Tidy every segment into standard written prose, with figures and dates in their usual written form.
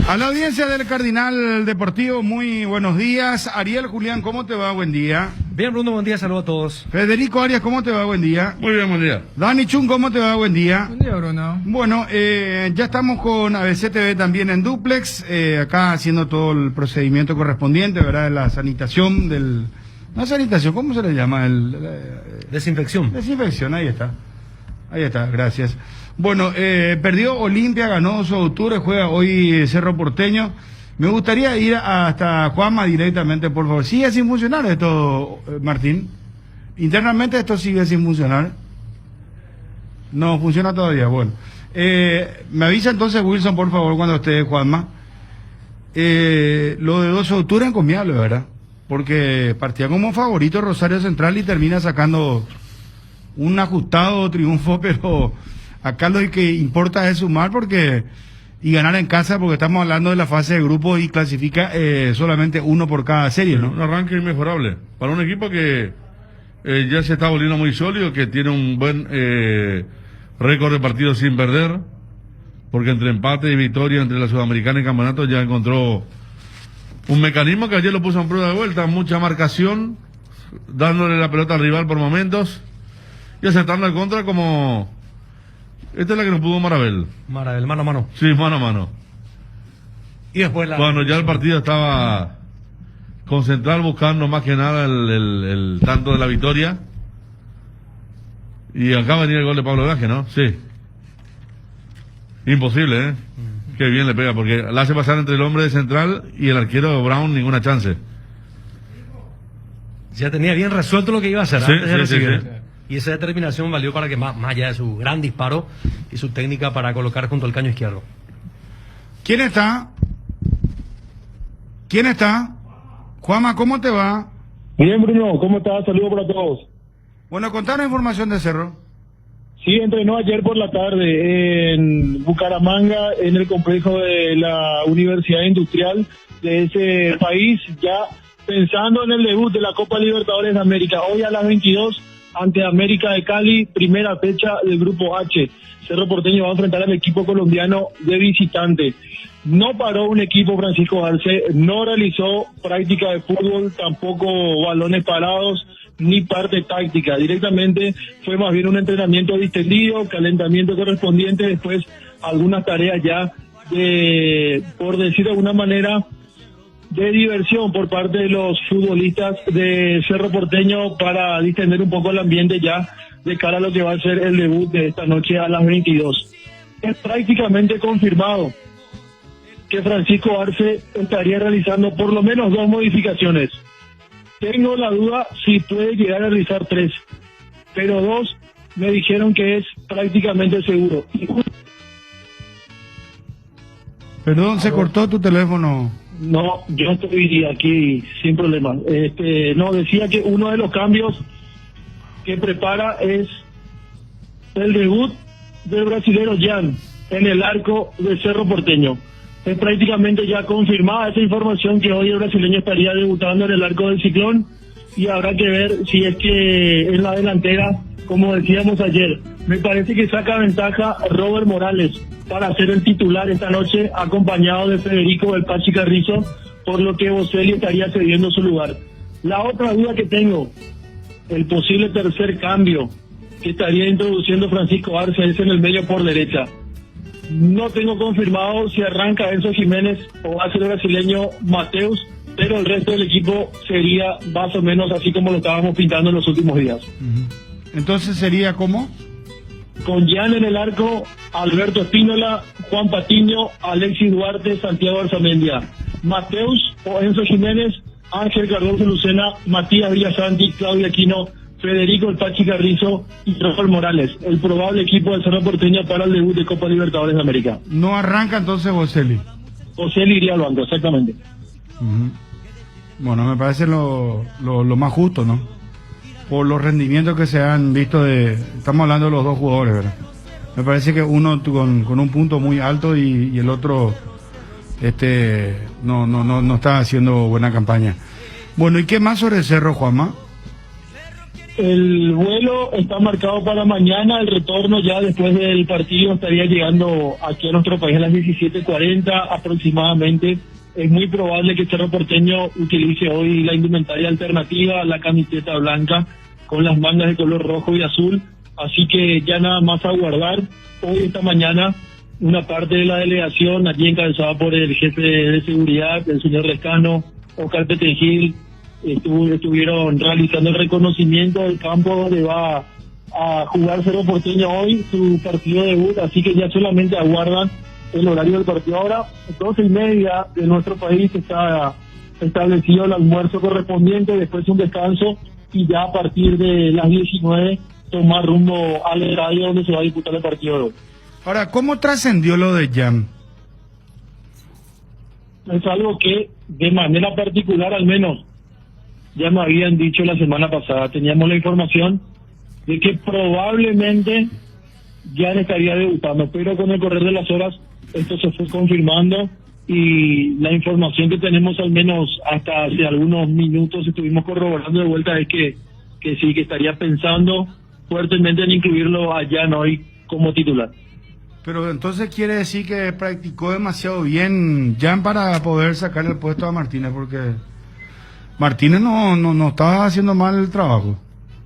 A la audiencia del Cardinal Deportivo, muy buenos días. Ariel Julián, ¿cómo te va? Buen día. Bien, Bruno, buen día, saludos a todos. Federico Arias, ¿cómo te va? Buen día. Muy bien, buen día. Dani Chun, ¿cómo te va? Buen día. Buen día, Bruno. Bueno, ya estamos con ABC TV también en duplex, acá haciendo todo el procedimiento correspondiente, ¿verdad? De la sanitación del... No sanitación, ¿cómo se le llama? Desinfección. Desinfección, ahí está. Ahí está, gracias. Bueno, perdió Olimpia, ganó 2 de octubre, juega hoy Cerro Porteño. Me gustaría ir hasta Juanma directamente, por favor. ¿Sigue sin funcionar esto, Martín? Internamente esto sigue sin funcionar. No funciona todavía, bueno. Me avisa entonces Wilson, por favor, cuando esté Juanma. Lo de 2 de octubre es encomiable, ¿verdad? Porque partía como favorito Rosario Central y termina sacando un ajustado triunfo, pero acá lo que importa es sumar y ganar en casa, porque estamos hablando de la fase de grupos y clasifica solamente uno por cada serie, ¿no? Un arranque inmejorable para un equipo que ya se está volviendo muy sólido, que tiene un buen récord de partidos sin perder, porque entre empate y victoria entre la Sudamericana y Campeonato ya encontró un mecanismo que ayer lo puso en prueba de vuelta, mucha marcación, dándole la pelota al rival por momentos y aceptando el contra como... Esta es la que nos pudo Marabel. Marabel, mano a mano. Sí, mano a mano. Y después Cuando ya el partido estaba concentrado buscando más que nada el tanto de la victoria. Y acá venía el gol de Pablo Gaje, ¿no? Sí. Imposible, ¿eh? Qué bien le pega, porque la hace pasar entre el hombre de Central y el arquero Brown, ninguna chance. Ya tenía bien resuelto lo que iba a hacer Sí, antes de recibir. sí. Y esa determinación valió para que más allá de su gran disparo y su técnica para colocar junto al caño izquierdo. ¿Quién está? ¿Quién está? Juanma, ¿cómo te va? Bien, Bruno, ¿cómo estás? Saludos para todos. Bueno, contanos información de Cerro. Sí, entrenó ayer por la tarde en Bucaramanga, en el complejo de la Universidad Industrial de ese país, ya pensando en el debut de la Copa Libertadores de América. Hoy a las 22, ante América de Cali, primera fecha del Grupo H. Cerro Porteño va a enfrentar al equipo colombiano de visitante. No paró un equipo Francisco Arce, no realizó práctica de fútbol, tampoco balones parados, ni parte táctica. Directamente fue más bien un entrenamiento distendido, calentamiento correspondiente, después algunas tareas ya de, por decir de alguna manera, de diversión por parte de los futbolistas de Cerro Porteño para distender un poco el ambiente ya de cara a lo que va a ser el debut de esta noche a las 22. Es prácticamente confirmado que Francisco Arce estaría realizando por lo menos 2 modificaciones. Tengo la duda si puede llegar a realizar 3, pero 2 me dijeron que es prácticamente seguro. Perdón, se cortó tu teléfono. No, yo estoy aquí sin problema. No, decía que uno de los cambios que prepara es el debut del brasilero Jan en el arco de Cerro Porteño. Es prácticamente ya confirmada esa información que hoy el brasileño estaría debutando en el arco del Ciclón, y habrá que ver si es que en la delantera, como decíamos ayer, me parece que saca ventaja Robert Morales para ser el titular esta noche, acompañado de Federico del Pachi Carrizo, por lo que Boselli estaría cediendo su lugar. La otra duda que tengo, el posible tercer cambio que estaría introduciendo Francisco Arce es en el medio por derecha. No tengo confirmado si arranca Enzo Jiménez o va a ser el brasileño Mateus, pero el resto del equipo sería más o menos así como lo estábamos pintando en los últimos días. Entonces sería ¿cómo? Con Jan en el arco, Alberto Espínola, Juan Patiño, Alexis Duarte, Santiago Arzamendia, Mateus o Enzo Jiménez, Ángel Cardoso Lucena, Matías Villasanti, Claudio Aquino, Federico el Pachi Carrizo y Rafael Morales, el probable equipo del Cerro Porteño para el debut de Copa Libertadores de América. No arranca entonces Boselli. Boselli iría al banco, exactamente. Bueno, me parece lo más justo, ¿no? Por los rendimientos que se han visto estamos hablando de los dos jugadores, ¿verdad? Me parece que uno con un punto muy alto y el otro no está haciendo buena campaña. Bueno, ¿y qué más sobre el Cerro, Juanma? El vuelo está marcado para mañana, el retorno ya después del partido estaría llegando aquí a nuestro país a las 17:40 aproximadamente. Es muy probable que Cerro Porteño utilice hoy la indumentaria alternativa, la camiseta blanca con las mangas de color rojo y azul, así que ya nada más aguardar. Hoy, esta mañana, una parte de la delegación, allí encabezada por el jefe de seguridad, el señor Lescano, Oscar Petengil, estuvieron realizando el reconocimiento del campo donde va a jugar Cerro Porteño hoy, su partido debut, así que ya solamente aguardan el horario del partido. Ahora, 12:30 de nuestro país está establecido el almuerzo correspondiente, después un descanso, y ya a partir de las 19 tomar rumbo al estadio donde se va a disputar el partido de hoy. Ahora, ¿cómo trascendió lo de Jan? Es algo que de manera particular al menos ya me habían dicho la semana pasada. Teníamos la información de que probablemente Jan estaría debutando, pero con el correr de las horas esto se fue confirmando, y la información que tenemos al menos hasta hace algunos minutos estuvimos corroborando de vuelta es que sí, que estaría pensando fuertemente en incluirlo a Jan hoy como titular. Pero entonces quiere decir que practicó demasiado bien Jan para poder sacar el puesto a Martínez, porque Martínez no estaba haciendo mal el trabajo.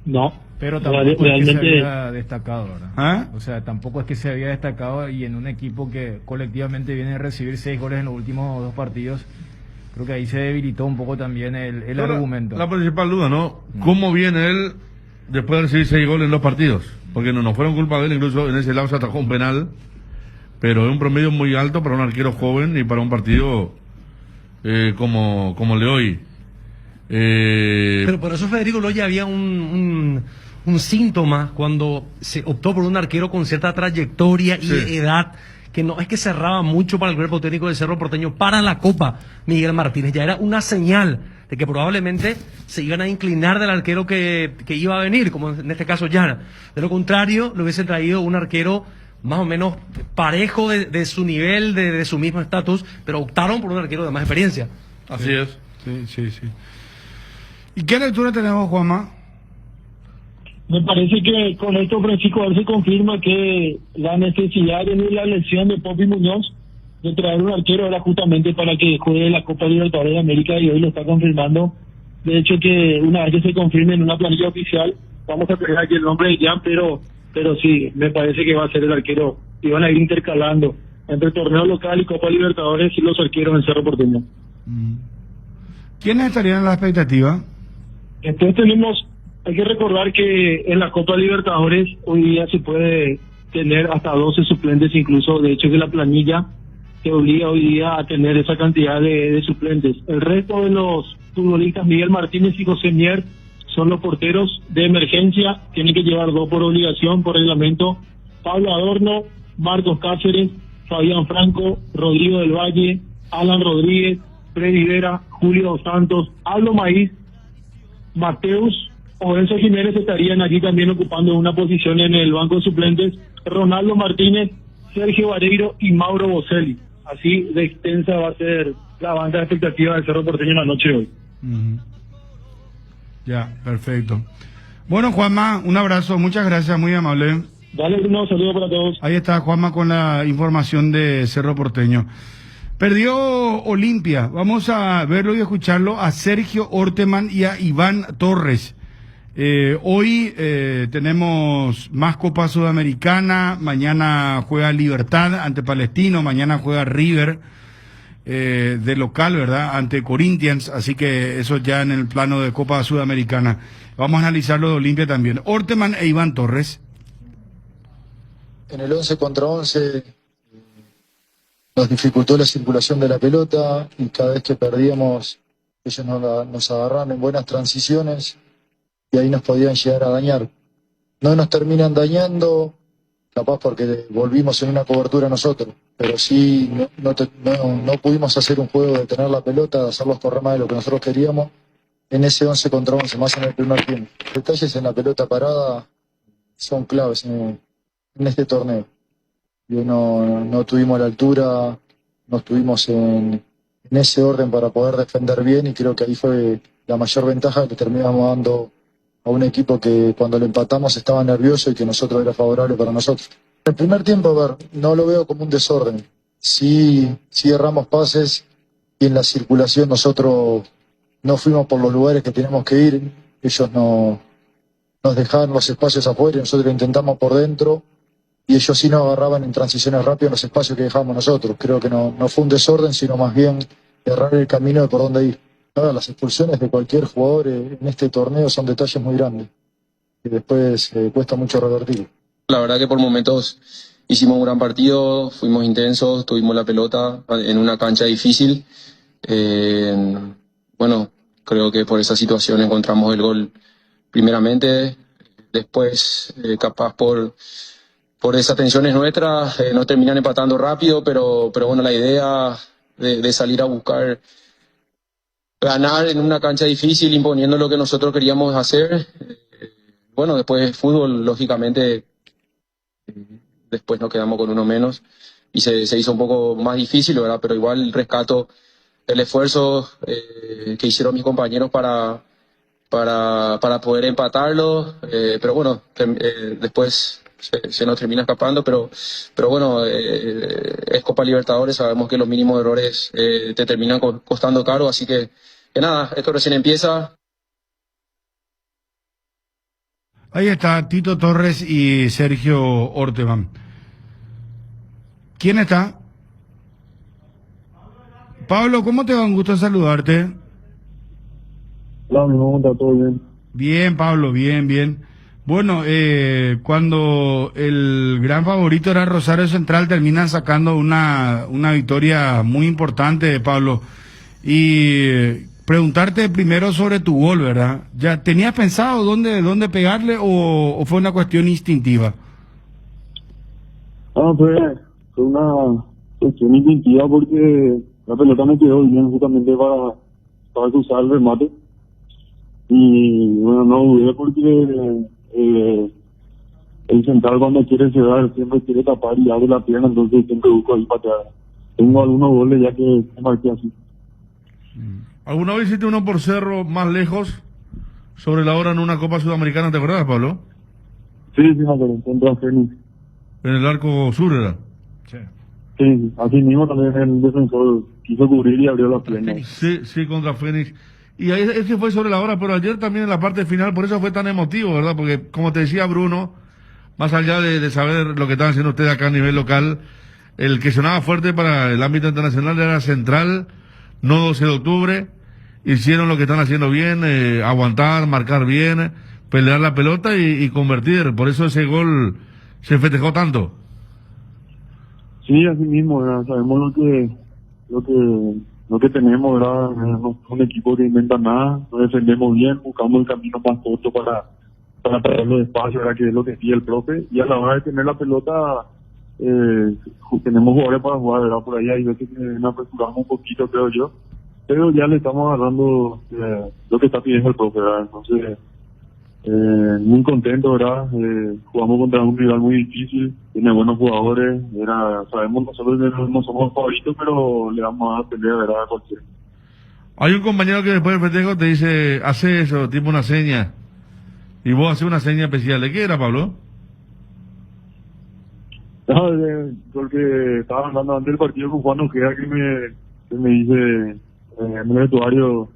No, pero tampoco es que realmente se había destacado, ¿verdad? ¿Ah? O sea, tampoco es que se había destacado, y en un equipo que colectivamente viene a recibir 6 goles en los últimos 2 partidos, creo que ahí se debilitó un poco también el argumento. La principal duda, ¿no? ¿Cómo viene él después de recibir 6 goles en 2 partidos? Porque no fueron culpa de él, incluso en ese lado se atajó un penal, pero es un promedio muy alto para un arquero joven y para un partido como el de hoy. Pero por eso, Federico, luego ya había un síntoma cuando se optó por un arquero con cierta trayectoria y edad, que no es que cerraba mucho para el cuerpo técnico de Cerro Porteño para la Copa. Miguel Martínez ya era una señal de que probablemente se iban a inclinar del arquero que iba a venir, como en este caso Jan. De lo contrario, le hubiesen traído un arquero más o menos parejo de su nivel, de su mismo estatus, pero optaron por un arquero de más experiencia. Así es. Sí. ¿Y qué lectura tenemos, Juanma? me parece que con esto, Francisco, a ver si confirma que la necesidad de la elección de Popi Muñoz de traer un arquero era justamente para que juegue la Copa Libertadores de América, y hoy lo está confirmando. De hecho, que una vez que se confirme en una planilla oficial, vamos a pegar aquí el nombre de Jan, pero sí, me parece que va a ser el arquero, y van a ir intercalando entre torneo local y Copa Libertadores y los arqueros en Cerro Porteño. ¿Quiénes estarían en la expectativa? Entonces hay que recordar que en la Copa Libertadores hoy día se puede tener hasta 12 suplentes incluso. De hecho, que la planilla te obliga hoy día a tener esa cantidad de suplentes. El resto de los futbolistas, Miguel Martínez y José Mier, son los porteros de emergencia. Tienen que llevar 2 por obligación, por reglamento. Pablo Adorno, Marcos Cáceres, Fabián Franco, Rodrigo del Valle, Alan Rodríguez, Freddy Vera, Julio Dos Santos, Aldo Maíz, Mateus o Enzo Jiménez estarían aquí también ocupando una posición en el banco de suplentes. Ronaldo Martínez, Sergio Vareiro y Mauro Boselli. Así de extensa va a ser la banda de expectativa del Cerro Porteño en la noche de hoy. Ya, perfecto. Bueno, Juanma, un abrazo, muchas gracias, muy amable. Dale, Bruno, saludos para todos. Ahí está Juanma con la información de Cerro Porteño. Perdió Olimpia. Vamos a verlo y escucharlo a Sergio Orteman y a Iván Torres. Hoy tenemos más Copa Sudamericana. Mañana juega Libertad ante Palestino. Mañana juega River de local, ¿verdad? Ante Corinthians. Así que eso ya en el plano de Copa Sudamericana. Vamos a analizar lo de Olimpia también. Orteman e Iván Torres. En el 11 contra 11 nos dificultó la circulación de la pelota, y cada vez que perdíamos ellos nos agarraron en buenas transiciones y ahí nos podían llegar a dañar. No nos terminan dañando, capaz porque volvimos en una cobertura nosotros, pero sí no pudimos hacer un juego de tener la pelota, de hacerlos correr más de lo que nosotros queríamos en ese 11 contra 11, más en el primer tiempo. Detalles en la pelota parada son claves en este torneo. No tuvimos la altura, no estuvimos en ese orden para poder defender bien, y creo que ahí fue la mayor ventaja que terminamos dando a un equipo que cuando lo empatamos estaba nervioso y que nosotros era favorable para nosotros. El primer tiempo, a ver, no lo veo como un desorden. Sí erramos pases y en la circulación nosotros no fuimos por los lugares que teníamos que ir. Ellos nos dejaban los espacios afuera y nosotros lo intentamos por dentro. Y ellos sí nos agarraban en transiciones rápidas en los espacios que dejábamos nosotros. Creo que no fue un desorden, sino más bien errar el camino de por dónde ir. Las expulsiones de cualquier jugador en este torneo son detalles muy grandes y después cuesta mucho revertir. La verdad que por momentos hicimos un gran partido, fuimos intensos, tuvimos la pelota en una cancha difícil. Bueno, creo que por esa situación encontramos el gol primeramente, después capaz por esas tensiones nuestras nos terminan empatando rápido, pero bueno, la idea de salir a buscar ganar en una cancha difícil, imponiendo lo que nosotros queríamos hacer. Bueno, después fútbol, lógicamente, después nos quedamos con uno menos y se hizo un poco más difícil, ¿verdad? Pero igual rescato el esfuerzo que hicieron mis compañeros para poder empatarlo, pero bueno, después se nos termina escapando, pero bueno, es Copa Libertadores, sabemos que los mínimos errores te terminan costando caro, así que nada, esto recién empieza. Ahí está Tito Torres y Sergio Orteman. ¿Quién está? Pablo, ¿cómo te va? Un gusto saludarte. Hola, ¿cómo está? ¿Todo bien? Bien, Pablo, bien. Bueno, cuando el gran favorito era Rosario Central, terminan sacando una victoria muy importante, Pablo. Y preguntarte primero sobre tu gol, ¿verdad? ¿Ya tenías pensado dónde pegarle o fue una cuestión instintiva? Fue una cuestión instintiva porque la pelota me quedó bien justamente para cruzar el remate. Y bueno, no dudé porque el central cuando quiere cerrar siempre quiere tapar y abre la pierna, entonces siempre busco ahí patear. Tengo algunos goles ya que marqué así. ¿Alguna vez hiciste 1-0 más lejos sobre la hora en una Copa Sudamericana, te acordás, Pablo? Sí, me acuerdo, contra Fénix. En el arco sur era. Sí, así mismo también el defensor quiso cubrir y abrió la pierna. Sí, contra Fénix. Y ahí ese fue sobre la hora, pero ayer también en la parte final, por eso fue tan emotivo, ¿verdad? Porque como te decía Bruno, más allá de saber lo que estaban haciendo ustedes acá a nivel local, el que sonaba fuerte para el ámbito internacional era Central, no 12 de octubre, hicieron lo que están haciendo bien, aguantar, marcar bien, pelear la pelota y convertir, por eso ese gol se festejó tanto. Sí, así mismo, ¿verdad? Sabemos lo que tenemos, ¿verdad? No es un equipo que inventa nada, nos defendemos bien, buscamos el camino más corto para traer los espacios, ¿verdad? Que es lo que pide el profe, y a la hora de tener la pelota tenemos jugadores para jugar, ¿verdad? Por ahí hay veces que nos apresuramos un poquito, creo yo, pero ya le estamos agarrando lo que está pidiendo el profe, ¿verdad? Entonces, muy contento, ¿verdad? Jugamos contra un rival muy difícil, tiene buenos jugadores, sabemos nosotros que no somos favoritos, pero le vamos a pelear, ¿verdad? A cualquiera. Hay un compañero que después del festejo te dice, hace eso, tipo una seña, y vos haces una seña especial. ¿De qué era, Pablo? No, porque estaba hablando antes del partido con Juan Ojeda que me dice en el vestuario,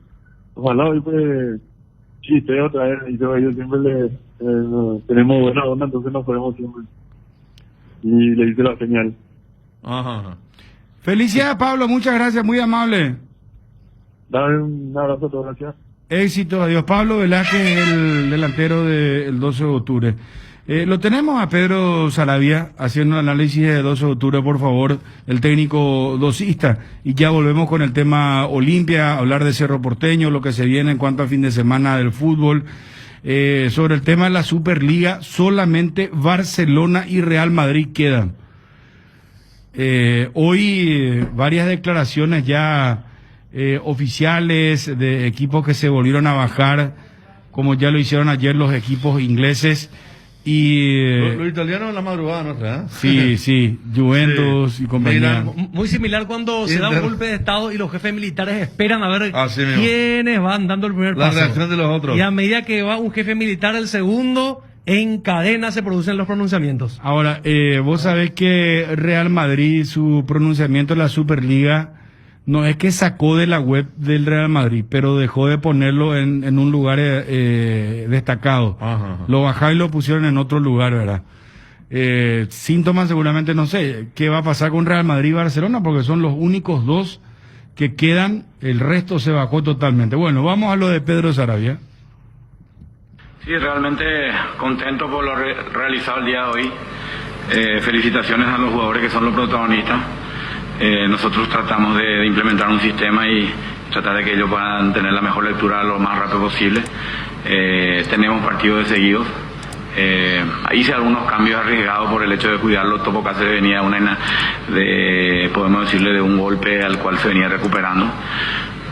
ojalá hoy pues chiste otra vez, y yo siempre tenemos buena onda, entonces nos ponemos siempre. Y le hice la señal. Ajá. Felicidades, Pablo, muchas gracias, muy amable. Dale un abrazo a todos, gracias. Éxito, adiós. Pablo Velázquez, el delantero del 12 de octubre. Lo tenemos a Pedro Saravia haciendo un análisis de 12 de octubre, por favor, el técnico dosista. Y ya volvemos con el tema Olimpia, hablar de Cerro Porteño, lo que se viene en cuanto al fin de semana del fútbol. Sobre el tema de la Superliga, solamente Barcelona y Real Madrid quedan. Hoy varias declaraciones ya oficiales de equipos que se volvieron a bajar, como ya lo hicieron ayer los equipos ingleses. Y Los italianos en la madrugada, ¿no? ¿Eh? sí, Juventus Sí. y compañía. Muy similar cuando se da un golpe de Estado y los jefes militares esperan a ver Así mismo. quiénes van dando el primer La paso. reacción de los otros. Y a medida que va un jefe militar el segundo, en cadena se producen los pronunciamientos. Ahora, vos sabés que Real Madrid, su pronunciamiento en la Superliga, no es que sacó de la web del Real Madrid, pero dejó de ponerlo en un lugar destacado. Ajá. Lo bajaron y lo pusieron en otro lugar, ¿verdad? Síntomas seguramente, no sé, qué va a pasar con Real Madrid y Barcelona, porque son los únicos dos que quedan, el resto se bajó totalmente. Bueno, vamos a lo de Pedro Sarabia. Sí, realmente contento por lo realizado el día de hoy. Felicitaciones a los jugadores que son los protagonistas. Nosotros tratamos de implementar un sistema y tratar de que ellos puedan tener la mejor lectura lo más rápido posible. Tenemos partidos de seguidos. Hice algunos cambios arriesgados por el hecho de cuidarlo. Topo Cáceres venía podemos decirle, de un golpe al cual se venía recuperando.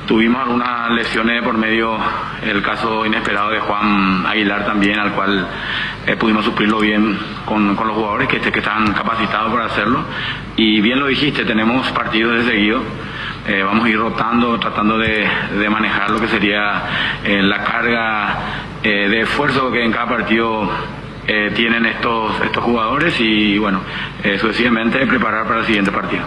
Tuvimos algunas lesiones por medio, el caso inesperado de Juan Aguilar también, al cual pudimos suplirlo bien con los jugadores que están capacitados para hacerlo. Y bien lo dijiste, tenemos partidos de seguido. Vamos a ir rotando, tratando de manejar lo que sería la carga de esfuerzo que en cada partido tienen estos jugadores y bueno, sucesivamente preparar para el siguiente partido.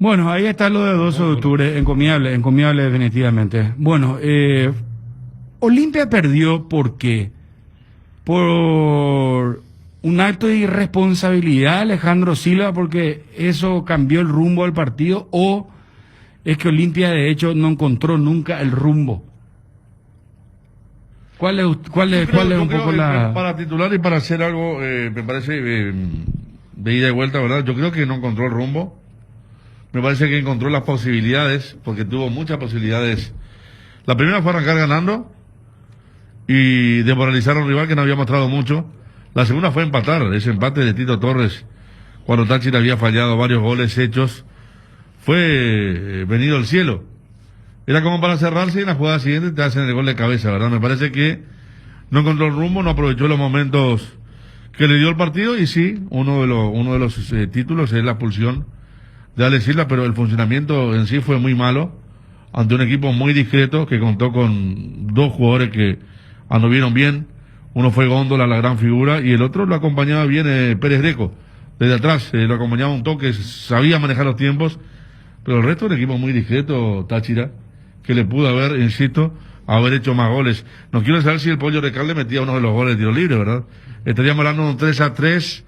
Bueno, ahí está lo de 12 de octubre, encomiable definitivamente. Bueno, Olimpia perdió ¿por qué? Por un acto de irresponsabilidad, Alejandro Silva, porque eso cambió el rumbo del partido, o es que Olimpia de hecho no encontró nunca el rumbo. ¿Cuál es un poco la...? Para titular y para hacer algo, me parece, de ida y vuelta, ¿verdad? Yo creo que no encontró el rumbo. Me parece que encontró las posibilidades, porque tuvo muchas posibilidades. La primera fue arrancar ganando y demoralizar a un rival que no había mostrado mucho. La segunda fue empatar, ese empate de Tito Torres, cuando Táchira había fallado varios goles hechos, fue venido al cielo. Era como para cerrarse y en la jugada siguiente te hacen el gol de cabeza, ¿verdad? Me parece que no encontró el rumbo, no aprovechó los momentos que le dio el partido y sí, uno de los títulos es la expulsión de Alex Silva, pero el funcionamiento en sí fue muy malo ante un equipo muy discreto que contó con dos jugadores que anduvieron bien. Uno fue Góndola, la gran figura, y el otro lo acompañaba bien Pérez Greco. Desde atrás lo acompañaba un toque, sabía manejar los tiempos, pero el resto era un equipo muy discreto, Táchira, que le pudo haber hecho más goles. No quiero saber si el Pollo Recalde metía uno de los goles de tiro libre, ¿verdad? Estaríamos hablando de un 3-3,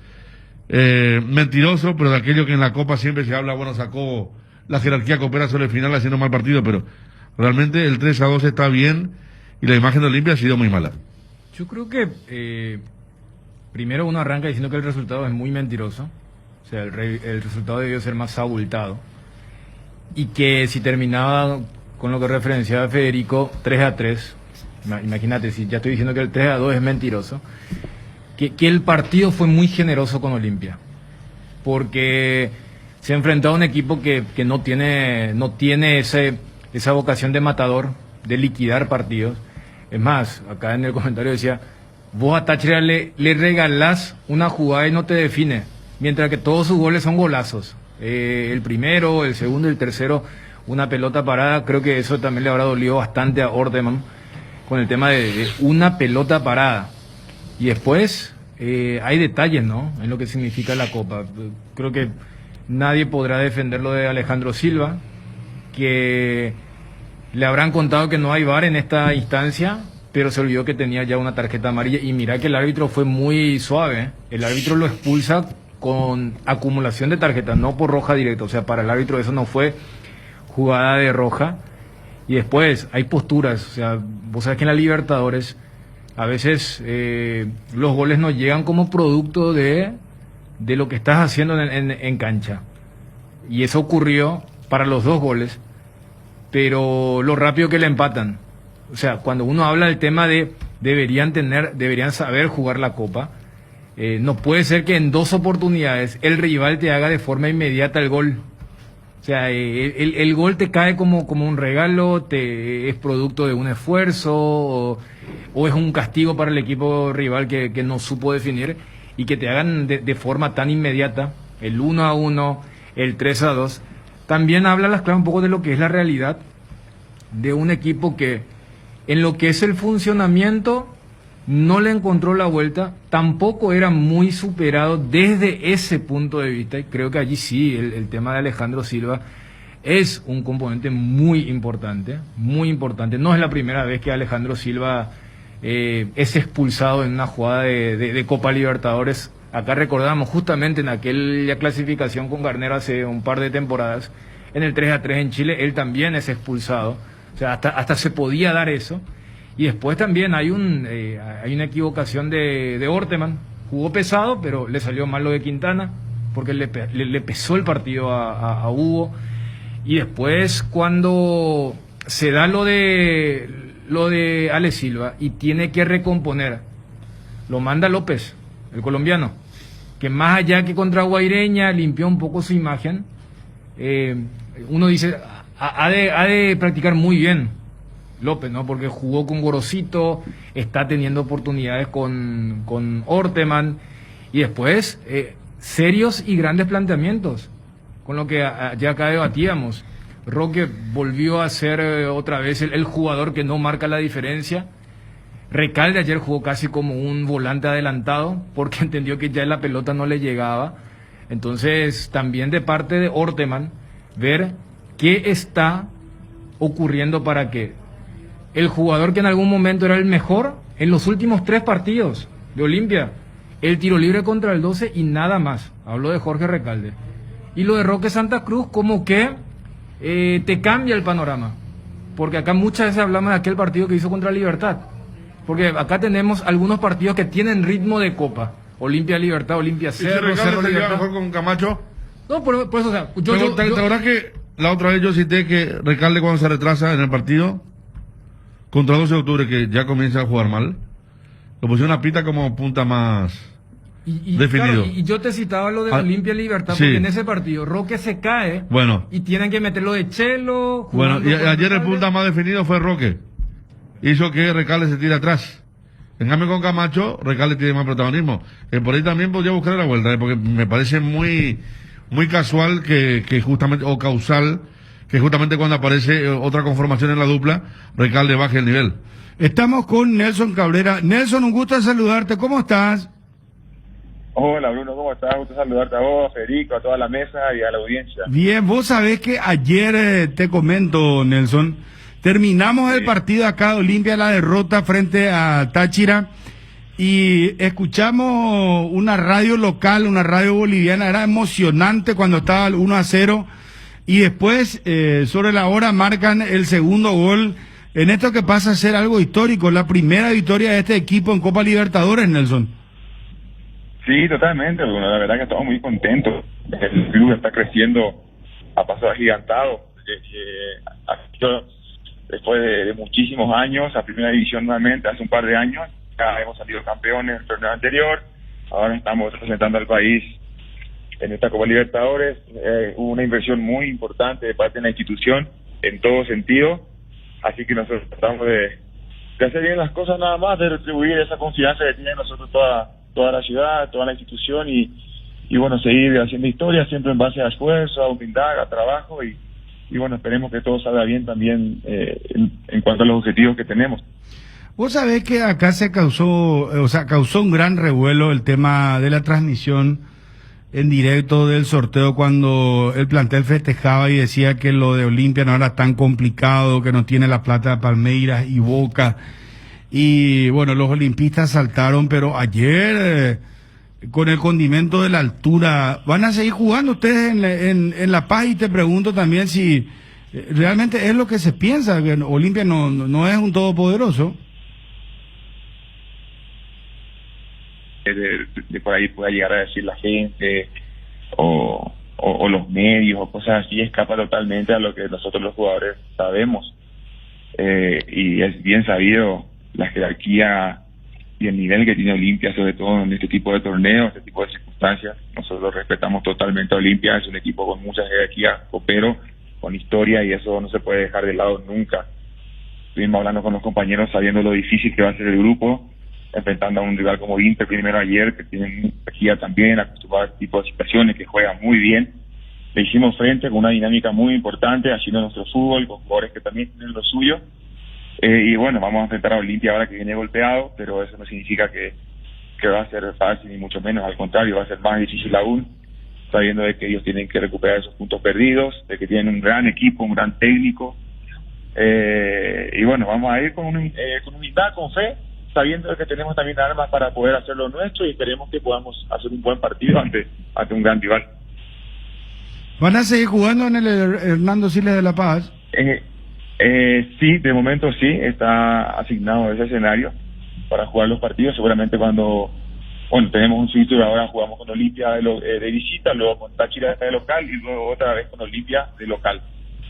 mentiroso, pero de aquello que en la Copa siempre se habla, bueno, sacó la jerarquía copera sobre el final haciendo mal partido, pero realmente el 3-2 está bien y la imagen de Olimpia ha sido muy mala. Yo creo que primero uno arranca diciendo que el resultado es muy mentiroso, o sea, el resultado debió ser más abultado, y que si terminaba con lo que referenciaba Federico, 3-3, imagínate, si ya estoy diciendo que el 3-2 es mentiroso, que el partido fue muy generoso con Olimpia, porque se enfrentó a un equipo que no tiene esa vocación de matador, de liquidar partidos. Es más, acá en el comentario decía, vos a Táchira le regalás una jugada y no te define, mientras que todos sus goles son golazos. El primero, el segundo y el tercero, una pelota parada. Creo que eso también le habrá dolido bastante a Ordeman con el tema de una pelota parada. Y después hay detalles, ¿no?, en lo que significa la Copa. Creo que nadie podrá defender lo de Alejandro Silva, que le habrán contado que no hay VAR en esta instancia, pero se olvidó que tenía ya una tarjeta amarilla. Y mira que el árbitro fue muy suave, ¿eh? El árbitro lo expulsa con acumulación de tarjetas, no por roja directa. O sea, para el árbitro eso no fue jugada de roja. Y después hay posturas, o sea, vos sabés que en la Libertadores a veces los goles no llegan como producto de lo que estás haciendo en cancha. Y eso ocurrió para los dos goles, pero lo rápido que le empatan. O sea, cuando uno habla del tema de deberían saber jugar la Copa, no puede ser que en dos oportunidades el rival te haga de forma inmediata el gol. O sea, el gol te cae como un regalo, es producto de un esfuerzo, o es un castigo para el equipo rival que no supo definir y que te hagan de forma tan inmediata el 1-1, el 3-2, también habla las claves un poco de lo que es la realidad de un equipo que en lo que es el funcionamiento no le encontró la vuelta, tampoco era muy superado desde ese punto de vista, y creo que allí sí, el tema de Alejandro Silva es un componente muy importante, muy importante. No es la primera vez que Alejandro Silva es expulsado en una jugada de Copa Libertadores. Acá recordamos justamente en aquella clasificación con Garnero hace un par de temporadas, en el 3-3 en Chile, él también es expulsado. O sea, hasta se podía dar eso. Y después también hay una equivocación de Orteman. Jugó pesado, pero le salió mal lo de Quintana, porque le pesó el partido a Hugo. Y después cuando se da lo de Ale Silva y tiene que recomponer, lo manda López, el colombiano, que más allá que contra Guaireña limpió un poco su imagen. Uno dice, ha de practicar muy bien López, ¿no? Porque jugó con Gorosito, está teniendo oportunidades con Orteman, y después serios y grandes planteamientos, con lo que ya acá debatíamos. Roque volvió a ser otra vez el jugador que no marca la diferencia. Recalde ayer jugó casi como un volante adelantado, porque entendió que ya la pelota no le llegaba. Entonces, también de parte de Orteman, ver qué está ocurriendo para que el jugador que en algún momento era el mejor, en los últimos 3 partidos de Olimpia, el tiro libre contra el 12 y nada más. Hablo de Jorge Recalde. Y lo de Roque Santa Cruz, como que te cambia el panorama. Porque acá muchas veces hablamos de aquel partido que hizo contra Libertad. Porque acá tenemos algunos partidos que tienen ritmo de Copa. Olimpia Libertad, Olimpia Cerro, Cerro Libertad. Mejor con Camacho? No, por eso, o sea, ¿Te acuerdas que la otra vez yo cité que Recalde cuando se retrasa en el partido contra 12 de octubre, que ya comienza a jugar mal, lo pusieron a Pita como punta más definido? Claro, y yo te citaba lo de Olimpia Libertad, sí, porque en ese partido Roque se cae, bueno, y tienen que meterlo de Chelo. Bueno, y ayer el punta más definido fue Roque. Hizo que Recalde se tire atrás. En cambio con Camacho, Recalde tiene más protagonismo. Por ahí también podría buscar la vuelta, porque me parece muy casual que justamente, o causal, que justamente cuando aparece otra conformación en la dupla, Recalde baje el nivel. Estamos con Nelson Cabrera. Nelson, un gusto saludarte. ¿Cómo estás? Hola Bruno, ¿cómo estás? Gusto saludarte a vos, Federico, a toda la mesa y a la audiencia. Bien, vos sabés que ayer, te comento, Nelson, terminamos el partido acá de Olimpia, la derrota frente a Táchira, y escuchamos una radio local, una radio boliviana. Era emocionante cuando estaba el 1-0, y después, sobre la hora, marcan el segundo gol, en esto que pasa a ser algo histórico, la primera victoria de este equipo en Copa Libertadores, Nelson. Sí, totalmente, Bruno, la verdad que estamos muy contentos. El club está creciendo a pasos agigantados. Después de muchísimos años, a primera división nuevamente, hace un par de años, ya hemos salido campeones en el torneo anterior, ahora estamos representando al país en esta Copa Libertadores. Hubo una inversión muy importante de parte de la institución, en todo sentido, así que nosotros tratamos de hacer bien las cosas, nada más, de retribuir esa confianza que tiene nosotros toda la ciudad, toda la institución, y bueno, seguir haciendo historia, siempre en base a esfuerzo, a humildad, a trabajo, y bueno, esperemos que todo salga bien también en cuanto a los objetivos que tenemos. Vos sabés que acá causó un gran revuelo el tema de la transmisión en directo del sorteo, cuando el plantel festejaba y decía que lo de Olimpia no era tan complicado, que no tiene la plata de Palmeiras y Boca. Y bueno, los olimpistas saltaron, pero ayer, con el condimento de la altura, ¿van a seguir jugando ustedes en La Paz? Y te pregunto también si realmente es lo que se piensa, que Olimpia no es un todopoderoso. De por ahí pueda llegar a decir la gente o los medios o cosas así, escapa totalmente a lo que nosotros los jugadores sabemos, y es bien sabido la jerarquía y el nivel que tiene Olimpia, sobre todo en este tipo de torneos, este tipo de circunstancias. Nosotros respetamos totalmente a Olimpia, es un equipo con mucha jerarquía, copero, con historia, y eso no se puede dejar de lado nunca. estuvimos hablando con los compañeros sabiendo lo difícil que va a ser el grupo, enfrentando a un rival como Inter primero ayer, que tiene mucha energía también, acostumbrado a este tipo de situaciones, que juega muy bien. Le hicimos frente con una dinámica muy importante, haciendo nuestro fútbol, con jugadores que también tienen lo suyo. Y bueno, vamos a enfrentar a Olimpia ahora que viene golpeado, pero eso no significa que va a ser fácil, ni mucho menos, al contrario, va a ser más difícil aún, sabiendo de que ellos tienen que recuperar esos puntos perdidos, de que tienen un gran equipo, un gran técnico. Y bueno, vamos a ir con humildad, con fe, sabiendo que tenemos también armas para poder hacer lo nuestro y esperemos que podamos hacer un buen partido ante un gran rival. ¿Van a seguir jugando en el Hernando Siles de La Paz? Sí, de momento sí, está asignado ese escenario para jugar los partidos. Seguramente cuando tenemos un sitio y ahora jugamos con Olimpia de visita, luego con Táchira de local y luego otra vez con Olimpia de local.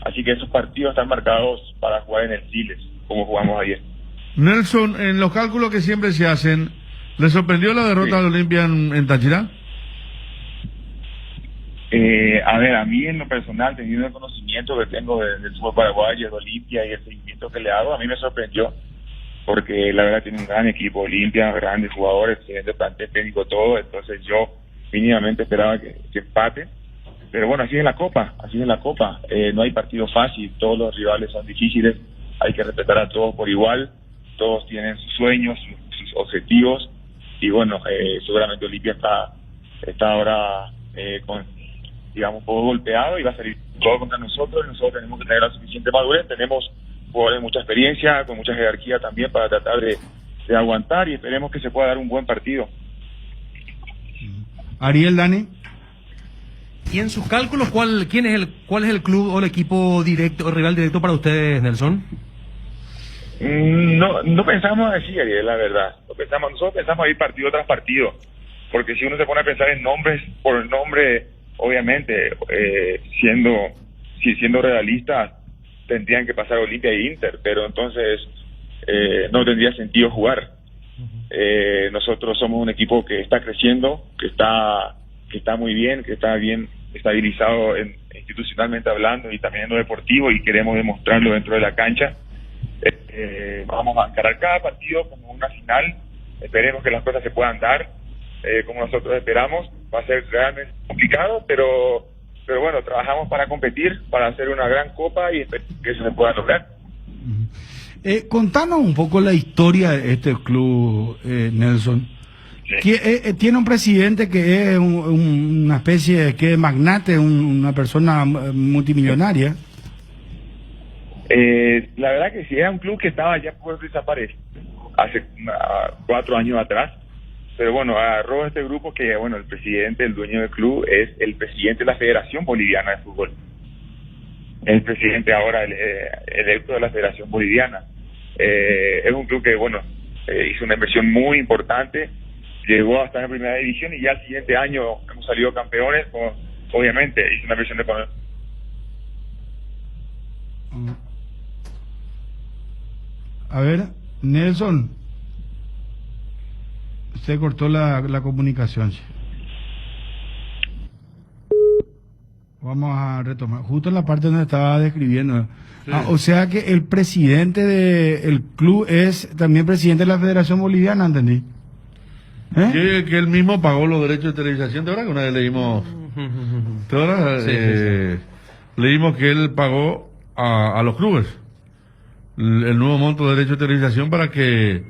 Así que esos partidos están marcados para jugar en el Siles, como jugamos ayer. Nelson, en los cálculos que siempre se hacen, ¿le sorprendió la derrota de Olimpia en Táchira? A ver, a mí en lo personal, teniendo el conocimiento que tengo del fútbol paraguayo, de Olimpia y el seguimiento que le hago, a mí me sorprendió, porque la verdad tiene un gran equipo, Olimpia, grandes jugadores, excelente plantel técnico, todo, entonces yo mínimamente esperaba que empate, pero bueno, así es la Copa, no hay partido fácil, todos los rivales son difíciles, hay que respetar a todos por igual, todos tienen sus sueños, sus objetivos, y bueno, seguramente Olimpia está ahora un poco golpeado y va a salir todo contra nosotros. Nosotros tenemos que tener la suficiente madurez, tenemos jugadores de mucha experiencia, con mucha jerarquía también para tratar de aguantar y esperemos que se pueda dar un buen partido. Ariel, Dani. Y en sus cálculos, ¿cuál es el club o el equipo directo, o rival directo para ustedes, Nelson? No pensamos así, Ariel, la verdad. Nosotros pensamos ir partido tras partido, porque si uno se pone a pensar en nombres por el nombre, obviamente, siendo realistas, tendrían que pasar Olimpia e Inter, pero entonces no tendría sentido jugar. Nosotros somos un equipo que está creciendo, que está muy bien, que está bien estabilizado institucionalmente hablando y también en lo deportivo, y queremos demostrarlo dentro de la cancha. Vamos a encarar cada partido como una final, esperemos que las cosas se puedan dar como nosotros esperamos. Va a ser realmente complicado, pero bueno, trabajamos para competir, para hacer una gran copa y esperemos que eso se pueda lograr. Contanos un poco la historia de este club, Nelson. Sí. Tiene un presidente que es una especie de magnate, una persona multimillonaria. La verdad que sí, era un club que estaba ya por desaparecer hace 4 años atrás, pero bueno, agarró este grupo que, bueno, el presidente, el dueño del club, es el presidente de la Federación Boliviana de Fútbol. El presidente ahora, electo de la Federación Boliviana. Es un club que, bueno, hizo una inversión muy importante, llegó hasta en la primera división y ya el siguiente año hemos salido campeones, obviamente hizo una inversión de A ver, Nelson, se cortó la comunicación. Vamos a retomar, justo en la parte donde estaba describiendo. Sí. O sea que el presidente del club es también presidente de la Federación Boliviana, ¿entendí? Que él mismo pagó los derechos de televisación. ¿De verdad que una vez leímos? ¿De verdad? Sí. Leímos que él pagó a los clubes el nuevo monto de derechos de televisación para que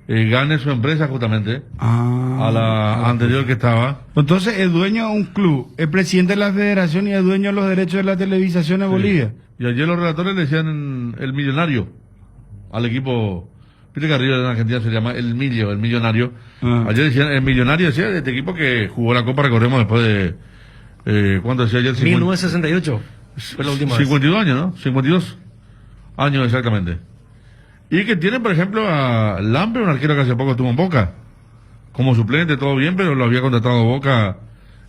gane su empresa justamente a la anterior que estaba. Entonces el dueño de un club, el presidente de la federación y el dueño de los derechos de la televisación en Bolivia. Y ayer los relatores le decían el millonario al equipo. Viste que arriba en Argentina se llama el millonario. Ayer decían el millonario, decía de este equipo que jugó la Copa, recordemos, después de ¿cuánto decía ayer? 1968 fue la última 52 años, ¿no? 52 años exactamente. Y que tiene, por ejemplo, a Lampe, un arquero que hace poco estuvo en Boca como suplente, todo bien, pero lo había contratado Boca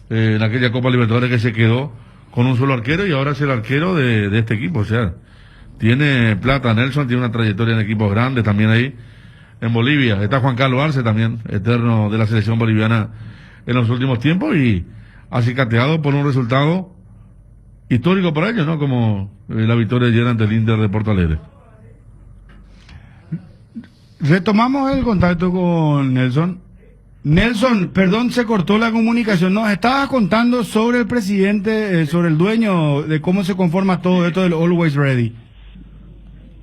en aquella Copa Libertadores, que se quedó con un solo arquero y ahora es el arquero de este equipo. O sea, tiene plata. Nelson tiene una trayectoria en equipos grandes también ahí en Bolivia. Está Juan Carlos Arce también, eterno de la selección boliviana en los últimos tiempos, y acicateado por un resultado histórico para ellos, ¿no? Como la victoria ayer ante el Inter de Porto Alegre. Retomamos el contacto con Nelson. Nelson, perdón, se cortó la comunicación. Nos estabas contando sobre el presidente, sobre el dueño, de cómo se conforma todo esto del Always Ready.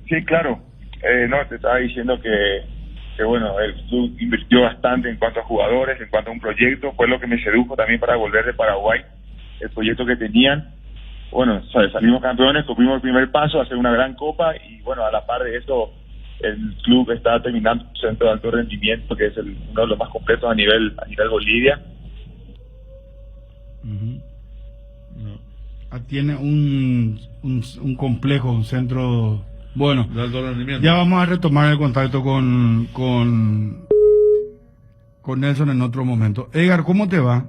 Sí, claro. No, te estaba diciendo que bueno, el club invirtió bastante en cuanto a jugadores, en cuanto a un proyecto. Fue lo que me sedujo también para volver de Paraguay, el proyecto que tenían. Bueno, salimos campeones, tuvimos el primer paso a hacer una gran copa y bueno, a la par de eso, el club está terminando un centro de alto rendimiento que es uno de los más completos a nivel Bolivia. Tiene un complejo, un centro. Bueno, de alto rendimiento. Ya vamos a retomar el contacto con Nelson en otro momento. Edgar, ¿cómo te va?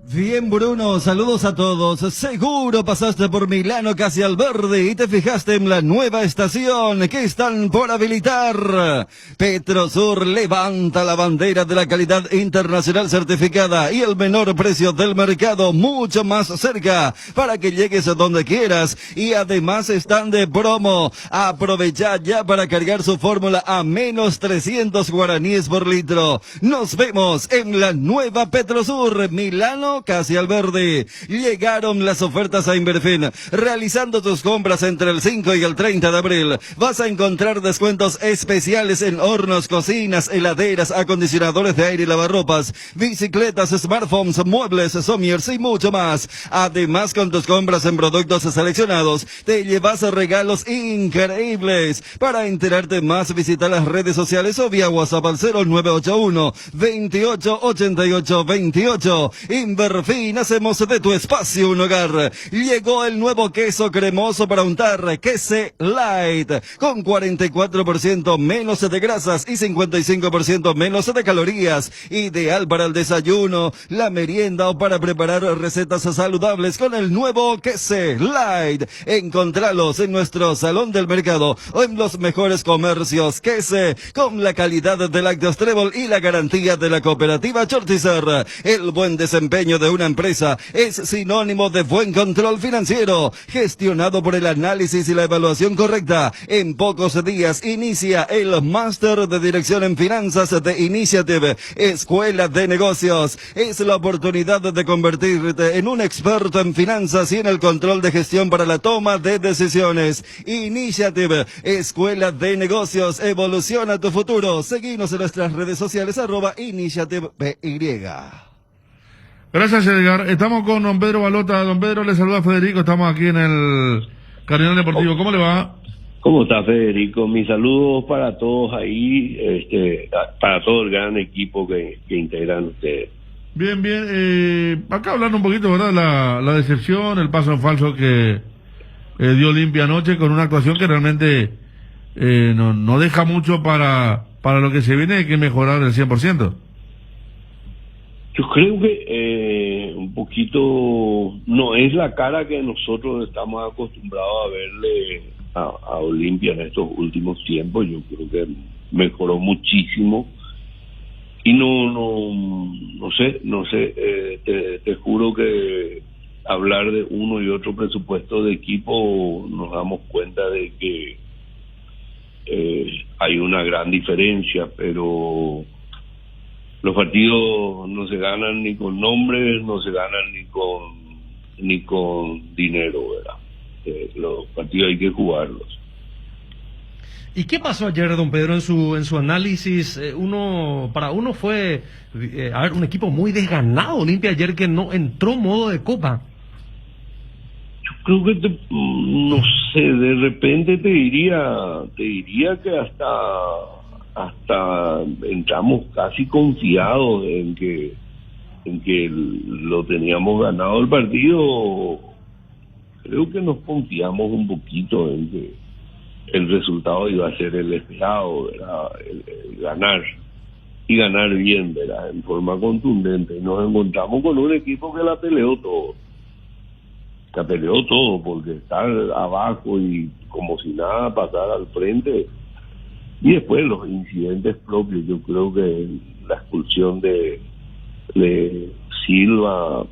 Bien, Bruno, saludos a todos. Seguro pasaste por Milano casi al verde y te fijaste en la nueva estación que están por habilitar. Petrosur levanta la bandera de la calidad internacional certificada y el menor precio del mercado mucho más cerca para que llegues a donde quieras y además están de promo. Aprovecha ya para cargar su fórmula a menos 300 guaraníes por litro. Nos vemos en la nueva Petrosur, Milano casi al verde. Llegaron las ofertas a Inverfin. Realizando tus compras entre el 5 y el 30 de abril, vas a encontrar descuentos especiales en hornos, cocinas, heladeras, acondicionadores de aire y lavarropas, bicicletas, smartphones, muebles, somiers y mucho más. Además, con tus compras en productos seleccionados, te llevas regalos increíbles. Para enterarte más, visita las redes sociales o vía WhatsApp al 0981 28 88 28. Inverfin, hacemos de tu espacio un hogar. Llegó el nuevo queso cremoso para untar, Quese Light, con 44% menos de grasas y 55% menos de calorías. Ideal para el desayuno, la merienda o para preparar recetas saludables con el nuevo Quese Light. Encontralos en nuestro salón del mercado o en los mejores comercios. Quese, con la calidad de Lácteos Trébol y la garantía de la cooperativa Chortizer. El buen desempeño de una empresa es sinónimo de buen control financiero, gestionado por el análisis y la evaluación correcta. En pocos días inicia el Máster de Dirección en Finanzas de Initiative, Escuela de Negocios. Es la oportunidad de convertirte en un experto en finanzas y en el control de gestión para la toma de decisiones. Initiative, Escuela de Negocios, evoluciona tu futuro. Seguinos en nuestras redes sociales, @InitiativePY. Gracias, Edgar. Estamos con don Pedro Balota. Don Pedro, le saluda Federico. Estamos aquí en el Cardenal Deportivo. ¿Cómo le va? ¿Cómo está, Federico? Mis saludos para todos ahí, para todo el gran equipo que integran ustedes. Bien, bien. Acá hablando un poquito, ¿verdad? La decepción, el paso en falso que dio Olimpia anoche con una actuación que realmente no deja mucho para lo que se viene. Hay que mejorar el 100%. Yo creo que un poquito no es la cara que nosotros estamos acostumbrados a verle a Olimpia en estos últimos tiempos. Yo creo que mejoró muchísimo y no sé, te juro que hablar de uno y otro presupuesto de equipo nos damos cuenta de que hay una gran diferencia, pero los partidos no se ganan ni con nombres, no se ganan ni con dinero, ¿verdad? Los partidos hay que jugarlos. ¿Y qué pasó ayer, don Pedro, en su análisis? Para uno fue un equipo muy desganado, Olimpia ayer, que no entró modo de copa. Yo creo que no sé, de repente te diría que hasta entramos casi confiados en que lo teníamos ganado el partido. Creo que nos confiamos un poquito en que el resultado iba a ser el esperado, ¿verdad? El ganar y ganar bien, ¿verdad? En forma contundente. Nos encontramos con un equipo que la peleó todo, porque estar abajo y como si nada pasar al frente. Y después los incidentes propios. Yo creo que la expulsión de Silva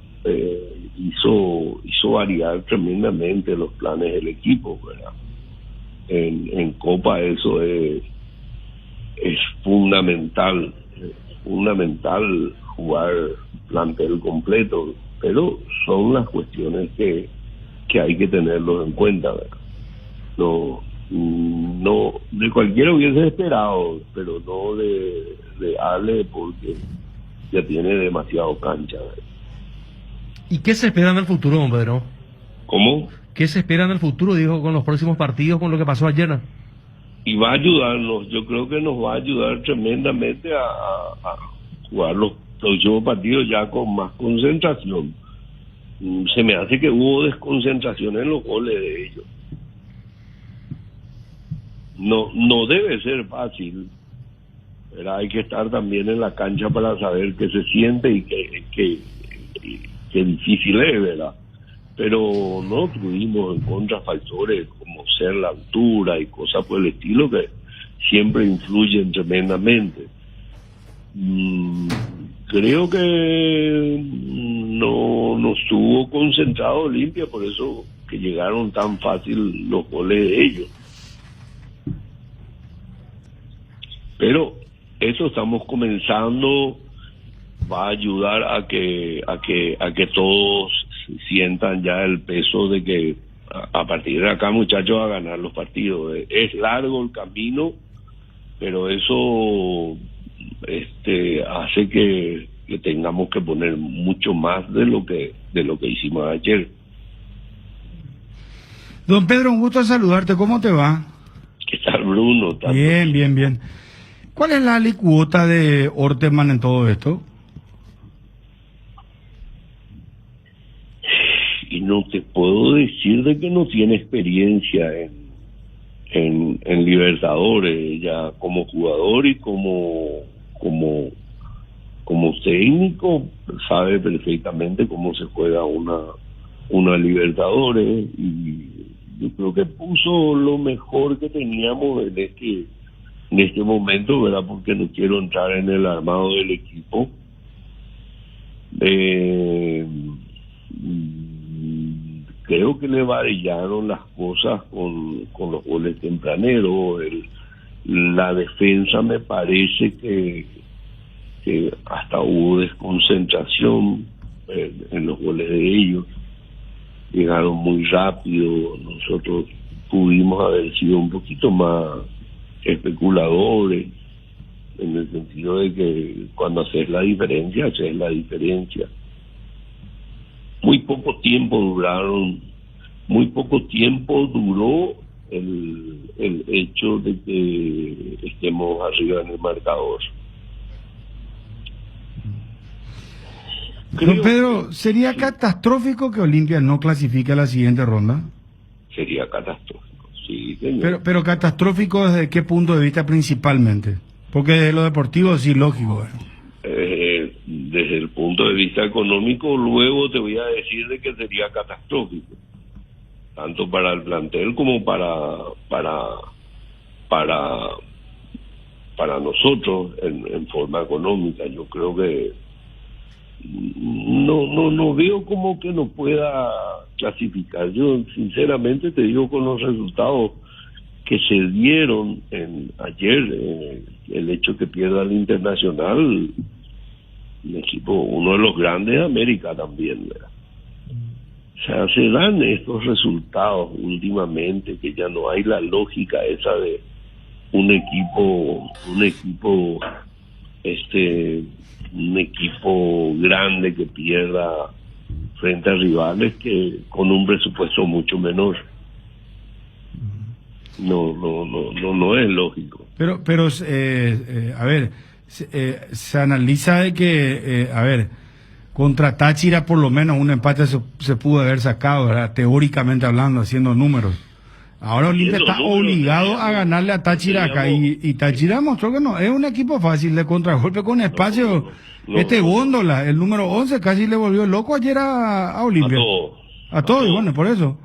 hizo variar tremendamente los planes del equipo, ¿verdad? En Copa eso es es fundamental jugar plantel completo, pero son las cuestiones que hay que tenerlo en cuenta, ¿verdad? No, de cualquiera hubiese esperado, pero no de Ale, porque ya tiene demasiado cancha, ¿verdad? ¿Y qué se espera en el futuro, don Pedro? ¿Cómo? ¿Qué se espera en el futuro, digo, con los próximos partidos, con lo que pasó ayer? Y va a ayudarnos, yo creo que nos va a ayudar tremendamente a jugar los próximos partidos ya con más concentración. Se me hace que hubo desconcentración en los goles de ellos. No debe ser fácil, pero hay que estar también en la cancha para saber qué se siente y qué difícil es, ¿verdad? Pero no tuvimos en contra factores como ser la altura y cosas por el estilo que siempre influyen tremendamente. Creo que no estuvo concentrado Olimpia, por eso que llegaron tan fácil los goles de ellos. Pero eso estamos comenzando, va a ayudar a que todos sientan ya el peso de que a partir de acá, muchachos, a ganar los partidos. Es largo el camino, pero eso hace que tengamos que poner mucho más de lo que hicimos ayer. Don Pedro, un gusto saludarte. ¿Cómo te va? ¿Qué tal, Bruno? Bien. ¿Cuál es la alicuota de Orteman en todo esto? Y no te puedo decir de que no tiene experiencia en Libertadores, ya como jugador y como técnico, sabe perfectamente cómo se juega una Libertadores, y yo creo que puso lo mejor que teníamos en este momento, ¿verdad? Porque no quiero entrar en el armado del equipo. Creo que le variaron las cosas con los goles tempraneros. La defensa me parece que hasta hubo desconcentración en los goles de ellos. Llegaron muy rápido. Nosotros pudimos haber sido un poquito más especuladores, en el sentido de que cuando haces la diferencia. Muy poco tiempo duró el hecho de que estemos arriba en el marcador. Don Pedro, ¿sería catastrófico que Olimpia no clasifique a la siguiente ronda? Sería catastrófico, sí, señor. Pero catastrófico ¿desde qué punto de vista principalmente? Porque desde lo deportivo sí, lógico. Desde el punto de vista económico, luego te voy a decir de que sería catastrófico, tanto para el plantel como para nosotros en forma económica. Yo creo que no veo como que no pueda clasificar. Yo sinceramente te digo, con los resultados que se dieron ayer, el hecho que pierda el Internacional, el equipo, uno de los grandes de América también, ¿verdad? O sea, se dan estos resultados últimamente, que ya no hay la lógica esa de un equipo grande que pierda frente a rivales que con un presupuesto mucho menor. No es lógico. Pero a ver, se analiza de que, contra Táchira por lo menos un empate se pudo haber sacado, ¿verdad? Teóricamente hablando, haciendo números. Ahora Olimpia está obligado a ganarle a Táchira acá, y Táchira mostró que no es un equipo fácil de contragolpe con espacio. Góndola, el número 11, casi le volvió loco ayer a Olimpia. A todo, y bueno, por eso.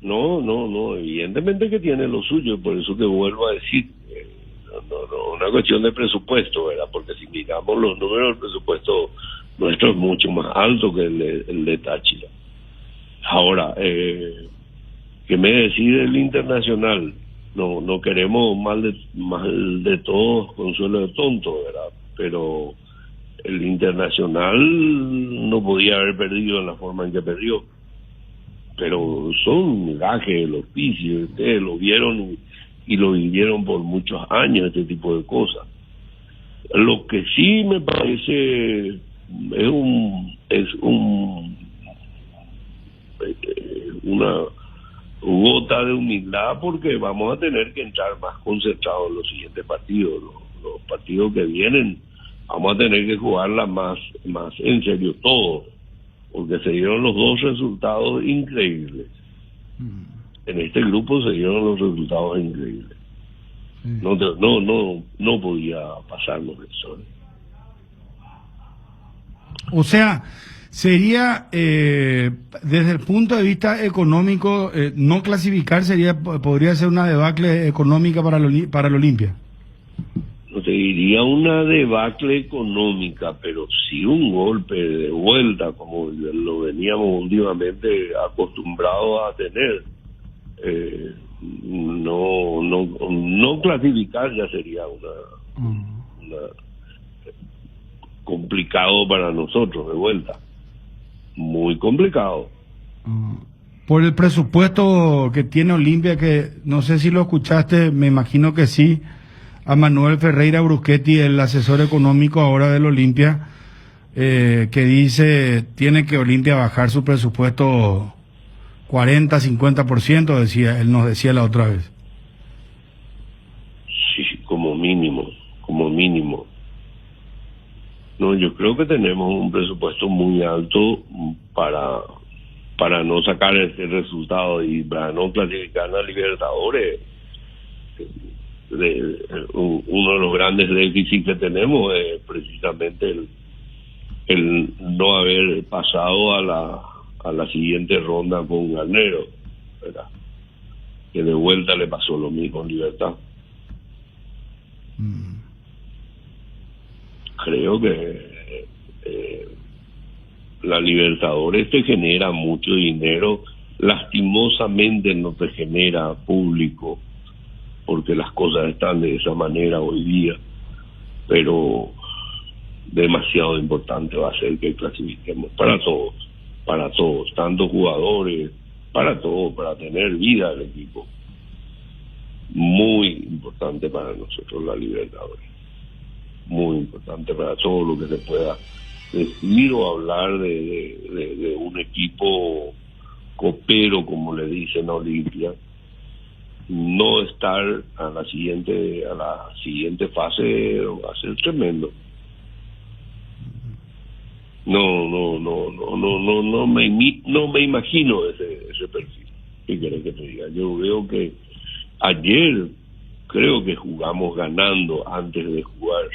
No, evidentemente que tiene lo suyo, por eso que vuelvo a decir, una cuestión de presupuesto, ¿verdad? Porque si miramos los números, el presupuesto nuestro es mucho más alto que el de Táchira. Ahora, ¿qué me decide el Internacional? no queremos mal de todos, consuelo de tonto, ¿verdad? Pero el Internacional no podía haber perdido en la forma en que perdió. Pero son gajes de los pisos, ustedes lo vieron y lo vivieron por muchos años, este tipo de cosas. Lo que sí me parece una gota de humildad, porque vamos a tener que entrar más concentrados en los siguientes partidos. Los partidos que vienen vamos a tener que jugarla más en serio todo, porque se dieron los dos resultados increíbles. En este grupo se dieron los resultados increíbles. No podía pasarnos eso. O sea, sería, desde el punto de vista económico, no clasificar podría ser una debacle económica para el Olimpia. No te diría una debacle económica, pero sí un golpe de vuelta, como lo veníamos últimamente acostumbrados a tener. No clasificar ya sería una complicado para nosotros de vuelta, muy complicado. Por el presupuesto que tiene Olimpia, que no sé si lo escuchaste, me imagino que sí, a Manuel Ferreira Bruschetti, el asesor económico ahora del Olimpia, que dice tiene que Olimpia bajar su presupuesto 40-50%, él nos decía la otra vez. Sí, como mínimo. No, yo creo que tenemos un presupuesto muy alto para no sacar este resultado y para no clasificar a Libertadores. Uno de los grandes déficits que tenemos es precisamente el no haber pasado a la siguiente ronda con Garnero, ¿verdad? Que de vuelta le pasó lo mismo en Libertad. Creo que la Libertadores te genera mucho dinero, lastimosamente no te genera público, porque las cosas están de esa manera hoy día, pero demasiado importante va a ser que clasifiquemos para todos, tanto jugadores, para todos, para tener vida al equipo. Muy importante para nosotros la Libertadores, muy importante para todo lo que se pueda decir o hablar de un equipo copero, como le dicen a Olimpia. No estar a la siguiente fase va a ser tremendo. No me imagino ese perfil. ¿Qué querés que te diga? Yo veo que ayer creo que jugamos ganando antes de jugar.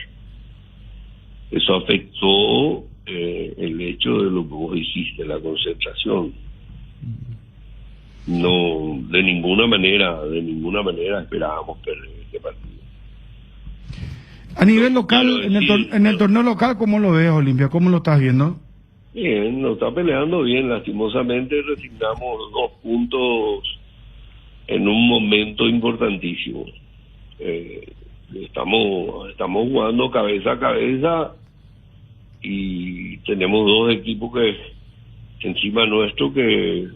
Eso afectó el hecho de lo que vos hiciste, la concentración. No, de ninguna manera esperábamos perder este partido. A nivel local, en el torneo local, ¿cómo lo ves, Olimpia? ¿Cómo lo estás viendo? Bien, nos está peleando bien. Lastimosamente resignamos 2 puntos en un momento importantísimo. Estamos jugando cabeza a cabeza y tenemos 2 equipos que encima nuestro que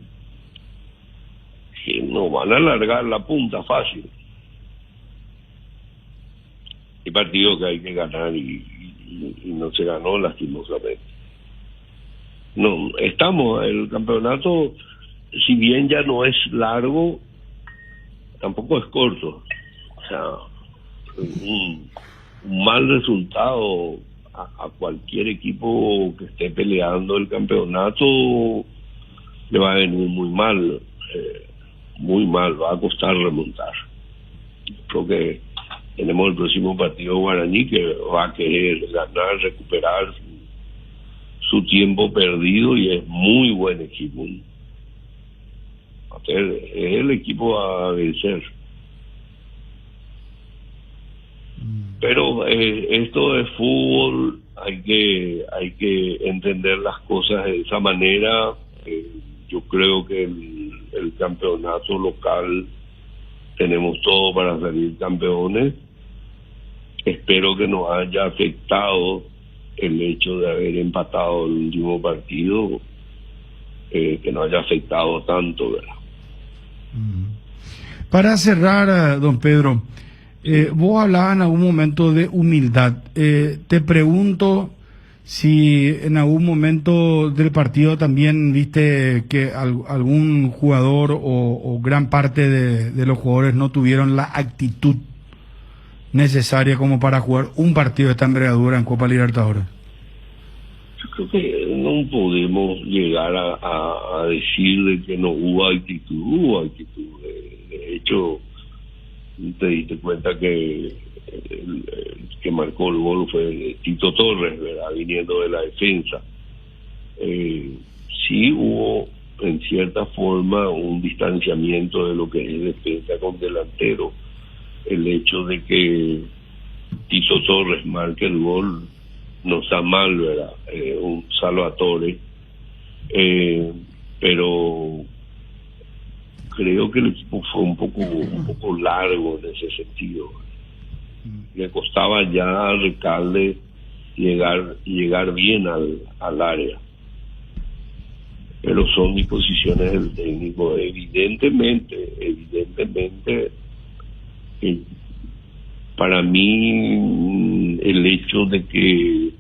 nos van a alargar la punta fácil. Hay partidos que hay que ganar y no se ganó lastimosamente. No, el campeonato, si bien ya no es largo, tampoco es corto. O sea, un mal resultado a cualquier equipo que esté peleando el campeonato le va a venir muy mal, va a costar remontar. Creo que tenemos el próximo partido Guaraní, que va a querer ganar, recuperar su tiempo perdido, y es muy buen equipo. Es el equipo a vencer. Pero esto es fútbol, hay que entender las cosas de esa manera. Yo creo que el campeonato local tenemos todo para salir campeones. Espero que nos haya afectado el hecho de haber empatado el último partido, que nos haya afectado tanto, ¿verdad? Para cerrar, don Pedro, vos hablabas en algún momento de humildad. Te pregunto si en algún momento del partido también viste que algún jugador o gran parte de los jugadores no tuvieron la actitud necesaria como para jugar un partido de esta envergadura en Copa Libertadores. Yo creo que no podemos llegar a decir de que no hubo actitud. Hubo actitud. De hecho, te diste cuenta que el que marcó el gol fue Tito Torres, ¿verdad? Viniendo de la defensa. Sí hubo, en cierta forma, un distanciamiento de lo que es defensa con delantero. El hecho de que Tito Torres marque el gol no está mal, ¿verdad? Un Salvatore, pero creo que el equipo fue un poco largo en ese sentido. Le costaba ya a Recalde llegar bien al área, pero son disposiciones del técnico. Evidentemente, para mí el hecho de que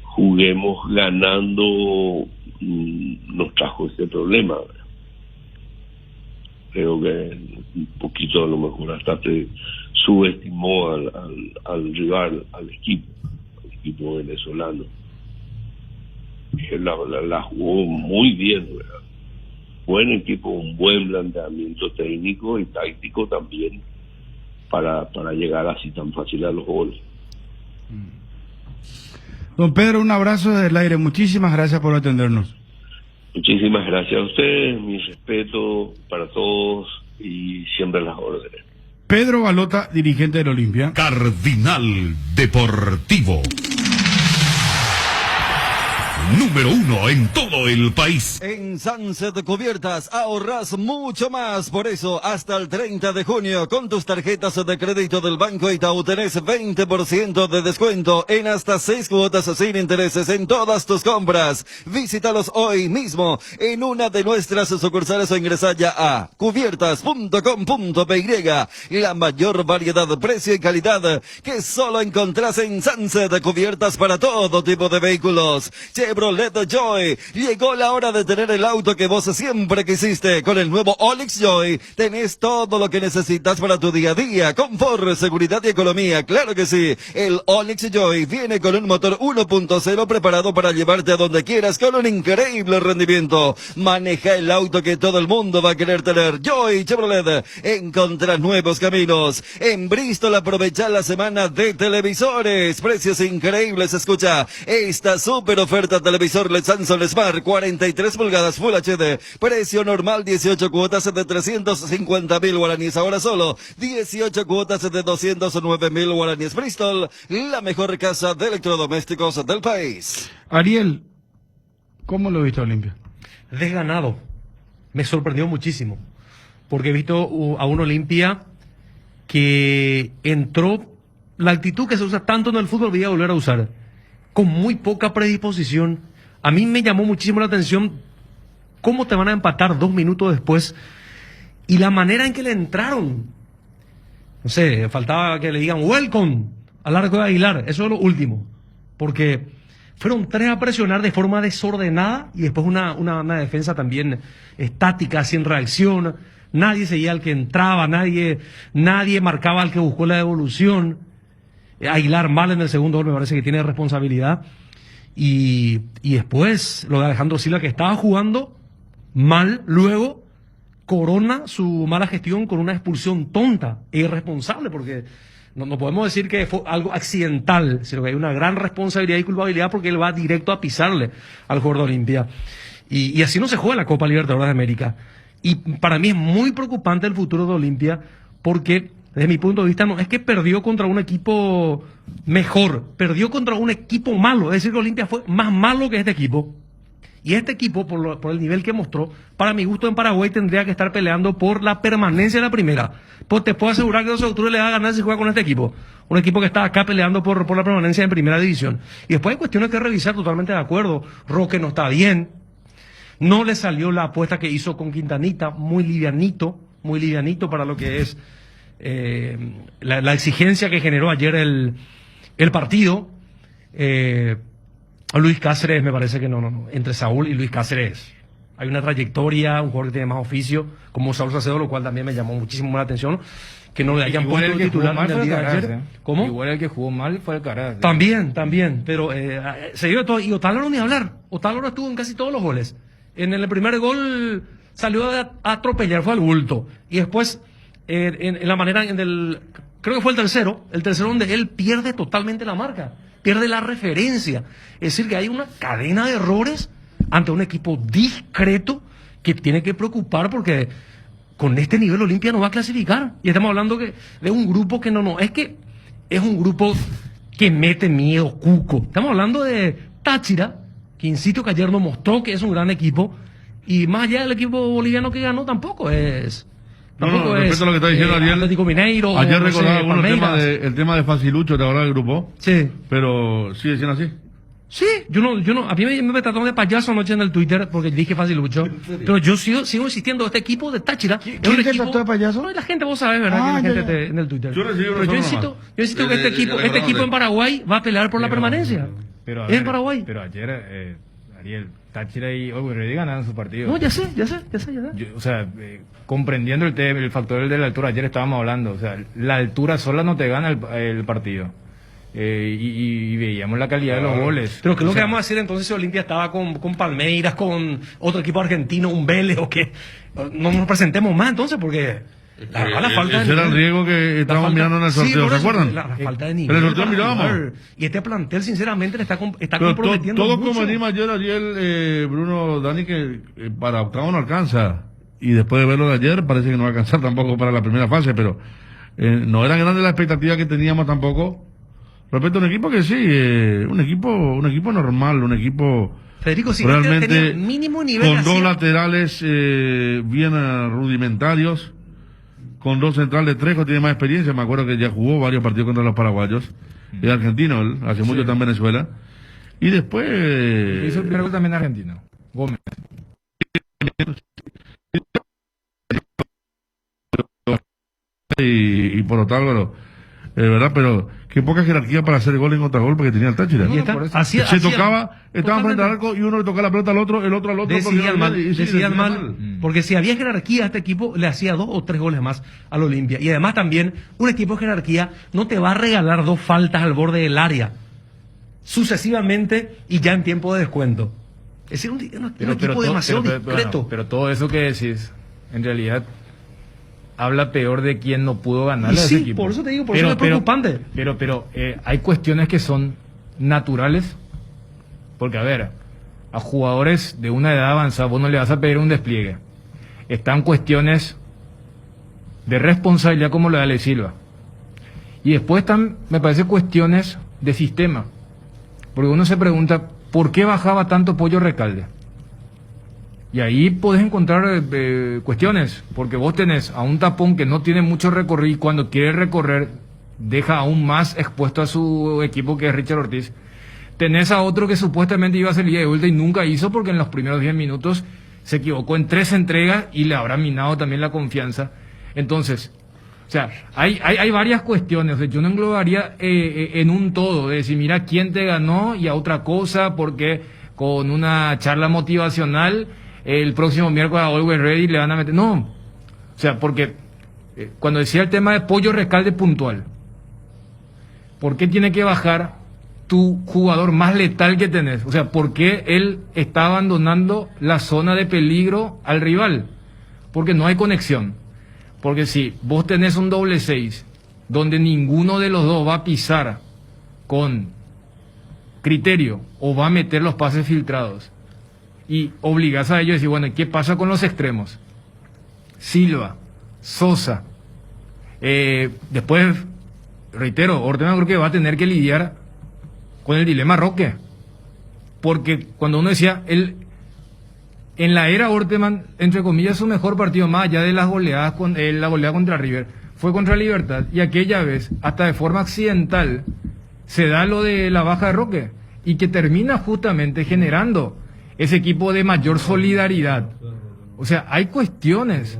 juguemos ganando nos trajo este problema. Creo que un poquito a lo mejor hasta te subestimó al rival, al equipo venezolano. La jugó muy bien, ¿verdad? Buen equipo, un buen planteamiento técnico y táctico también para llegar así tan fácil a los goles. Don Pedro, un abrazo desde el aire. Muchísimas gracias por atendernos. Muchísimas gracias a ustedes, mi respeto para todos y siempre las órdenes. Pedro Balota, dirigente del Olimpia. Cardinal Deportivo. Número 1 en todo el país. En Sunset Cubiertas ahorras mucho más. Por eso, hasta el 30 de junio, con tus tarjetas de crédito del Banco Itaú tenés 20% de descuento en hasta 6 cuotas sin intereses en todas tus compras. Visítalos hoy mismo en una de nuestras sucursales o ingresá ya a cubiertas.com.py. La mayor variedad, precio y calidad que solo encontrás en Sunset Cubiertas para todo tipo de vehículos. Chevrolet Joy. Llegó la hora de tener el auto que vos siempre quisiste. Con el nuevo Onix Joy tenés todo lo que necesitas para tu día a día. Confort, seguridad y economía. Claro que sí. El Onix Joy viene con un motor 1.0 preparado para llevarte a donde quieras con un increíble rendimiento. Maneja el auto que todo el mundo va a querer tener. Joy Chevrolet. Encontrás nuevos caminos. En Bristol aprovecha la semana de televisores. Precios increíbles. Escucha esta super oferta. Televisor LED Samsung Smart 43 pulgadas Full HD, precio normal 18 cuotas de 350.000 guaraníes, ahora solo 18 cuotas de 209.000 guaraníes. Bristol, la mejor casa de electrodomésticos del país. Ariel, ¿cómo lo viste Olimpia? Desganado, me sorprendió muchísimo, porque he visto a un Olimpia que entró, la actitud que se usa tanto en el fútbol voy a volver a usar, con muy poca predisposición. A mí me llamó muchísimo la atención cómo te van a empatar 2 minutos después y la manera en que le entraron. No sé, faltaba que le digan welcome al arco de Aguilar. Eso es lo último. Porque fueron 3 a presionar de forma desordenada y después una defensa también estática, sin reacción. Nadie seguía al que entraba, nadie marcaba al que buscó la devolución. Aguilar mal en el segundo gol, me parece que tiene responsabilidad. Y después lo de Alejandro Silva, que estaba jugando mal, luego corona su mala gestión con una expulsión tonta e irresponsable, porque no podemos decir que fue algo accidental, sino que hay una gran responsabilidad y culpabilidad porque él va directo a pisarle al jugador de Olimpia. Y así no se juega la Copa Libertadores de América. Y para mí es muy preocupante el futuro de Olimpia, porque desde mi punto de vista no es que perdió contra un equipo mejor, perdió contra un equipo malo. Es decir, que Olimpia fue más malo que este equipo. Y este equipo, por el nivel que mostró, para mi gusto en Paraguay tendría que estar peleando por la permanencia en la primera. Pues te puedo asegurar que 12 de octubre le va a ganar si juega con este equipo. Un equipo que está acá peleando por la permanencia en primera división. Y después hay cuestiones que revisar, totalmente de acuerdo. Roque no está bien. No le salió la apuesta que hizo con Quintanita, muy livianito para lo que es la exigencia que generó ayer el partido. Luis Cáceres, me parece que no. Entre Saúl y Luis Cáceres hay una trayectoria, un jugador que tiene más oficio, como Saúl Salcedo, lo cual también me llamó muchísimo la atención, que no le hayan puesto el titular en el día de ayer. ¿Cómo? Igual el que jugó mal fue el Caraz. También, pero se dio de todo. Y Otálvaro ni hablar. Otálvaro estuvo en casi todos los goles. En el primer gol salió a atropellar, fue al bulto. Y después, en la manera, creo que fue el tercero donde él pierde totalmente la marca, pierde la referencia. Es decir, que hay una cadena de errores ante un equipo discreto que tiene que preocupar porque con este nivel Olimpia no va a clasificar. Y estamos hablando de un grupo que es que es un grupo que mete miedo, cuco. Estamos hablando de Táchira, que insisto que ayer nos mostró que es un gran equipo, y más allá del equipo boliviano que ganó tampoco es... Respecto a lo que está diciendo Ariel, Atlético Mineiro, ayer no recordaba sé, algunos Palmeiras. el tema de Facilucho, ¿te acuerdas del grupo? Sí. Pero sigue siendo así. Sí, yo no, a mí me trataron de payaso anoche en el Twitter porque dije Facilucho, pero yo sigo insistiendo, este equipo de Táchira. ¿Quién te trató de payaso? No, la gente, vos sabés, ¿verdad? Que la gente en el Twitter. Yo insisto que este equipo en Paraguay va a pelear por la permanencia. Pero en Paraguay. Pero ayer, Ariel, Táchira y Always Ready ganaron su partido. No, ya sé. O sea, comprendiendo el factor de la altura, ayer estábamos hablando, o sea, la altura sola no te gana el partido. Y veíamos la calidad de los goles. Pero ¿qué es lo que vamos a hacer entonces si Olimpia estaba con Palmeiras, con otro equipo argentino, un Vélez o qué? No nos presentemos más entonces porque la falta de ese era el riesgo que estábamos mirando en el sorteo, ¿se acuerdan? La falta de nivel. En el sorteo mirábamos. Y este plantel sinceramente le está comprometiendo todo mucho. como anima ayer Ariel, Bruno, Dani, que para octavo no alcanza. Y después de verlo de ayer parece que no va a alcanzar tampoco para la primera fase, pero no eran grandes las expectativas que teníamos tampoco. Respecto a un equipo que sí, un equipo normal, un equipo Federico, si realmente tenía mínimo nivel con dos laterales bien rudimentarios, con dos centrales, Trejo tiene más experiencia, me acuerdo que ya jugó varios partidos contra los paraguayos, es argentino, él, hace mucho está en Venezuela, y después... hizo el primer gol también argentino, Gómez. Y por Otálvaro, ¿verdad? Pero qué poca jerarquía para hacer gol en contragol porque tenía el Táchira. Se tocaba, estaban frente al arco y uno le tocaba la pelota al otro, el otro al otro. Decían mal, porque si había jerarquía a este equipo le hacía 2 o 3 goles más al Olimpia. Y además también un equipo de jerarquía no te va a regalar 2 faltas al borde del área sucesivamente y ya en tiempo de descuento. Es decir, un equipo demasiado discreto. Pero todo eso que decís, en realidad habla peor de quien no pudo ganarle a ese equipo. Por eso te digo, eso es preocupante. Pero hay cuestiones que son naturales, porque a ver, a jugadores de una edad avanzada vos no le vas a pedir un despliegue. Están cuestiones de responsabilidad como la de Ale Silva. Y después están, me parece, cuestiones de sistema. Porque uno se pregunta, ¿por qué bajaba tanto Pollo Recalde? Y ahí podés encontrar cuestiones, porque vos tenés a un Tapón que no tiene mucho recorrido y cuando quiere recorrer deja aún más expuesto a su equipo, que es Richard Ortiz. Tenés a otro que supuestamente iba a salir de vuelta y nunca hizo porque en los primeros 10 minutos se equivocó en 3 entregas y le habrá minado también la confianza. Entonces, o sea, hay varias cuestiones. O sea, yo no englobaría en un todo, de decir, mira quién te ganó y a otra cosa, porque con una charla motivacional el próximo miércoles a Always Ready le van a meter... No, o sea, porque cuando decía el tema de Pollo Recalde puntual, ¿por qué tiene que bajar tu jugador más letal que tenés? O sea, ¿por qué él está abandonando la zona de peligro al rival? Porque no hay conexión. Porque si vos tenés un doble 6, donde ninguno de los dos va a pisar con criterio o va a meter los pases filtrados, y obligás a ellos a decir, bueno, ¿qué pasa con los extremos? Silva, Sosa, después, reitero, Ortega creo que va a tener que lidiar con el dilema Roque, porque cuando uno decía, en la era Orteman, entre comillas, su mejor partido, más allá de las goleadas, la goleada contra River, fue contra Libertad, y aquella vez, hasta de forma accidental, se da lo de la baja de Roque, y que termina justamente generando ese equipo de mayor solidaridad. O sea, hay cuestiones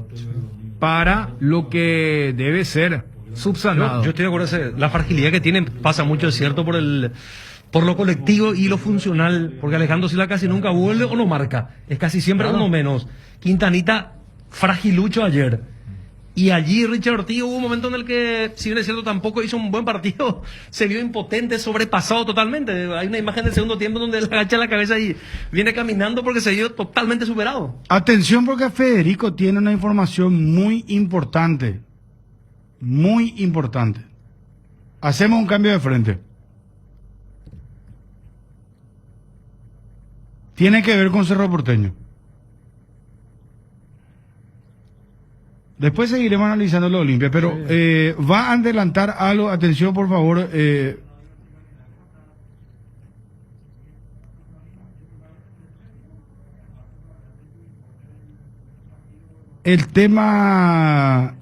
para lo que debe ser subsanado. Yo estoy de acuerdo, la fragilidad que tienen pasa mucho, es cierto, por lo colectivo y lo funcional, porque Alejandro Silva casi nunca vuelve o no marca, es casi siempre uno menos. Quintanita, fragilucho ayer. Y allí Richard Ortiz hubo un momento en el que, si bien es cierto, tampoco hizo un buen partido, se vio impotente, sobrepasado totalmente. Hay una imagen del segundo tiempo donde él agacha la cabeza y viene caminando porque se vio totalmente superado. Atención, porque Federico tiene una información muy importante. Muy importante. Hacemos un cambio de frente. Tiene que ver con Cerro Porteño. Después seguiremos analizando lo de Olimpia, pero va a adelantar algo. Atención, por favor. El tema...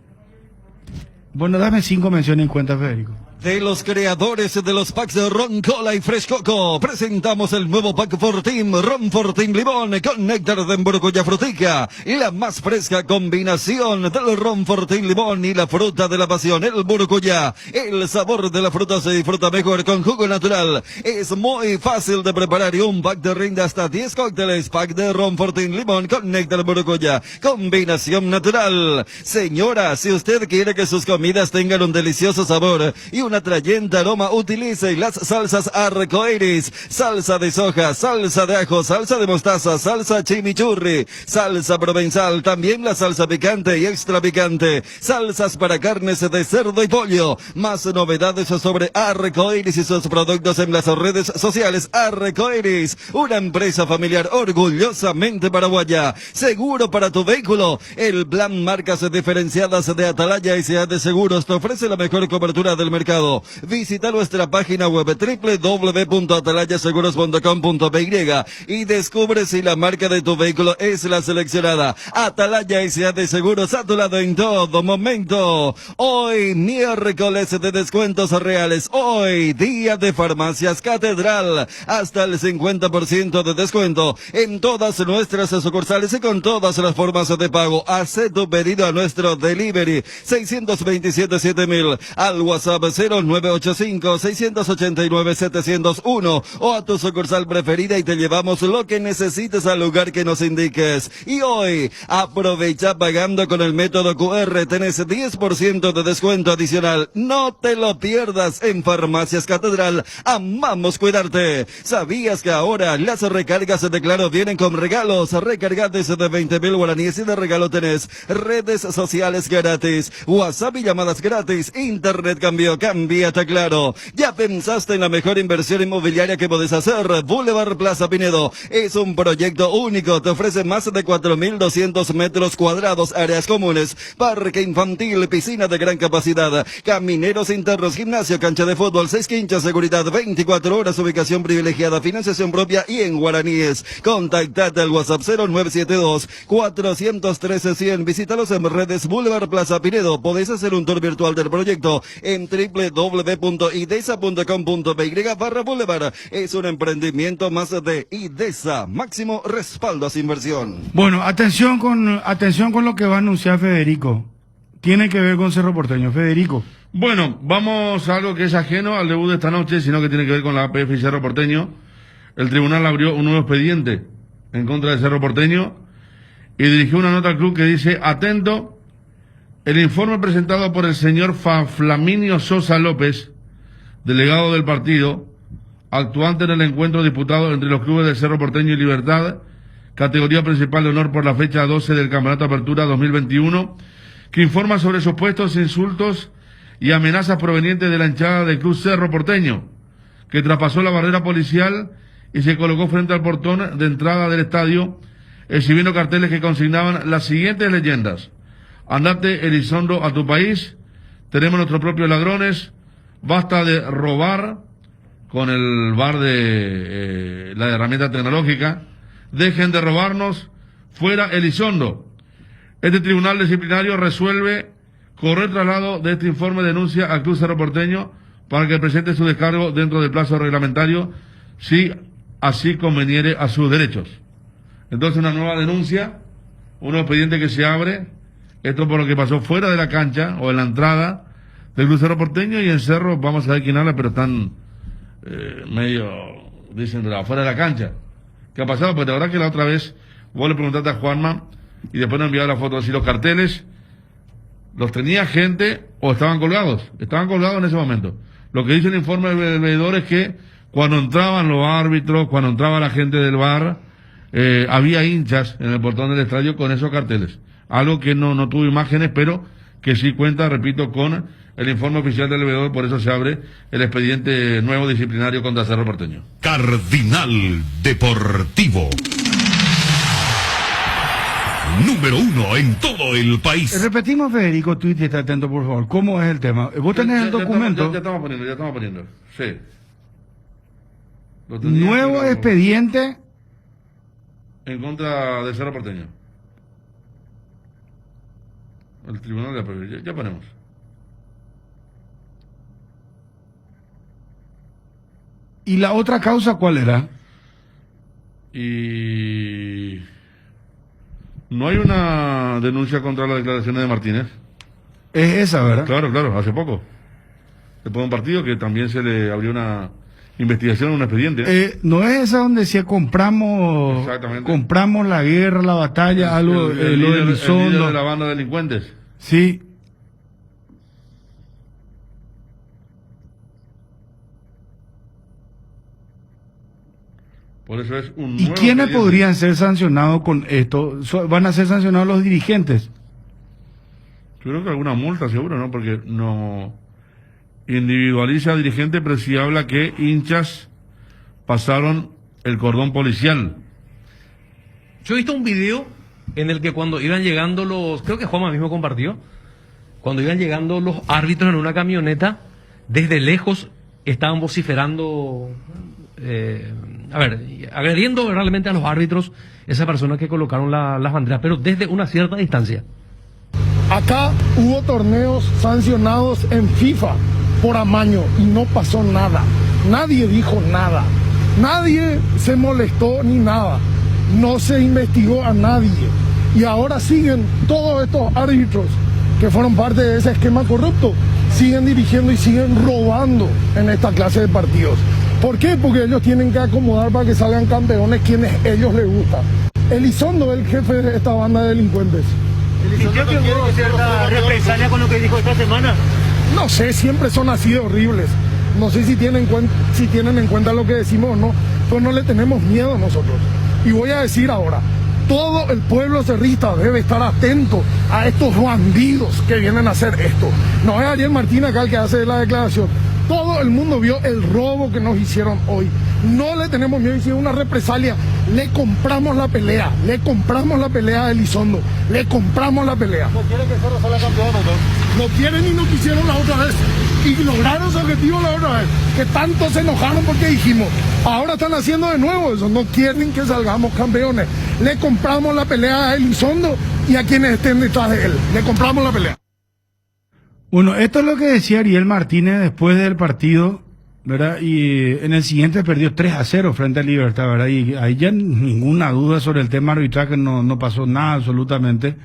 Bueno, dame 5 menciones en cuenta, Federico. De los creadores de los packs de Ron Cola y Fresh Coco, presentamos el nuevo pack Fortin, Ron Fortin Limón con néctar de Mburucuyá Frutica, la más fresca combinación del Ron Fortin Limón y la fruta de la pasión, el Mburucuyá. El sabor de la fruta se disfruta mejor con jugo natural. Es muy fácil de preparar y un pack de rinde hasta 10 cócteles. Pack de Ron Fortin Limón con néctar de Mburucuyá, combinación natural. Señora, si usted quiere que sus comidas tengan un delicioso sabor y un atrayente aroma, utilice las salsas arcoiris, salsa de soja, salsa de ajo, salsa de mostaza, salsa chimichurri, salsa provenzal, también la salsa picante y extra picante, salsas para carnes de cerdo y pollo. Más novedades sobre Arcoiris y sus productos en las redes sociales. Arcoiris, una empresa familiar orgullosamente paraguaya. Seguro para tu vehículo. El plan marcas diferenciadas de Atalaya S.A. de Seguros te ofrece la mejor cobertura del mercado. Visita nuestra página web www.atalayaseguros.com.py y descubre si la marca de tu vehículo es la seleccionada. Atalaya S.A. de Seguros, a tu lado en todo momento. Hoy, miércoles de descuentos reales. Hoy, día de Farmacias Catedral. Hasta el 50% de descuento en todas nuestras sucursales y con todas las formas de pago. Haz tu pedido a nuestro delivery 627-7000 al WhatsApp 0985-689-701 o a tu sucursal preferida y te llevamos lo que necesites al lugar que nos indiques. Y hoy, aprovecha pagando con el método QR, tenés 10% de descuento adicional. No te lo pierdas en Farmacias Catedral. Amamos cuidarte. ¿Sabías que ahora las recargas de Claro vienen con regalos? Recarga desde 20.000 guaraníes y de regalo tenés redes sociales gratis, WhatsApp y llamadas gratis. Internet cámbiate Claro. ¿Ya pensaste en la mejor inversión inmobiliaria que podés hacer? Boulevard Plaza Pinedo es un proyecto único. Te ofrece más de 4.200 metros cuadrados, áreas comunes, parque infantil, piscina de gran capacidad, camineros internos, gimnasio, cancha de fútbol, 6 quinchas, seguridad 24 horas, ubicación privilegiada, financiación propia y en guaraníes. Contactate al WhatsApp 0972-413-100. Visítalos en redes Boulevard Plaza Pinedo. Podés hacer un tour virtual del proyecto en www.idesa.com.py/Boulevard. Es un emprendimiento más de Idesa. Máximo respaldo a su inversión. Bueno, atención con lo que va a anunciar Federico. Tiene que ver con Cerro Porteño. Federico. Bueno, vamos a algo que es ajeno al debut de esta noche, sino que tiene que ver con la APF y Cerro Porteño. El tribunal abrió un nuevo expediente en contra de Cerro Porteño y dirigió una nota al club que dice: atento, el informe presentado por el señor Flaminio Sosa López, delegado del partido, actuante en el encuentro disputado entre los clubes de Cerro Porteño y Libertad, categoría principal de honor por la fecha 12 del Campeonato Apertura 2021, que informa sobre supuestos insultos y amenazas provenientes de la hinchada del club Cerro Porteño, que traspasó la barrera policial y se colocó frente al portón de entrada del estadio, exhibiendo carteles que consignaban las siguientes leyendas: andate, Elizondo, a tu país, tenemos nuestros propios ladrones, basta de robar, con el bar de la herramienta tecnológica, dejen de robarnos, fuera Elizondo. Este tribunal disciplinario resuelve correr traslado de este informe de denuncia al Club Cerro Porteño para que presente su descargo dentro del plazo reglamentario, si así conveniere a sus derechos. Entonces, una nueva denuncia, un expediente que se abre, esto por lo que pasó fuera de la cancha o en la entrada del Club Cerro Porteño, y en Cerro, vamos a ver quién habla, pero están medio, dicen, afuera de la cancha. ¿Qué ha pasado? Pues la verdad que la otra vez vos le preguntaste a Juanma y después nos enviaba la foto así, los carteles, ¿los tenía gente o estaban colgados? Estaban colgados en ese momento. Lo que dice el informe del veedor es que cuando entraban los árbitros, cuando entraba la gente del bar, había hinchas en el portón del estadio con esos carteles. Algo que no tuvo imágenes, pero que sí cuenta, repito, con el informe oficial del veedor, por eso se abre el expediente nuevo disciplinario contra Cerro Porteño. Cardinal Deportivo. Número 1 en todo el país. Repetimos, Federico, tú y está atento, por favor. ¿Cómo es el tema? ¿Vos tenés el documento? Ya estamos poniendo. Sí. Nuevo expediente en contra de Cerro Porteño. El tribunal de apelación. Ya ponemos. ¿Y la otra causa cuál era? Y no hay una denuncia contra las declaraciones de Martínez. Es esa, ¿verdad? Claro, hace poco. Después de un partido que también se le abrió una investigación, un expediente. ¿No es esa donde decía compramos la guerra, la batalla, algo, el lo líder, de Elizondo? el líder de la banda de delincuentes. Sí. Por eso es un ¿Y nuevo quiénes expediente. podrían ser sancionados con esto? ¿Van a ser sancionados los dirigentes? Yo creo que alguna multa seguro, ¿no? Porque no individualiza a dirigente, pero sí habla que hinchas pasaron el cordón policial. Yo he visto un video en el que cuando iban llegando los, creo que Juanma mismo compartió, cuando iban llegando los árbitros en una camioneta, desde lejos estaban vociferando, agrediendo realmente a los árbitros, esas personas que colocaron las banderas, pero desde una cierta distancia. Acá hubo torneos sancionados en FIFA por amaño y no pasó nada. Nadie dijo nada. Nadie se molestó ni nada. No se investigó a nadie. Y ahora siguen todos estos árbitros que fueron parte de ese esquema corrupto, siguen dirigiendo y siguen robando en esta clase de partidos. ¿Por qué? Porque ellos tienen que acomodar para que salgan campeones quienes ellos les gusta. Elizondo es el jefe de esta banda de delincuentes. ¿Sintió que hubo cierta represalia con lo que dijo esta semana? No sé, siempre son así de horribles. No sé si tienen en cuenta lo que decimos o no, pero no le tenemos miedo nosotros. Y voy a decir ahora, todo el pueblo cerrista debe estar atento a estos bandidos que vienen a hacer esto. No es Ariel Martínez acá el que hace la declaración. Todo el mundo vio el robo que nos hicieron hoy. No le tenemos miedo, hicieron una represalia. Le compramos la pelea a Elizondo. Le compramos la pelea. ¿No quiere que Cerro salga campeón o no? No quieren y no quisieron la otra vez. Y lograron su objetivo la otra vez. Que tanto se enojaron porque dijimos. Ahora están haciendo de nuevo eso. No quieren que salgamos campeones. Le compramos la pelea a Elizondo y a quienes estén detrás de él. Le compramos la pelea. Bueno, esto es lo que decía Ariel Martínez después del partido, ¿verdad? Y en el siguiente perdió 3-0 frente a Libertad, ¿verdad? Y ahí ya ninguna duda sobre el tema arbitraje, no pasó nada absolutamente.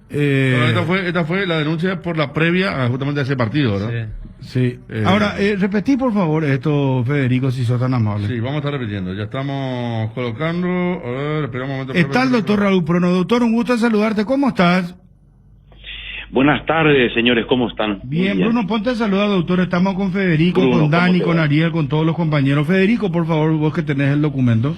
Pero esta fue la denuncia por la previa a justamente a ese partido, ¿verdad? Sí. Ahora, repetí por favor esto, Federico, si sos tan amable. Sí, vamos a estar repitiendo. Ya estamos colocando. A ver, espera un momento. Está el doctor Raúl Prono. Doctor, un gusto en saludarte. ¿Cómo estás? Buenas tardes, señores, ¿cómo están? Bien, Bruno, ponte a saludar, doctor. Estamos con Federico, Bruno, con Dani, ¿cómo te con va? Ariel, con todos los compañeros. Federico, por favor, vos que tenés el documento.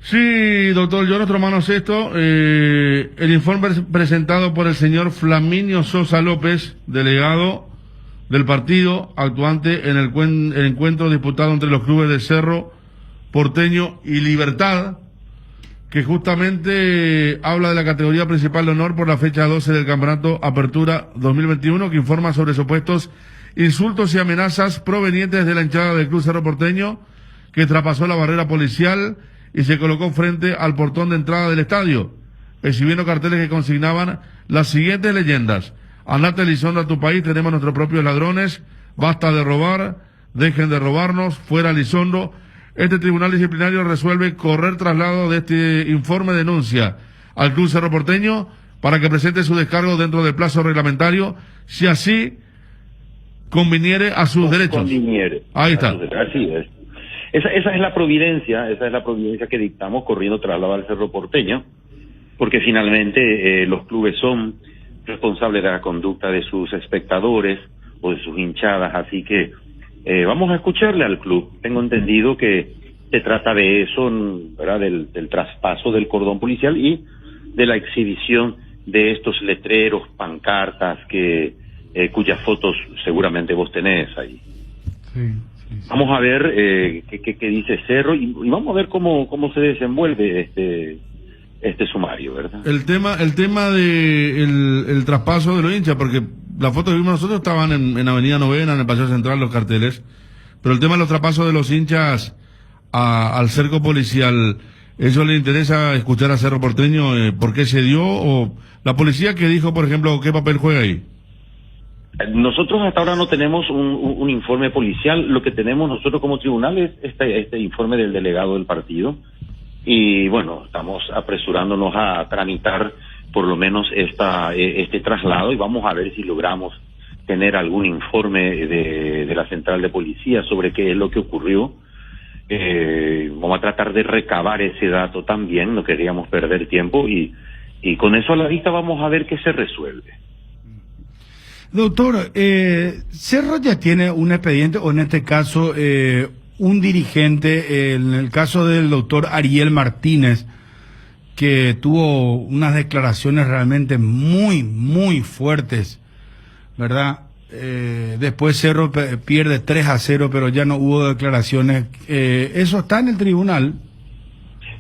Sí, doctor, yo nuestro mano esto. El informe presentado por el señor Flaminio Sosa López, delegado del partido, actuante en el encuentro disputado entre los clubes de Cerro Porteño y Libertad, que justamente habla de la categoría principal de honor por la fecha 12 del Campeonato Apertura 2021, que informa sobre supuestos insultos y amenazas provenientes de la hinchada del Club Cerro Porteño, que traspasó la barrera policial y se colocó frente al portón de entrada del estadio, exhibiendo carteles que consignaban las siguientes leyendas: andate Elizondo a tu país, tenemos nuestros propios ladrones, basta de robar, dejen de robarnos, fuera Elizondo. Este tribunal disciplinario resuelve correr traslado de este informe de denuncia al Club Cerro Porteño para que presente su descargo dentro del plazo reglamentario, si así conviniere a sus derechos. Conviniere. Ahí está. Así es. Esa es la providencia que dictamos corriendo traslado al Cerro Porteño, porque finalmente los clubes son responsables de la conducta de sus espectadores o de sus hinchadas, así que vamos a escucharle al club. Tengo entendido que se trata de eso, ¿verdad? Del traspaso del cordón policial y de la exhibición de estos letreros, pancartas cuyas fotos seguramente vos tenés ahí. Sí. Vamos a ver qué dice Cerro y vamos a ver cómo se desenvuelve este sumario, ¿verdad? El tema de el traspaso de los hinchas, porque las fotos que vimos nosotros estaban en Avenida Novena, en el Paseo Central, los carteles, pero el tema de los traspasos de los hinchas al cerco policial, ¿eso le interesa escuchar a Cerro Porteño por qué se dio? ¿O la policía que dijo, por ejemplo, qué papel juega ahí? Nosotros hasta ahora no tenemos un informe policial. Lo que tenemos nosotros como tribunal es este informe del delegado del partido. Y bueno, estamos apresurándonos a tramitar por lo menos este traslado y vamos a ver si logramos tener algún informe de la central de policía sobre qué es lo que ocurrió. Vamos a tratar de recabar ese dato también, no queríamos perder tiempo y con eso a la vista vamos a ver qué se resuelve. Doctor, Cerro ya tiene un expediente, o en este caso un dirigente, en el caso del doctor Ariel Martínez, que tuvo unas declaraciones realmente muy, muy fuertes, ¿verdad? Después Cerro pierde 3-0, pero ya no hubo declaraciones. ¿Eso está en el tribunal?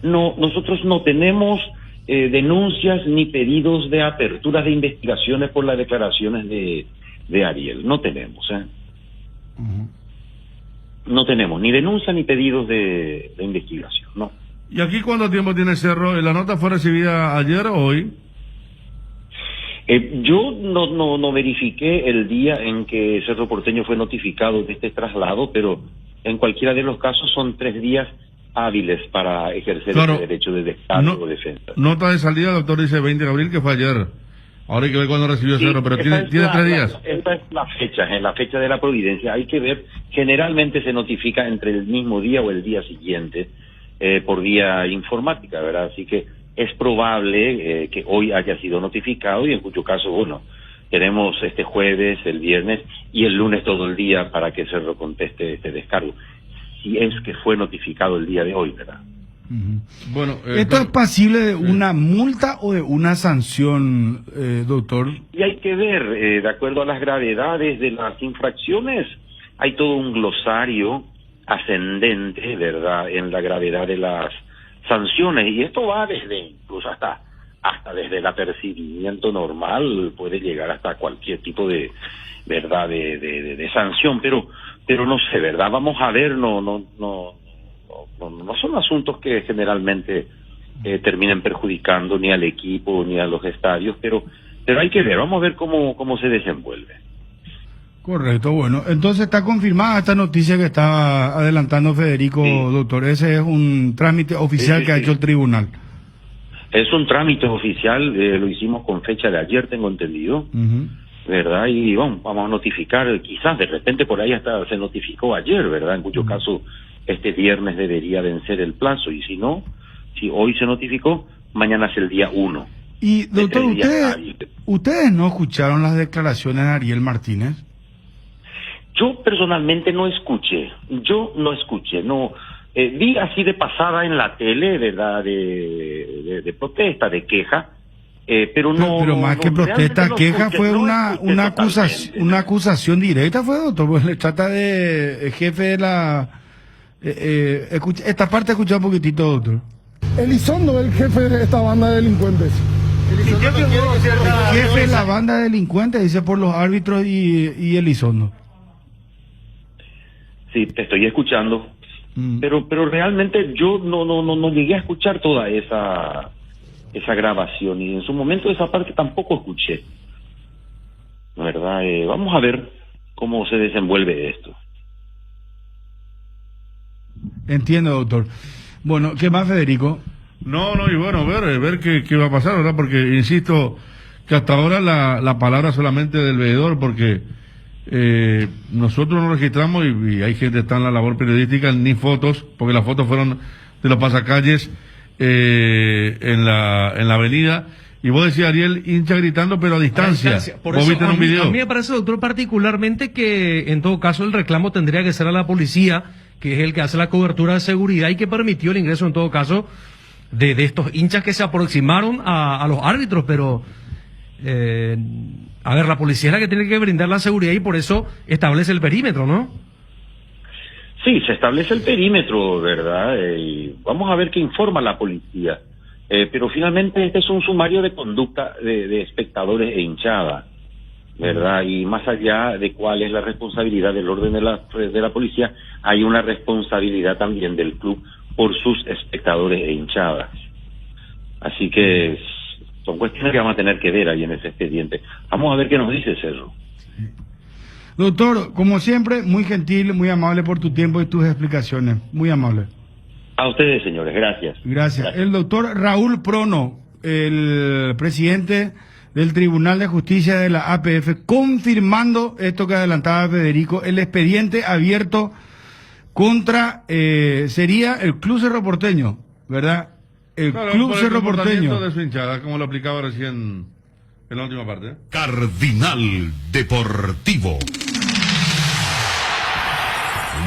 No, nosotros no tenemos denuncias ni pedidos de aperturas de investigaciones por las declaraciones de Ariel. No tenemos, No tenemos ni denuncia ni pedidos de investigación, no. ¿Y aquí cuánto tiempo tiene Cerro? ¿La nota fue recibida ayer o hoy? Yo no verifiqué el día en que Cerro Porteño fue notificado de este traslado, pero en cualquiera de los casos son 3 días hábiles para ejercer el derecho de descargo o defensa. Nota de salida, doctor, dice 20 de abril, que fue ayer. Ahora hay que ver cuándo recibió Cerro, pero tiene 3 días. Esta es la fecha, en la fecha de la providencia. Hay que ver, generalmente se notifica entre el mismo día o el día siguiente, por vía informática, ¿verdad? Así que es probable que hoy haya sido notificado y en cuyo caso, bueno, tenemos este jueves, el viernes y el lunes todo el día para que Cerro conteste este descargo. Si es que fue notificado el día de hoy, ¿verdad? Bueno, ¿esto es pasible de una multa o de una sanción, doctor? Y hay que ver, de acuerdo a las gravedades de las infracciones, hay todo un glosario ascendente, ¿verdad?, en la gravedad de las sanciones, y esto va desde, incluso hasta desde el apercibimiento normal, puede llegar hasta cualquier tipo de, ¿verdad?, de sanción, pero no sé, ¿verdad? Vamos a ver, no son asuntos que generalmente terminen perjudicando ni al equipo ni a los estadios, pero hay que ver, vamos a ver cómo se desenvuelve. Correcto, bueno, entonces está confirmada esta noticia que estaba adelantando Federico, sí. Doctor, ese es un trámite oficial que ha hecho el tribunal. Es un trámite oficial, lo hicimos con fecha de ayer, tengo entendido, ¿verdad? Y vamos a notificar, quizás de repente por ahí hasta se notificó ayer, ¿verdad? En cuyo caso este viernes debería vencer el plazo, y si no, si hoy se notificó, mañana es el día 1. Y doctor, ¿ustedes no escucharon las declaraciones de Ariel Martínez? Yo personalmente no escuché, vi así de pasada en la tele, ¿verdad?, de protesta, de queja, pero no... Pero más que protesta, queja, fue una acusación directa, fue, doctor, pues le trata de jefe de la... esta parte escucha un poquitito, doctor. Elizondo es el jefe de esta banda de delincuentes. El jefe de la banda de delincuentes, dice, por los árbitros y Elizondo. Sí, te estoy escuchando. Pero realmente yo no llegué a escuchar toda esa grabación, y en su momento esa parte tampoco escuché, ¿verdad? Vamos a ver cómo se desenvuelve esto. Entiendo, doctor. Bueno, ¿qué más, Federico? No, y bueno, ver qué va a pasar, ¿verdad? Porque insisto que hasta ahora la palabra solamente del veedor, porque nosotros no registramos, y hay gente que está en la labor periodística, ni fotos, porque las fotos fueron de los pasacalles en la avenida. Y vos decías, Ariel, hincha gritando, pero a distancia. Por ¿Vos eso, viste en un video? a mí me parece, doctor, particularmente que en todo caso el reclamo tendría que ser a la policía, que es el que hace la cobertura de seguridad y que permitió el ingreso en todo caso de estos hinchas que se aproximaron a los árbitros, pero a ver, la policía es la que tiene que brindar la seguridad y por eso establece el perímetro, ¿no? Sí, se establece el perímetro, ¿verdad? Y vamos a ver qué informa la policía. Pero finalmente este es un sumario de conducta de espectadores e hinchada, ¿verdad? Y más allá de cuál es la responsabilidad del orden de la policía, hay una responsabilidad también del club por sus espectadores e hinchadas. Así que son cuestiones que vamos a tener que ver ahí en ese expediente. Vamos a ver qué nos dice Cerro. Doctor, como siempre, muy gentil, muy amable por tu tiempo y tus explicaciones. Muy amable. A ustedes, señores, gracias. Gracias. El doctor Raúl Prono, el presidente del Tribunal de Justicia de la APF, confirmando esto que adelantaba Federico, el expediente abierto contra, sería el Club Cerro Porteño, ¿verdad? El Club Cerro Porteño. De su hinchada, como lo aplicaba recién en la última parte. Cardinal Deportivo.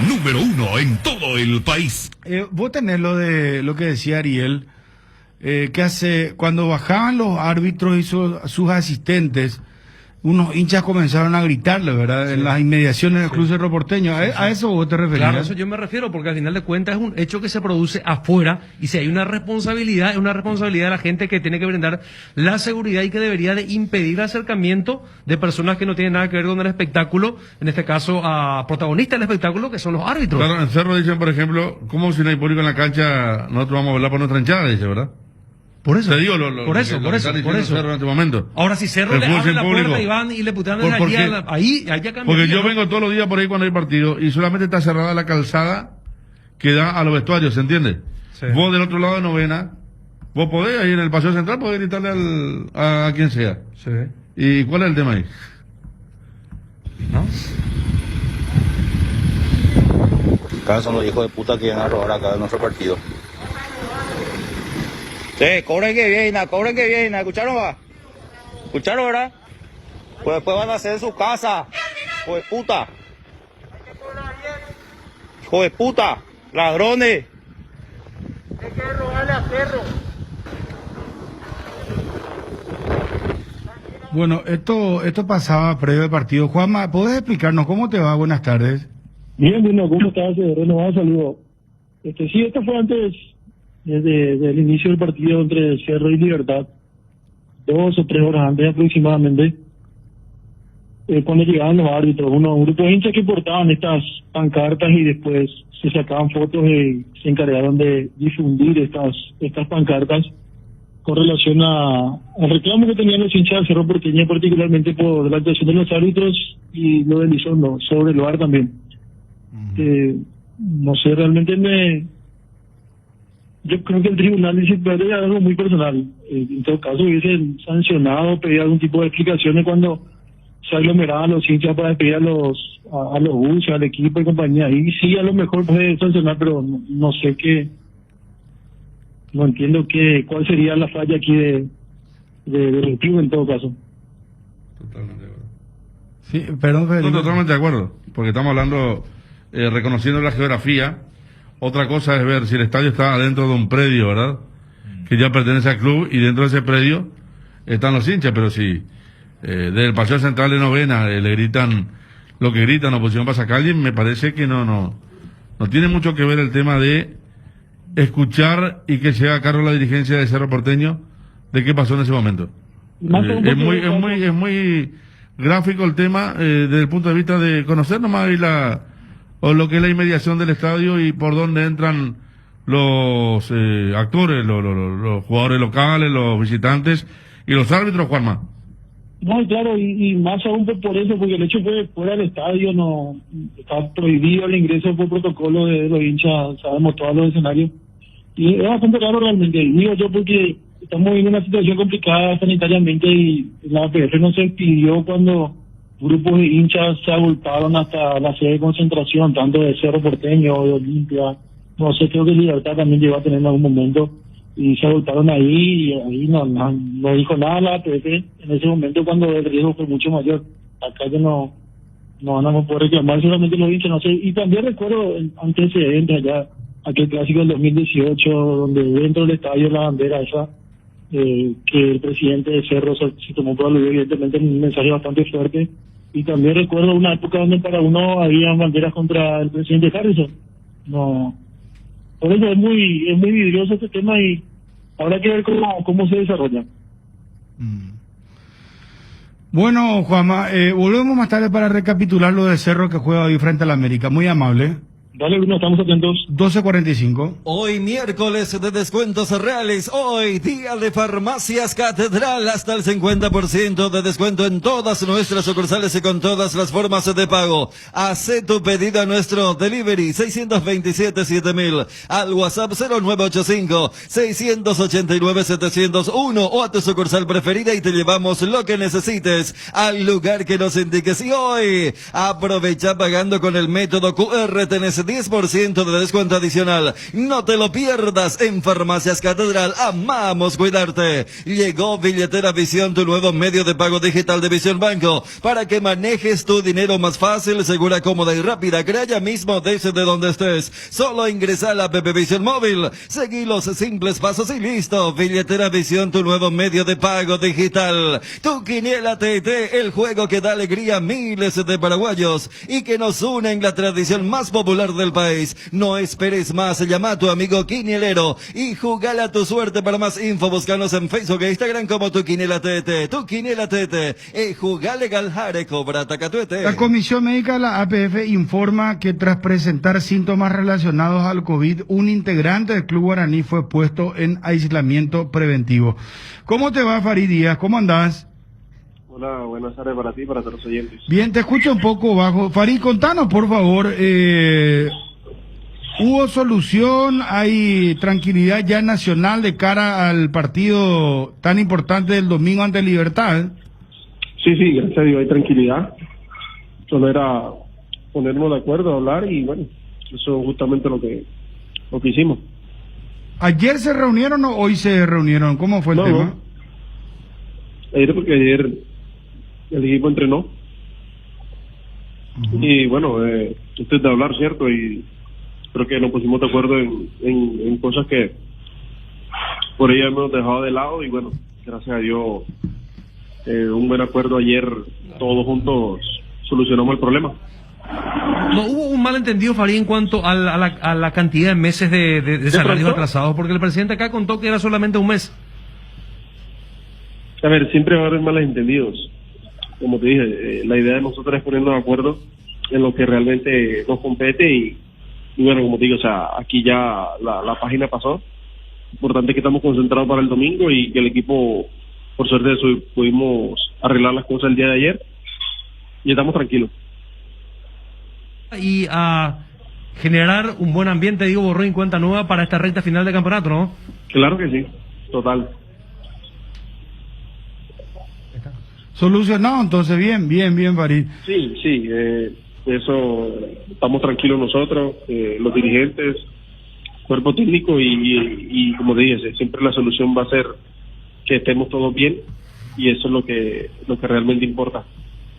Número 1 en todo el país. Vos tenés lo de lo que decía Ariel, que cuando bajaban los árbitros y sus asistentes, unos hinchas comenzaron a gritarle, ¿verdad? Sí. En las inmediaciones del Club Cerro Porteño. ¿A eso vos te referías? Claro, a eso yo me refiero, porque al final de cuentas es un hecho que se produce afuera, y si hay una responsabilidad, es una responsabilidad de la gente que tiene que brindar la seguridad y que debería de impedir el acercamiento de personas que no tienen nada que ver con el espectáculo, en este caso a protagonistas del espectáculo, que son los árbitros. Claro, en Cerro dicen, por ejemplo, ¿cómo si no hay público en la cancha, nosotros vamos a hablar por nuestra hinchada? Dice, ¿verdad? Por eso, te digo por eso. Cerro en este momento. Ahora, si Cerro le abre la puerta y van y le putean ahí ya cambia. Porque yo vengo todos los días por ahí cuando hay partido y solamente está cerrada la calzada que da a los vestuarios, ¿se entiende? Sí. Vos del otro lado de Novena, vos podés, ahí en el paseo central, podés gritarle a quien sea. Sí. ¿Y cuál es el tema ahí? ¿No? Acá son los hijos de puta que vienen a robar acá en nuestro partido. Sí, cobren que viene, ¿escucharon va? ¿Escucharon, verdad? Pues después van a hacer en su casa, hijo de puta. Hijo de puta, ladrones. Hay que robarle a Cerro. Bueno, esto pasaba previo al partido. Juanma, ¿podés explicarnos cómo te va? Buenas tardes. Bien, bueno, ¿cómo estás? Renovado saludo. Sí, esto fue antes desde el inicio del partido entre Cerro y Libertad, 2 o 3 horas antes aproximadamente, cuando llegaban los árbitros, un grupo de hinchas que portaban estas pancartas y después se sacaban fotos y se encargaron de difundir estas pancartas con relación al reclamo que tenían los hinchas de Cerro Porteño, particularmente por la actuación de los árbitros y lo de Elizondo, sobre el VAR también. No sé, realmente yo creo que el tribunal disciplinario es algo muy personal. En todo caso, hubiesen sancionado, pedido algún tipo de explicaciones cuando se aglomeraban los hinchas para despedir a los buses, al equipo y compañía. Y sí, a lo mejor puede sancionar, pero no sé qué. No entiendo cuál sería la falla aquí del club en todo caso. Totalmente de acuerdo. Sí, perdón, Federico. No, totalmente de acuerdo, porque estamos hablando, reconociendo la geografía. Otra cosa es ver si el estadio está dentro de un predio, ¿verdad? Que ya pertenece al club y dentro de ese predio están los hinchas, pero si desde el paseo central de Novena le gritan lo que gritan, oposición para sacar, me parece que no tiene mucho que ver el tema de escuchar y que se haga cargo la dirigencia de Cerro Porteño de qué pasó en ese momento. Es muy gráfico el tema desde el punto de vista de conocer nomás ahí o lo que es la inmediación del estadio y por dónde entran los actores, los jugadores locales, los visitantes y los árbitros, Juanma. No, claro, y más aún por eso, porque el hecho fue fuera del estadio, no está prohibido el ingreso por protocolo de los hinchas, sabemos todos los escenarios. Y es bastante raro realmente, digo yo, porque estamos en una situación complicada sanitariamente y la APF no se pidió cuando grupos de hinchas se agolparon hasta la sede de concentración, tanto de Cerro Porteño o de Olimpia. No sé, creo que Libertad también llegó a tener en algún momento y se agolparon ahí y ahí no dijo nada la APF en ese momento cuando el riesgo fue mucho mayor. Acá que no van a poder reclamar solamente los hinchas, no sé. Y también recuerdo antecedentes allá, aquel clásico del 2018, donde dentro del estadio la bandera esa, que el presidente de Cerro se tomó por aludido, evidentemente un mensaje bastante fuerte. Y también recuerdo una época donde para uno había banderas contra el presidente Harrison. No, por eso es muy vidrioso este tema y habrá que ver cómo se desarrolla. Bueno, Juanma, volvemos más tarde para recapitular lo de Cerro que juega hoy frente a la América. Muy amable. Dale, Bruno, estamos atentos. 12:45. Hoy miércoles de descuentos reales. Hoy día de Farmacias Catedral. Hasta el 50% de descuento en todas nuestras sucursales y con todas las formas de pago. Hacé tu pedido a nuestro delivery 627-7000. Al WhatsApp 0985-689-701 o a tu sucursal preferida y te llevamos lo que necesites al lugar que nos indiques. Y hoy aprovecha pagando con el método QR. Tenés 10% de descuento adicional. No te lo pierdas en Farmacias Catedral. Amamos cuidarte. Llegó Billetera Visión, tu nuevo medio de pago digital de Visión Banco, para que manejes tu dinero más fácil, segura, cómoda y rápida. Crea ya mismo desde donde estés. Solo ingresa a la app Visión Móvil. Seguí los simples pasos y listo. Billetera Visión, tu nuevo medio de pago digital. Tu Quiniela TT, el juego que da alegría a miles de paraguayos y que nos une en la tradición más popular del país. No esperes más, llama a tu amigo quinielero y jugale a tu suerte. Para más info, búscanos en Facebook e Instagram como Tu Quiniela TT. Tu Quiniela TT, jugale galjare, cobra tacatuete. La Comisión Médica de la APF informa que tras presentar síntomas relacionados al COVID, un integrante del Club Guaraní fue puesto en aislamiento preventivo. ¿Cómo te va, Farid Díaz? ¿Cómo andás? Hola, buenas tardes para ti y para todos los oyentes. Bien, te escucho un poco bajo. Farid, contanos, por favor, ¿hubo solución? ¿Hay tranquilidad ya nacional de cara al partido tan importante del domingo ante Libertad? Sí, gracias a Dios hay tranquilidad. Solo era ponernos de acuerdo, hablar y bueno, eso es justamente lo que hicimos. ¿Ayer se reunieron o hoy se reunieron? ¿Cómo fue el tema? Ayer el equipo entrenó. Y bueno, esto es de hablar, ¿cierto? Y creo que nos pusimos de acuerdo en cosas que por ahí hemos dejado de lado y bueno, gracias a Dios un buen acuerdo ayer, todos juntos solucionamos el problema. No hubo un malentendido, Farid, en cuanto a la cantidad de meses de salarios atrasados, porque el presidente acá contó que era solamente un mes. A ver, siempre va a haber malentendidos. Como te dije, la idea de nosotros es ponernos de acuerdo en lo que realmente nos compete y bueno, como te digo, o sea, aquí ya la página pasó. Importante que estamos concentrados para el domingo y que el equipo, por suerte de eso, pudimos arreglar las cosas el día de ayer y estamos tranquilos. Y a generar un buen ambiente, digo, borrón y cuenta nueva para esta recta final de campeonato, ¿no? Claro que sí, total. Solucionado, entonces bien, Farid. Sí, eso, estamos tranquilos nosotros, los dirigentes, cuerpo técnico y como te dije, siempre la solución va a ser que estemos todos bien y eso es lo que realmente importa.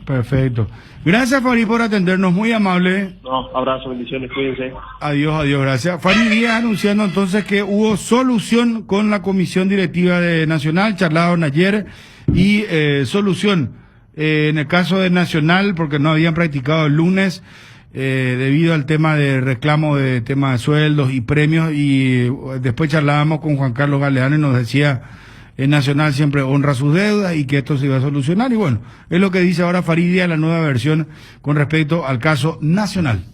Perfecto. Gracias, Farid, por atendernos, muy amable. No, abrazo, bendiciones, cuídense. Adiós, gracias. Farid Díaz anunciando entonces que hubo solución con la Comisión Directiva de Nacional, charlaron ayer, y solución en el caso de Nacional, porque no habían practicado el lunes, debido al tema de reclamo de tema de sueldos y premios, y después charlábamos con Juan Carlos Galeano y nos decía Nacional siempre honra sus deudas y que esto se iba a solucionar, y bueno, es lo que dice ahora Farid Díaz, la nueva versión con respecto al caso Nacional.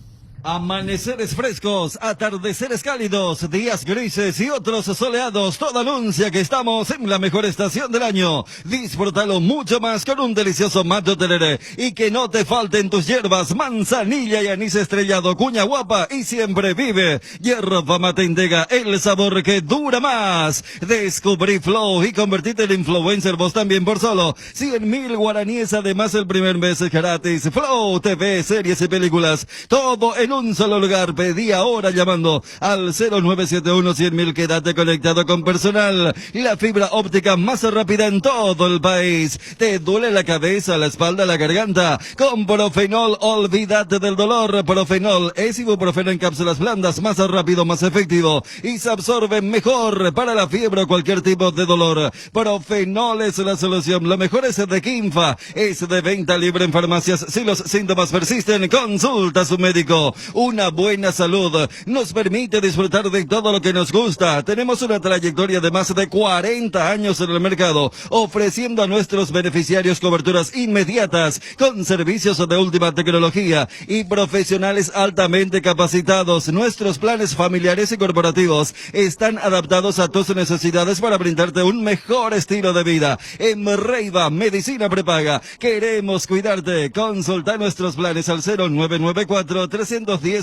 Amaneceres frescos, atardeceres cálidos, días grises y otros soleados, todo anuncia que estamos en la mejor estación del año. Disfrútalo mucho más con un delicioso macho tereré y que no te falten tus hierbas, manzanilla y anís estrellado, cuña guapa y siempre vive. Hierba mate Integra, el sabor que dura más. Descubrí Flow y convertite en influencer vos también por solo 100.000 guaraníes, además el primer mes es gratis. Flow TV, series y películas, todo en un solo lugar. Pedí ahora llamando al 0971-100.000. Quédate conectado con personal, la fibra óptica más rápida en todo el país. ¿Te duele la cabeza, la espalda, la garganta? Con Profenol, olvídate del dolor. Profenol es ibuprofeno en cápsulas blandas, más rápido, más efectivo y se absorbe mejor para la fiebre o cualquier tipo de dolor. Profenol es la solución. Lo mejor es de Kinfa, es de venta libre en farmacias. Si los síntomas persisten, consulta a su médico. Una buena salud nos permite disfrutar de todo lo que nos gusta. Tenemos una trayectoria de más de 40 años en el mercado, ofreciendo a nuestros beneficiarios coberturas inmediatas con servicios de última tecnología y profesionales altamente capacitados. Nuestros planes familiares y corporativos están adaptados a tus necesidades para brindarte un mejor estilo de vida. En Reiva Medicina Prepaga queremos cuidarte. Consulta nuestros planes al 0994-310-419.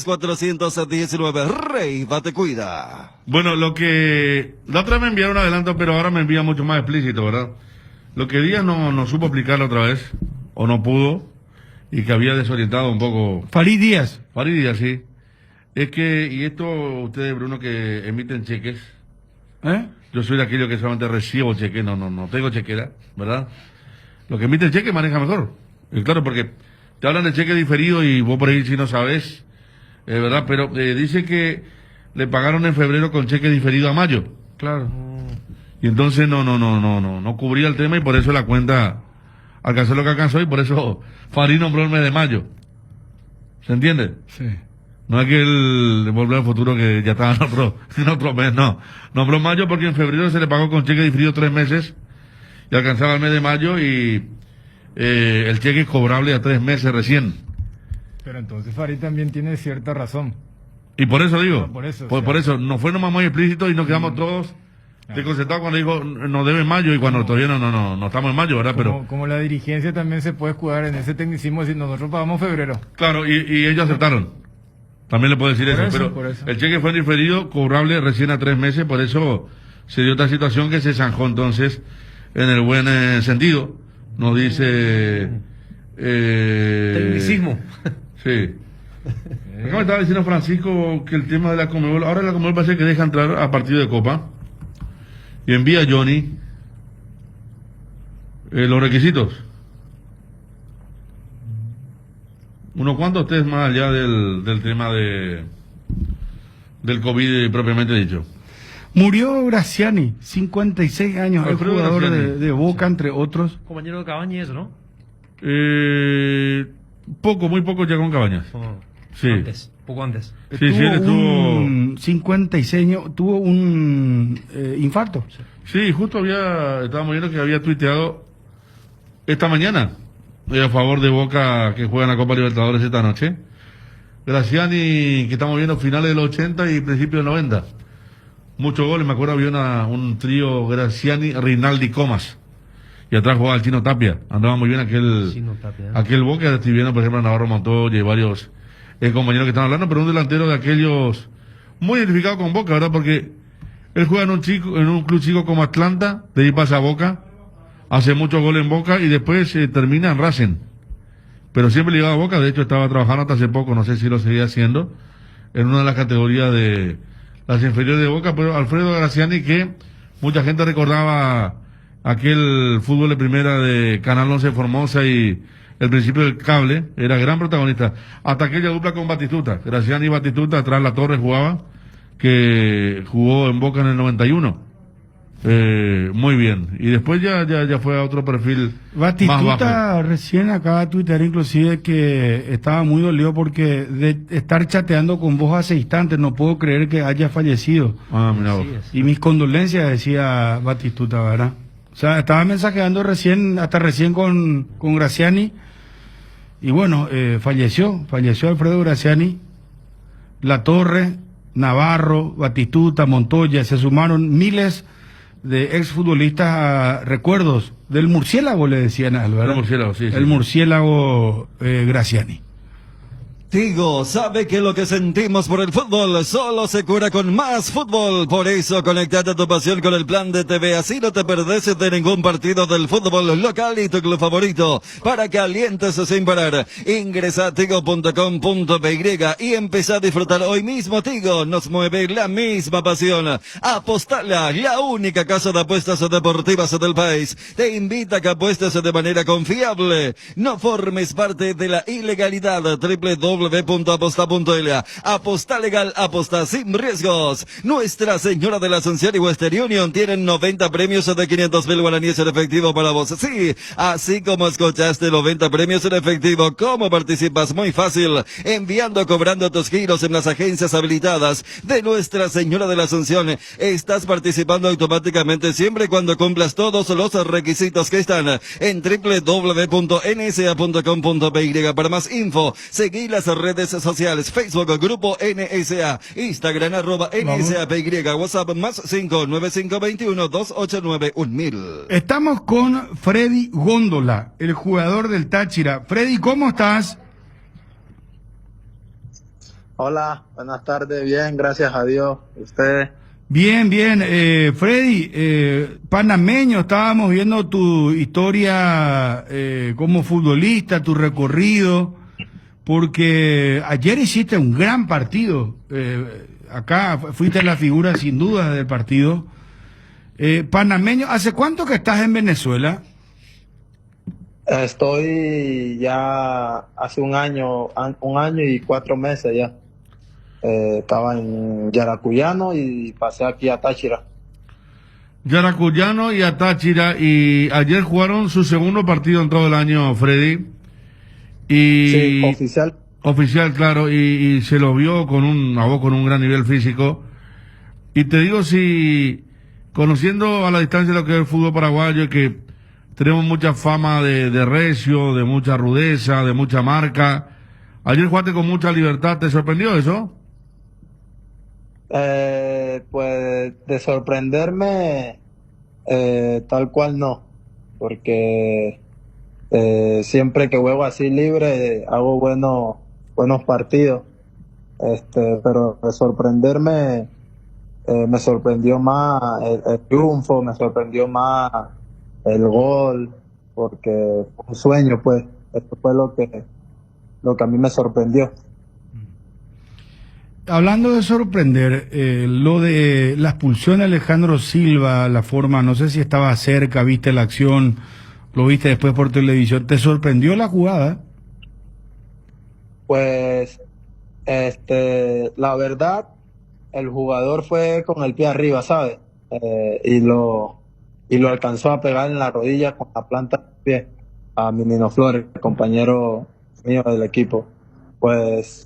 Reiva te cuida. Bueno, lo que la otra me enviaron adelanto, pero ahora me envía mucho más explícito, ¿verdad? Lo que Díaz no supo explicarlo otra vez, o no pudo, y que había desorientado un poco. Farid Díaz, sí. Es que, y esto ustedes, Bruno, que emiten cheques. Yo soy de aquellos que solamente recibo cheques, no tengo chequera, ¿verdad? Lo que emite el cheque maneja mejor. Y claro, porque te hablan de cheque diferido y vos por ahí si no sabes, ¿verdad? Pero dice que le pagaron en febrero con cheque diferido a mayo. Claro. Y entonces no cubría el tema y por eso la cuenta alcanzó lo que alcanzó y por eso Farid nombró el mes de mayo. ¿Se entiende? Sí. No es que él Volver al Futuro que ya estaba en otro mes, no. Nombró mayo porque en febrero se le pagó con cheque diferido 3 meses y alcanzaba el mes de mayo y el cheque es cobrable a 3 meses recién. Pero entonces Farid también tiene cierta razón. Y por eso digo, por eso, por eso, no fue nomás muy explícito y nos quedamos todos desconcertados cuando dijo nos debe mayo y cuando todavía no estamos en mayo, ¿verdad? Como la dirigencia también se puede escudar en ese tecnicismo de decir nosotros pagamos febrero. Claro, y ellos aceptaron. También le puedo decir eso, pero el cheque fue diferido, cobrable recién a 3 meses, por eso se dio esta situación que se zanjó entonces en el buen sentido. Nos dice... tecnicismo. Sí. Acá me estaba diciendo Francisco que el tema de la Conmebol, ahora la Conmebol parece que deja entrar a partido de Copa y envía a Johnny los requisitos. ¿Unos cuantos test más allá del tema del COVID propiamente dicho? Murió Graciani, 56 años, el jugador de Boca, entre otros. Compañero de Cabañas, ¿no? Muy poco ya con Cabañas. Sí. Poco antes. Sí, él estuvo... 56 años, tuvo un infarto. Sí, justo estábamos viendo que había tuiteado esta mañana a favor de Boca que juega en la Copa Libertadores esta noche. Graciani, que estamos viendo finales de los 80 y principios de 90. Muchos goles, me acuerdo había un trío Graciani, Rinaldi, Comas. Y atrás jugaba el Chino Tapia. Andaba muy bien aquel Boca. Estoy viendo, por ejemplo, a Navarro Montoya y varios compañeros que están hablando, pero un delantero de aquellos muy identificado con Boca, ¿verdad? Porque él juega en un club chico como Atlanta, de ahí pasa a Boca, hace muchos goles en Boca y después termina en Racing. Pero siempre ligado a Boca, de hecho estaba trabajando hasta hace poco, no sé si lo seguía haciendo, en una de las categorías de las inferiores de Boca, pero Alfredo Graciani, que mucha gente recordaba aquel fútbol de primera de Canal 11 Formosa y el principio del cable, era gran protagonista, hasta aquella dupla con Batistuta, Graciani y Batistuta, atrás La Torre jugaba, que jugó en Boca en el 91. Muy bien, y después ya fue a otro perfil Batistuta más bajo. Recién acaba de tuitear inclusive que estaba muy dolido porque de estar chateando con vos hace instantes no puedo creer que haya fallecido. Mira vos. Y mis condolencias, decía Batistuta, ¿verdad? O sea, estaba mensajeando recién con Graciani y bueno, falleció Alfredo Graciani La Torre, Navarro, Batistuta, Montoya, se sumaron miles de exfutbolistas a recuerdos del murciélago, le decían a él, ¿verdad? El murciélago, sí. El murciélago Graciani. Tigo sabe que lo que sentimos por el fútbol solo se cura con más fútbol. Por eso, conectate a tu pasión con el plan de TV. Así no te perdés de ningún partido del fútbol local y tu club favorito. Para que alientes sin parar, ingresa a tigo.com.py y empezá a disfrutar hoy mismo. Tigo nos mueve la misma pasión. Apostala, la única casa de apuestas deportivas del país. Te invita a que apuestes de manera confiable. No formes parte de la ilegalidad. www.aposta.la. Aposta legal, aposta sin riesgos. Nuestra Señora de la Asunción y Western Union tienen 90 premios de 500.000 guaraníes en efectivo para vos. Sí, así como escuchaste, 90 premios en efectivo. ¿Cómo participas? Muy fácil. Enviando, cobrando tus giros en las agencias habilitadas de Nuestra Señora de la Asunción. Estás participando automáticamente siempre y cuando cumplas todos los requisitos que están en www.nsa.com.py. Para más info, seguí las redes sociales: Facebook, Grupo NSA, Instagram, @NSAPY, WhatsApp más 595212891.000. Estamos con Freddy Góndola, el jugador del Táchira. Freddy, ¿cómo estás? Hola, buenas tardes, bien, gracias a Dios. ¿Usted? Bien, bien. Freddy, panameño, estábamos viendo tu historia como futbolista, tu recorrido, porque ayer hiciste un gran partido. Acá fuiste la figura sin duda del partido. Panameño, ¿hace cuánto que estás en Venezuela? Estoy ya hace un año y 4 meses ya. Estaba en Yaracuyano y pasé aquí a Táchira. Yaracuyano y a Táchira, y ayer jugaron su segundo partido en todo el año, Freddy. Y sí, oficial. Oficial, claro, y se lo vio con un gran nivel físico. Y te digo, si conociendo a la distancia lo que es el fútbol paraguayo, que tenemos mucha fama de recio, de mucha rudeza, de mucha marca, ayer jugaste con mucha libertad. ¿Te sorprendió eso? Pues de sorprenderme, tal cual no, porque siempre que juego así libre hago buenos partidos, pero de sorprenderme, me sorprendió más el triunfo, me sorprendió más el gol, porque fue un sueño, pues. Esto fue lo que a mí me sorprendió. Hablando de sorprender, lo de la expulsión de Alejandro Silva, la forma, no sé si estaba cerca, viste la acción, lo viste después por televisión, ¿te sorprendió la jugada? Pues, la verdad, el jugador fue con el pie arriba, ¿sabes? Y lo alcanzó a pegar en la rodilla con la planta del pie a Minino Flores, el compañero mío del equipo. Pues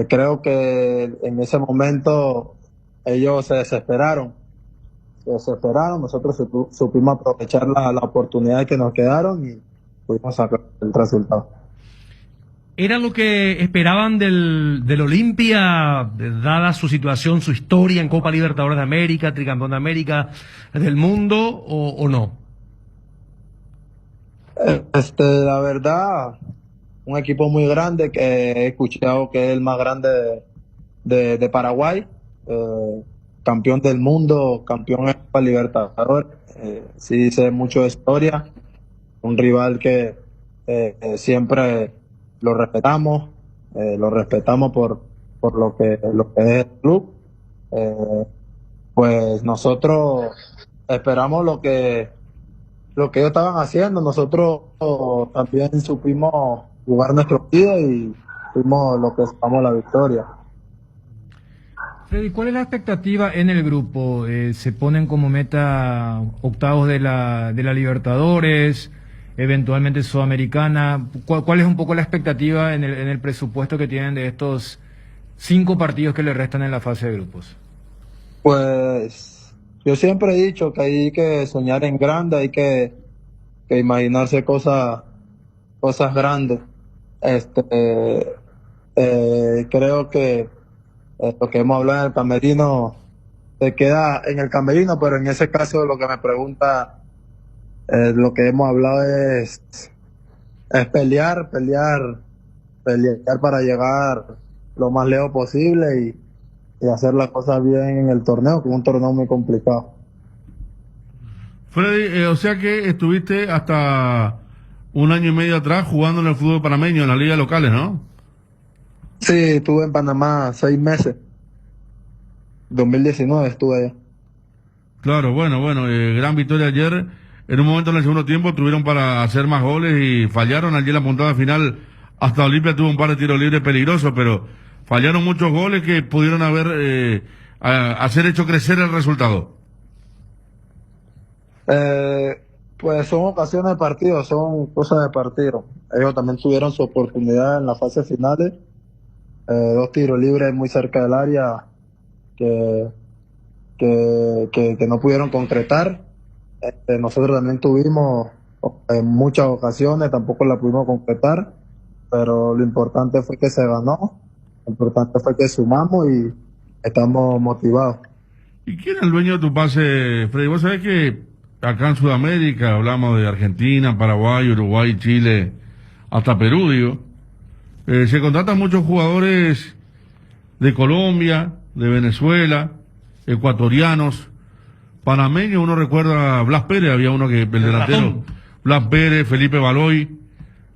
creo que en ese momento ellos se desesperaron, nosotros supimos aprovechar la oportunidad que nos quedaron y pudimos sacar el resultado. ¿Era lo que esperaban del Olimpia, dada su situación, su historia en Copa Libertadores de América, tricampeón de América, del mundo, o no? La verdad, un equipo muy grande, que he escuchado que es el más grande de Paraguay, campeón del mundo, campeón de Copa Libertadores, sí sé mucho de historia, un rival que siempre lo respetamos por lo que es el club. Pues nosotros esperamos lo que ellos estaban haciendo, nosotros también supimos jugar nuestro partido y fuimos lo que sacamos la victoria. Freddy, ¿cuál es la expectativa en el grupo? ¿Se ponen como meta octavos de la Libertadores, eventualmente Sudamericana? ¿Cuál es un poco la expectativa en el presupuesto que tienen de estos 5 partidos que le restan en la fase de grupos? Pues yo siempre he dicho que hay que soñar en grande, hay que imaginarse cosas grandes. Creo que lo que hemos hablado en el camerino se queda en el camerino, pero en ese caso lo que me pregunta, lo que hemos hablado es pelear para llegar lo más lejos posible y hacer las cosas bien en el torneo, que es un torneo muy complicado. Freddy, o sea que estuviste hasta un año y medio atrás jugando en el fútbol panameño, en las ligas locales, ¿no? Sí, estuve en Panamá 6 meses. 2019 estuve allá. Claro, bueno, gran victoria ayer. En un momento en el segundo tiempo tuvieron para hacer más goles y fallaron allí en la puntada final. Hasta Olimpia tuvo un par de tiros libres peligrosos, pero fallaron muchos goles que pudieron haber hacer hecho crecer el resultado. Pues son ocasiones de partido, son cosas de partido. Ellos también tuvieron su oportunidad en las fases finales. 2 tiros libres muy cerca del área que no pudieron concretar. Nosotros también tuvimos en muchas ocasiones, tampoco la pudimos concretar, pero lo importante fue que se ganó, lo importante fue que sumamos y estamos motivados. ¿Y quién es el dueño de tu pase, Freddy? Vos sabés que acá en Sudamérica hablamos de Argentina, Paraguay, Uruguay, Chile, hasta Perú, digo. Se contratan muchos jugadores de Colombia, de Venezuela, ecuatorianos, panameños. Uno recuerda a Blas Pérez, había uno que, el delantero, Blas Pérez, Felipe Baloy,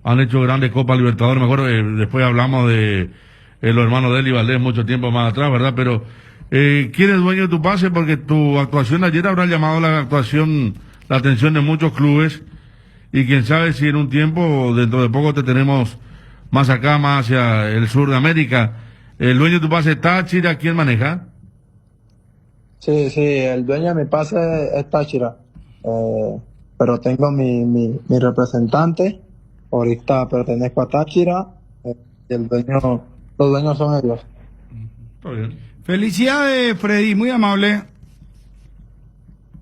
han hecho grandes Copas Libertadores. Me acuerdo, después hablamos de los hermanos de Eli Valdés mucho tiempo más atrás, ¿verdad? Pero, ¿quién es dueño de tu pase? Porque tu actuación ayer habrá llamado la atención de muchos clubes, y quién sabe si en un tiempo, dentro de poco, te tenemos más acá, más hacia el sur de América. ¿El dueño de tu pase es Táchira? ¿Quién maneja? Sí, el dueño de mi pase es Táchira, pero tengo mi representante. Ahorita pertenezco a Táchira, y los dueños son ellos. Está bien. Felicidades, Freddy, muy amable.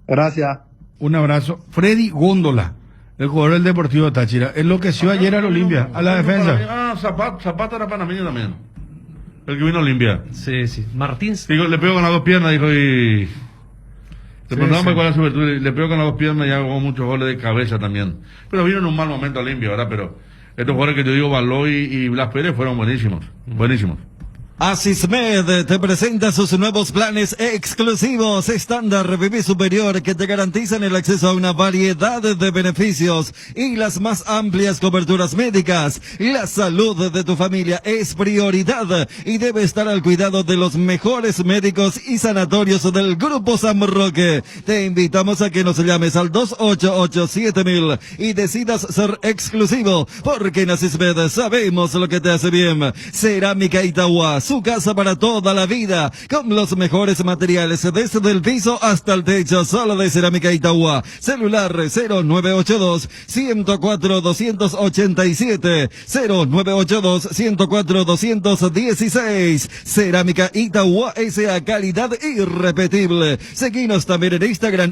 Gracias. Un abrazo. Freddy Góndola, el jugador del Deportivo Táchira, enloqueció ayer al Olimpia, a la defensa. Zapata era panameño también. El que vino a Olimpia. Sí. Martín. Digo, le pegó con las 2 piernas, dijo, y... Le preguntamos cuál es su virtud, le pegó con las 2 piernas y hago muchos goles de cabeza también. Pero vino en un mal momento a Olimpia, ¿verdad? Pero estos jugadores que te digo, Baloy y Blas Pérez, fueron buenísimos. Asismed te presenta sus nuevos planes exclusivos estándar Viví Superior que te garantizan el acceso a una variedad de beneficios y las más amplias coberturas médicas. La salud de tu familia es prioridad y debe estar al cuidado de los mejores médicos y sanatorios del Grupo San Roque. Te invitamos a que nos llames al 288-7000 y decidas ser exclusivo, porque en Asismed sabemos lo que te hace bien. Cerámica Itagua, su casa para toda la vida, con los mejores materiales desde el piso hasta el techo, solo de Cerámica Itagua. Celular 0982-104-287, 0982-104-216. Cerámica Itagua, esa calidad irrepetible. Seguinos también en Instagram,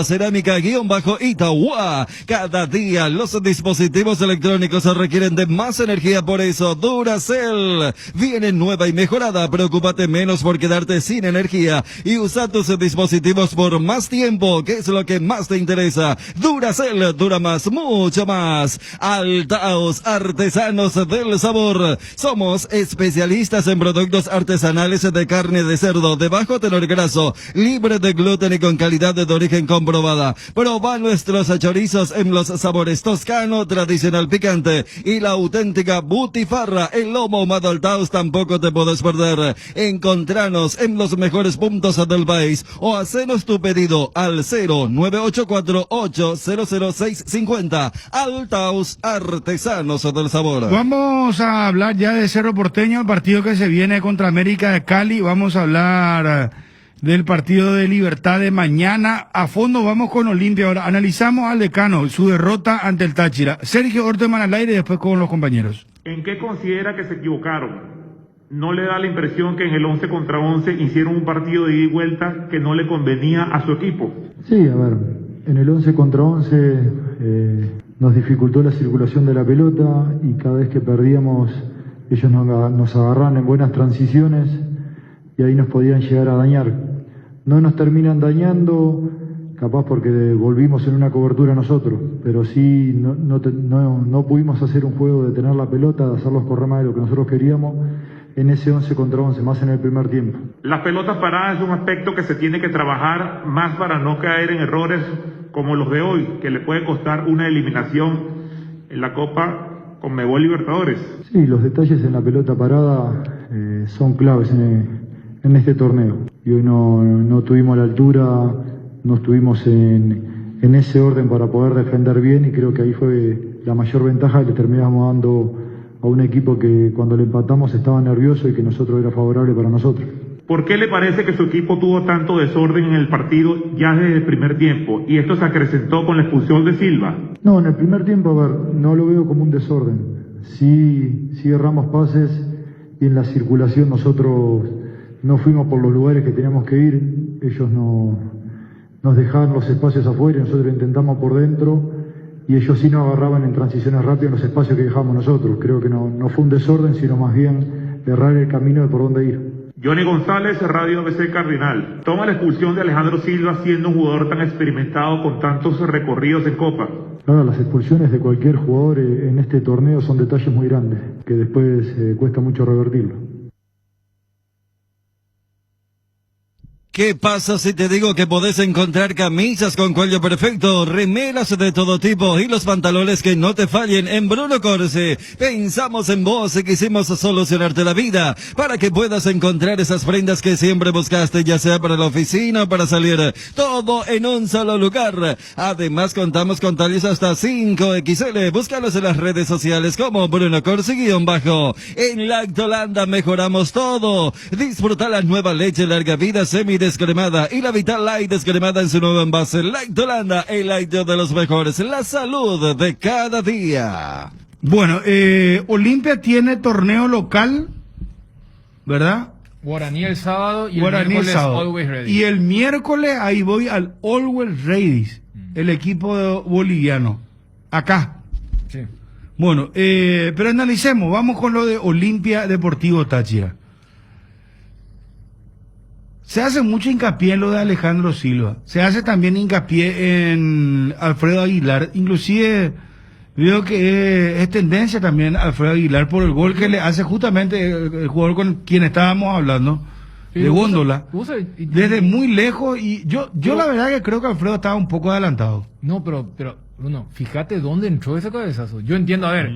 @cerámica_Itagua. Cada día los dispositivos electrónicos requieren de más energía, por eso Duracell viene nueva y mejorada. Preocúpate menos por quedarte sin energía y usa tus dispositivos por más tiempo, que es lo que más te interesa. Duracell dura más, mucho más. Altaos, artesanos del sabor. Somos especialistas en productos artesanales de carne de cerdo de bajo tenor graso, libre de gluten y con calidad de origen comprobada. Proba nuestros chorizos en los sabores toscano, tradicional picante y la auténtica butifarra. El lomo ahumado Altaos tampoco te puedes perder. Encontranos en los mejores puntos del país o hacenos tu pedido al 0984-800-650. Altaos, artesanos del sabor. Vamos a hablar ya de Cerro Porteño, el partido que se viene contra América de Cali. Vamos a hablar del partido de Libertad de mañana. A fondo vamos con Olimpia. Ahora analizamos al Decano, su derrota ante el Táchira. Sergio Orteman al aire y después con los compañeros. ¿En qué considera que se equivocaron? ¿No le da la impresión que en el 11 contra 11 hicieron un partido de ida y vuelta que no le convenía a su equipo? Sí, a ver, en el 11 contra 11 nos dificultó la circulación de la pelota y cada vez que perdíamos ellos nos agarraban en buenas transiciones y ahí nos podían llegar a dañar. No nos terminan dañando, capaz porque volvimos en una cobertura nosotros, pero sí no pudimos hacer un juego de tener la pelota, de hacerlos correr más de lo que nosotros queríamos en ese 11 contra 11, más en el primer tiempo. Las pelotas paradas es un aspecto que se tiene que trabajar más para no caer en errores como los de hoy, que le puede costar una eliminación en la Copa Conmebol Libertadores. Sí, los detalles en la pelota parada son claves en este torneo. Y hoy no tuvimos la altura, no estuvimos en ese orden para poder defender bien, y creo que ahí fue la mayor ventaja que le terminamos dando a un equipo que cuando le empatamos estaba nervioso y que nosotros era favorable para nosotros. ¿Por qué le parece que su equipo tuvo tanto desorden en el partido ya desde el primer tiempo y esto se acrecentó con la expulsión de Silva? No, en el primer tiempo, a ver, no lo veo como un desorden. Sí erramos pases y en la circulación nosotros no fuimos por los lugares que teníamos que ir. Ellos nos dejaban los espacios afuera y nosotros intentamos por dentro, y ellos sí nos agarraban en transiciones rápidas en los espacios que dejamos nosotros. Creo que no fue un desorden, sino más bien errar el camino de por dónde ir. Johnny González, Radio ABC Cardinal. Toma la expulsión de Alejandro Silva siendo un jugador tan experimentado con tantos recorridos en Copa. Claro, las expulsiones de cualquier jugador en este torneo son detalles muy grandes, que después cuesta mucho revertirlo. ¿Qué pasa si te digo que podés encontrar camisas con cuello perfecto, remeras de todo tipo y los pantalones que no te fallen en Bruno Corsi? Pensamos en vos y quisimos solucionarte la vida para que puedas encontrar esas prendas que siempre buscaste, ya sea para la oficina o para salir. Todo en un solo lugar. Además contamos con talles hasta 5XL. Búscalos en las redes sociales como Bruno Corsi_. En Lactolanda mejoramos todo. Disfruta la nueva leche larga vida descremada y la Vital Light descremada en su nuevo envase. Lactolanda, el lácteo de los mejores, la salud de cada día. Bueno, Olimpia tiene torneo local, ¿verdad? Guaraní el sábado y Guaraní el miércoles sábado. Always Ready. Y el miércoles ahí voy al Always Ready, el equipo boliviano, acá. Sí. Bueno, pero analicemos, vamos con lo de Olimpia Deportivo Táchira. Se hace mucho hincapié en lo de Alejandro Silva. Se hace también hincapié en Alfredo Aguilar. Inclusive veo que es tendencia también Alfredo Aguilar por el gol que le hace justamente el jugador con quien estábamos hablando, sí, de Góndola. Desde muy lejos. Y yo la verdad que creo que Alfredo estaba un poco adelantado. No, pero Bruno, fíjate dónde entró ese cabezazo. Yo entiendo, a ver...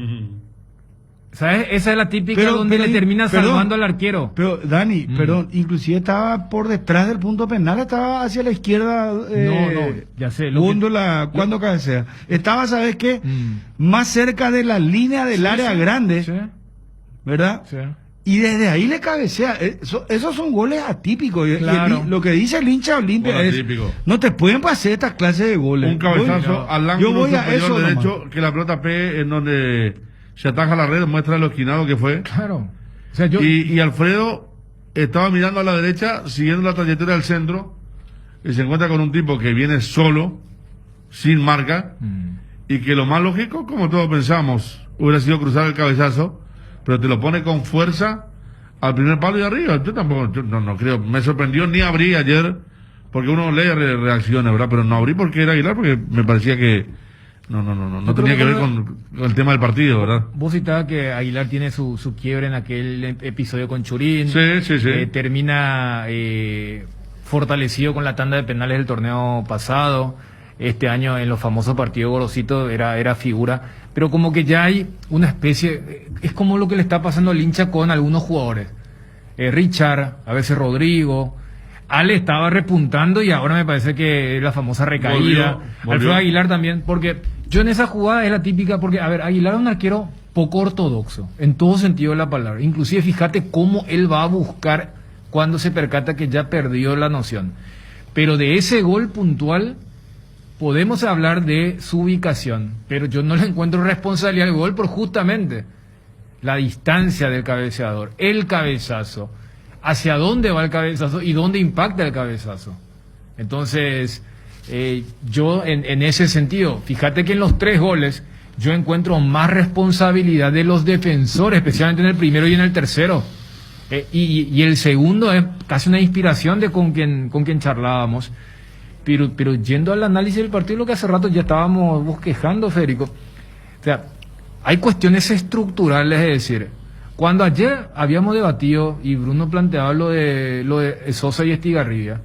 ¿Sabes? Esa es la típica donde le termina salvando al arquero. Pero, Dani, perdón, inclusive estaba por detrás del punto penal, estaba hacia la izquierda. No, ya sé. ¿Cuándo cabecea? Estaba, ¿sabes qué? Más cerca de la línea del área grande, ¿verdad? Sí. Y desde ahí le cabecea. Esos son goles atípicos. Claro. Y lo que dice el hincha Olimpia es, no te pueden pasar estas clases de goles. Un cabezazo al ángulo superior derecho, que la pelota pegue en donde... se ataja la red, muestra lo esquinado que fue. Claro. O sea, y Alfredo estaba mirando a la derecha, siguiendo la trayectoria del centro, y se encuentra con un tipo que viene solo, sin marca, y que lo más lógico, como todos pensamos, hubiera sido cruzar el cabezazo, pero te lo pone con fuerza al primer palo y arriba. Yo tampoco, no creo, me sorprendió, ni abrí ayer, porque uno lee reacciones, ¿verdad? Pero no abrí porque era Aguilar, porque me parecía que no tenía que ver con el tema del partido, ¿verdad? Vos citabas que Aguilar tiene su quiebre en aquel episodio con Churín. Sí. Termina fortalecido con la tanda de penales del torneo pasado. Este año en los famosos partidos Gorosito era figura. Pero como que ya hay una especie... Es como lo que le está pasando al hincha con algunos jugadores. Richard, a veces Rodrigo... Ale estaba repuntando y ahora me parece que es la famosa recaída. Volvió. Alfredo Aguilar también, porque yo en esa jugada es la típica, porque, a ver, Aguilar es un arquero poco ortodoxo, en todo sentido de la palabra. Inclusive fíjate cómo él va a buscar cuando se percata que ya perdió la noción. Pero de ese gol puntual podemos hablar de su ubicación, pero yo no le encuentro responsabilidad al gol por justamente la distancia del cabeceador, el cabezazo. Hacia dónde va el cabezazo y dónde impacta el cabezazo. Entonces, yo en ese sentido, fíjate que en los 3 goles, yo encuentro más responsabilidad de los defensores, especialmente en el primero y en el tercero. Y el segundo es casi una inspiración de con quien charlábamos. Pero yendo al análisis del partido, lo que hace rato ya estábamos bosquejando, Federico. O sea, hay cuestiones estructurales, es decir, cuando ayer habíamos debatido y Bruno planteaba lo de Sosa y Estigarribia,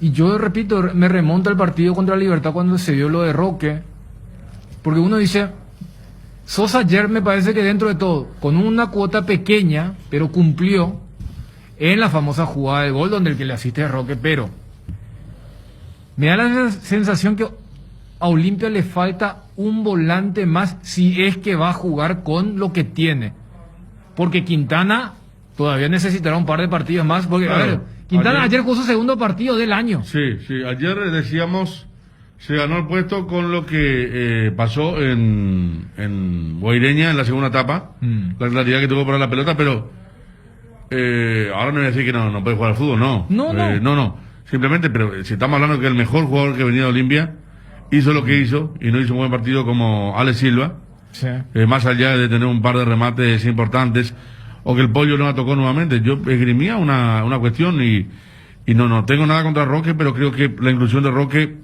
y yo repito, me remonto al partido contra Libertad cuando se dio lo de Roque, porque uno dice, Sosa ayer me parece que dentro de todo, con una cuota pequeña, pero cumplió en la famosa jugada de gol donde el que le asiste es Roque, pero me da la sensación que a Olimpia le falta un volante más si es que va a jugar con lo que tiene. Porque Quintana todavía necesitará un par de partidos más. Porque, claro, a ver, Quintana ayer jugó su segundo partido del año. Sí, ayer decíamos, se ganó el puesto con lo que pasó en Guaireña en la segunda etapa, la claridad que tuvo para la pelota, pero ahora no voy a decir que no puede jugar al fútbol, no. Simplemente, pero si estamos hablando que el mejor jugador que venía de Olimpia hizo lo que hizo y no hizo un buen partido como Alex Silva, sí. Más allá de tener un par de remates importantes o que el Pollo no la tocó nuevamente, yo esgrimía una cuestión y no tengo nada contra Roque, pero creo que la inclusión de Roque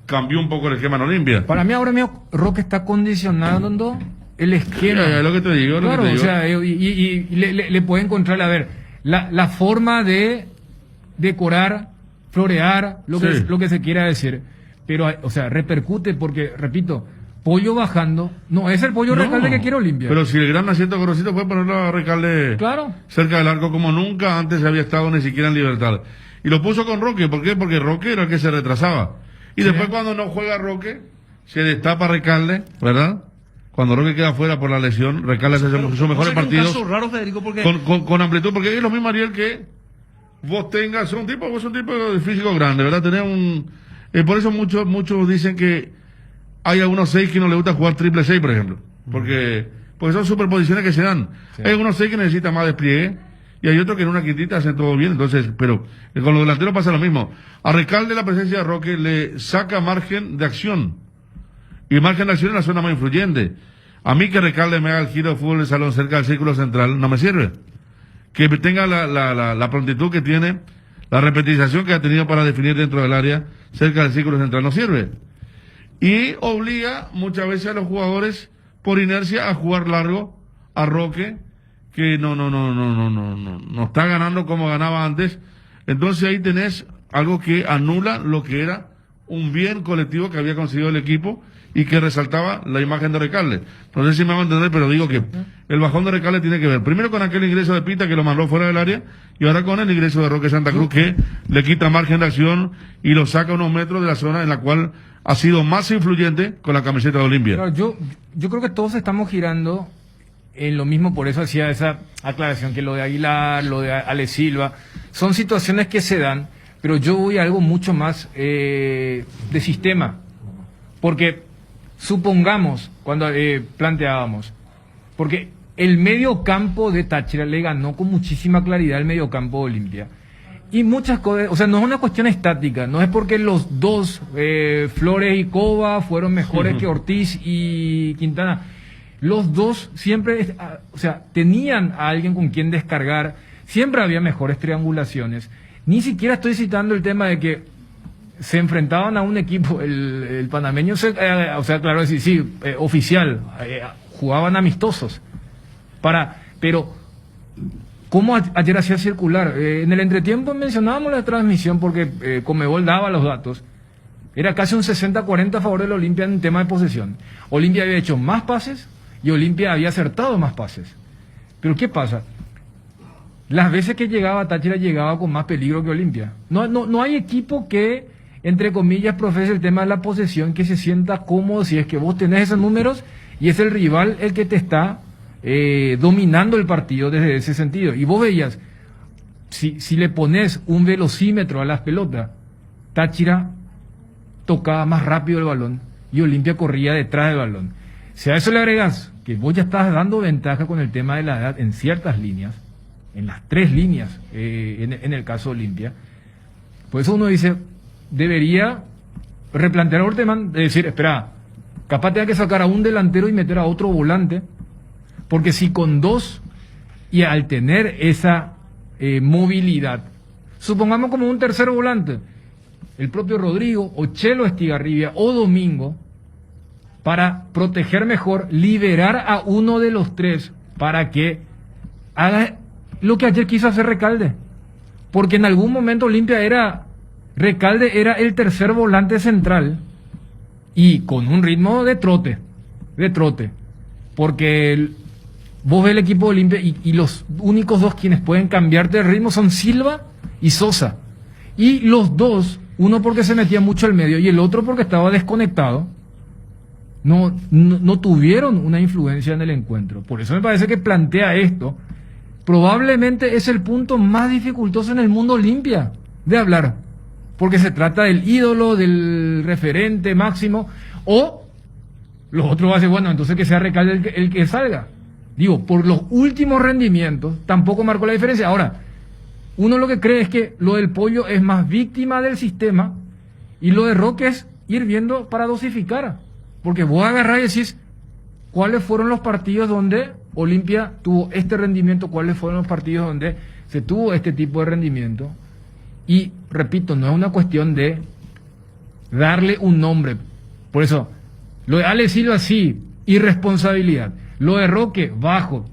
cambió un poco el esquema en Olimpia. Para mí ahora mismo Roque está condicionando el esquema. Es lo que te digo. Claro, o sea, y le puede encontrar, a ver, la forma de decorar, florear, lo que se quiera decir. Pero, o sea, repercute porque, repito, Pollo bajando, no es el Pollo Recalde que quiere Olimpia. Pero si el gran asiento Gorosito puede ponerlo a Recalde cerca del arco como nunca antes había estado ni siquiera en Libertad. Y lo puso con Roque, ¿por qué? Porque Roque era el que se retrasaba. Y después cuando no juega Roque, se destapa Recalde, ¿verdad? Cuando Roque queda fuera por la lesión, Recalde hace sus mejores partidos. Es un caso raro, Federico, porque con amplitud, porque es lo mismo, Ariel, que vos tengas un tipo de físico grande, ¿verdad? Tener por eso muchos dicen que hay algunos 6 que no les gusta jugar triple 6, por ejemplo. Porque son superposiciones que se dan. Sí. Hay algunos 6 que necesitan más despliegue y hay otros que en una quintita hacen todo bien. Entonces, pero con los delanteros pasa lo mismo. A Recalde la presencia de Roque le saca margen de acción. Y margen de acción en la zona más influyente. A mí que Recalde me haga el giro de fútbol de salón cerca del círculo central no me sirve. Que tenga la prontitud que tiene, la repetización que ha tenido para definir dentro del área, cerca del círculo central, no sirve. Y obliga muchas veces a los jugadores, por inercia, a jugar largo, a Roque, que no está ganando como ganaba antes. Entonces ahí tenés algo que anula lo que era un bien colectivo que había conseguido el equipo y que resaltaba la imagen de Recalde. No sé si me van a entender, pero digo que el bajón de Recalde tiene que ver primero con aquel ingreso de Pita que lo mandó fuera del área y ahora con el ingreso de Roque Santa Cruz que le quita margen de acción y lo saca unos metros de la zona en la cual ha sido más influyente con la camiseta de Olimpia. Claro, yo creo que todos estamos girando en lo mismo, por eso hacía esa aclaración que lo de Aguilar, lo de Alex Silva, son situaciones que se dan, pero yo voy a algo mucho más de sistema, porque supongamos, cuando planteábamos, porque el medio campo de Táchira le ganó con muchísima claridad el medio campo de Olimpia. Y muchas cosas, o sea, no es una cuestión estática, no es porque los dos, Flores y Cova, fueron mejores que Ortiz y Quintana. Los dos siempre, o sea, tenían a alguien con quien descargar, siempre había mejores triangulaciones. Ni siquiera estoy citando el tema de que se enfrentaban a un equipo, el panameño, o sea, claro, sí, oficial, jugaban amistosos. Pero, ¿cómo ayer hacía circular? En el entretiempo mencionábamos la transmisión porque Conmebol daba los datos. Era casi un 60-40 a favor del Olimpia en tema de posesión. Olimpia había hecho más pases y Olimpia había acertado más pases. Pero ¿qué pasa? Las veces que llegaba Táchira llegaba con más peligro que Olimpia. No hay equipo que, entre comillas, profese el tema de la posesión, que se sienta cómodo si es que vos tenés esos números y es el rival el que te está dominando el partido desde ese sentido. Y vos veías, si le pones un velocímetro a las pelotas, Táchira tocaba más rápido el balón y Olimpia corría detrás del balón. Si a eso le agregas que vos ya estás dando ventaja con el tema de la edad en ciertas líneas, en las 3 líneas, en el caso de Olimpia, por eso uno dice, debería replantear a Orteman, de decir, espera, capaz tenga que sacar a un delantero y meter a otro volante, porque si con dos y al tener esa movilidad, supongamos como un tercer volante, el propio Rodrigo o Chelo Estigarribia o Domingo, para proteger mejor, liberar a uno de los tres para que haga lo que ayer quiso hacer Recalde, porque en algún momento Recalde era el tercer volante central y con un ritmo de trote, porque vos ves el equipo de Olimpia y los únicos dos quienes pueden cambiarte el ritmo son Silva y Sosa, y los dos, uno porque se metía mucho al medio y el otro porque estaba desconectado, no tuvieron una influencia en el encuentro. Por eso me parece que plantea esto. Probablemente es el punto más dificultoso en el mundo Olimpia de hablar, porque se trata del ídolo, del referente máximo, o los otros va a ser, bueno, entonces que sea Recalde el que salga. Digo, por los últimos rendimientos tampoco marcó la diferencia. Ahora, uno lo que cree es que lo del Pollo es más víctima del sistema y lo de Roque es ir viendo para dosificar, porque vos agarrás y decís cuáles fueron los partidos donde Olimpia tuvo este rendimiento, cuáles fueron los partidos donde se tuvo este tipo de rendimiento. Y repito, no es una cuestión de darle un nombre. Por eso, lo de Ale Silva sí, irresponsabilidad. Lo de Roque, bajo.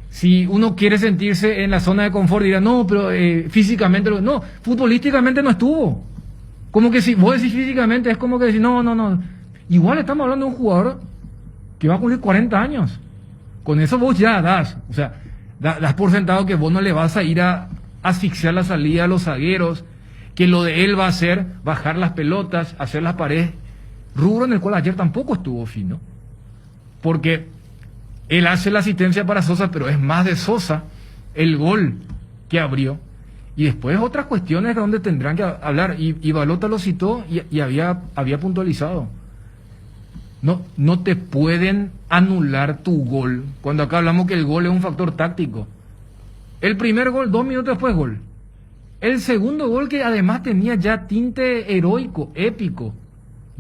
Si uno quiere sentirse en la zona de confort, dirá, no, pero físicamente, no, futbolísticamente no estuvo. Como que si vos decís físicamente, es como que decís, no. Igual estamos hablando de un jugador que va a cumplir 40 años. Con eso vos ya das por sentado que vos no le vas a ir a asfixiar la salida a los zagueros, que lo de él va a ser bajar las pelotas, hacer las paredes, rubro en el cual ayer tampoco estuvo fino, porque él hace la asistencia para Sosa, pero es más de Sosa el gol que abrió, y después otras cuestiones donde tendrán que hablar, y Balota lo citó y había puntualizado. No te pueden anular tu gol, cuando acá hablamos que el gol es un factor táctico. El primer gol, 2 minutos después gol. El segundo gol, que además tenía ya tinte heroico, épico,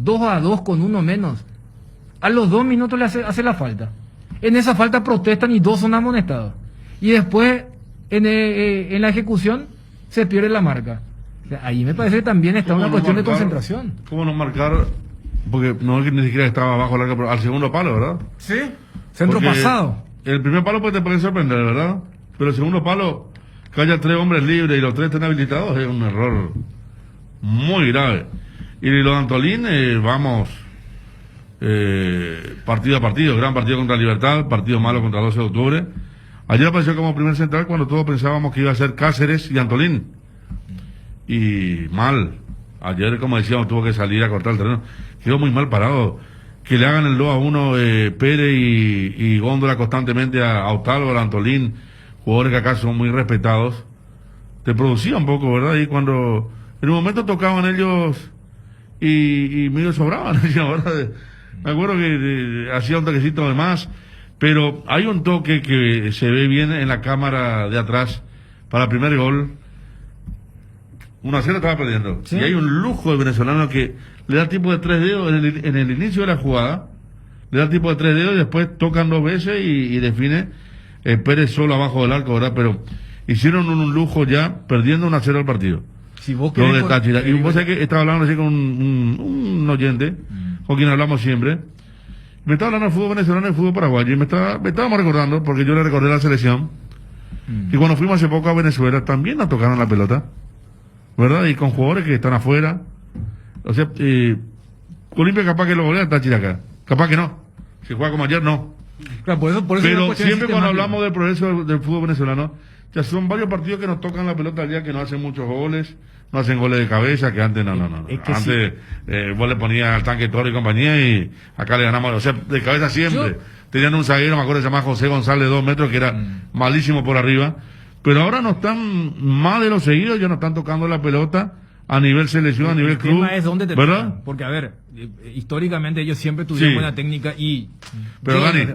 2-2 con uno menos. A los 2 minutos le hace la falta. En esa falta protestan y 2 son amonestados. Y después, en la ejecución, se pierde la marca. O sea, ahí me parece que también está una cuestión de concentración. ¿Cómo no marcar? Porque no es que ni siquiera estaba bajo el arco, pero al segundo palo, ¿verdad? Sí, centro porque pasado. El primer palo pues te puede sorprender, ¿verdad? Pero el segundo palo, que haya 3 hombres libres y los 3 estén habilitados, es un error muy grave. Y lo de Antolín, vamos, partido a partido, gran partido contra Libertad, partido malo contra el 12 de octubre. Ayer apareció como primer central cuando todos pensábamos que iba a ser Cáceres y Antolín. Y mal. Ayer, como decíamos, tuvo que salir a cortar el terreno. Quedó muy mal parado. Que le hagan el 2-1 Pérez y Góndola constantemente a Otálvaro, a Antolín, jugadores que acá son muy respetados. Te producía un poco, ¿verdad? Y cuando en un momento tocaban ellos y medio sobraban, ¿verdad? Me acuerdo que hacía un toquecito de más, pero hay un toque que se ve bien en la cámara de atrás para el primer gol. 1-0 estaba perdiendo. ¿Sí? Y hay un lujo de venezolano que le da tipo de 3 dedos en el inicio de la jugada, le da tipo de 3 dedos y después tocan 2 veces y define Pérez solo abajo del arco, ¿verdad? Pero hicieron un lujo ya, perdiendo 1-0 el partido. Si vos querés y vos sabés que estaba hablando así con un oyente, con quien hablamos siempre. Me estaba hablando del fútbol venezolano y del fútbol paraguayo, y me estábamos recordando, porque yo le recordé la selección, y cuando fuimos hace poco a Venezuela también nos tocaron la pelota, ¿verdad? Y con jugadores que están afuera. O sea, Olimpia capaz que lo golea Táchira acá, capaz que no, si juega como ayer no. Claro, por eso pero siempre cuando hablamos del progreso del fútbol venezolano, ya son varios partidos que nos tocan la pelota al día, que no hacen muchos goles, no hacen goles de cabeza, que antes no. Antes sí. Vos le ponías al Tanque Toro y compañía y acá le ganamos, o sea, de cabeza siempre. Tenían un zaguero, me acuerdo, se llama José González, de 2 metros, que era malísimo por arriba, pero ahora no están más de los seguidos, ya no están tocando la pelota a nivel selección, a nivel club. El tema es dónde te ¿verdad? Tocan, porque a ver, históricamente ellos siempre tuvieron buena técnica y... Pero Dani,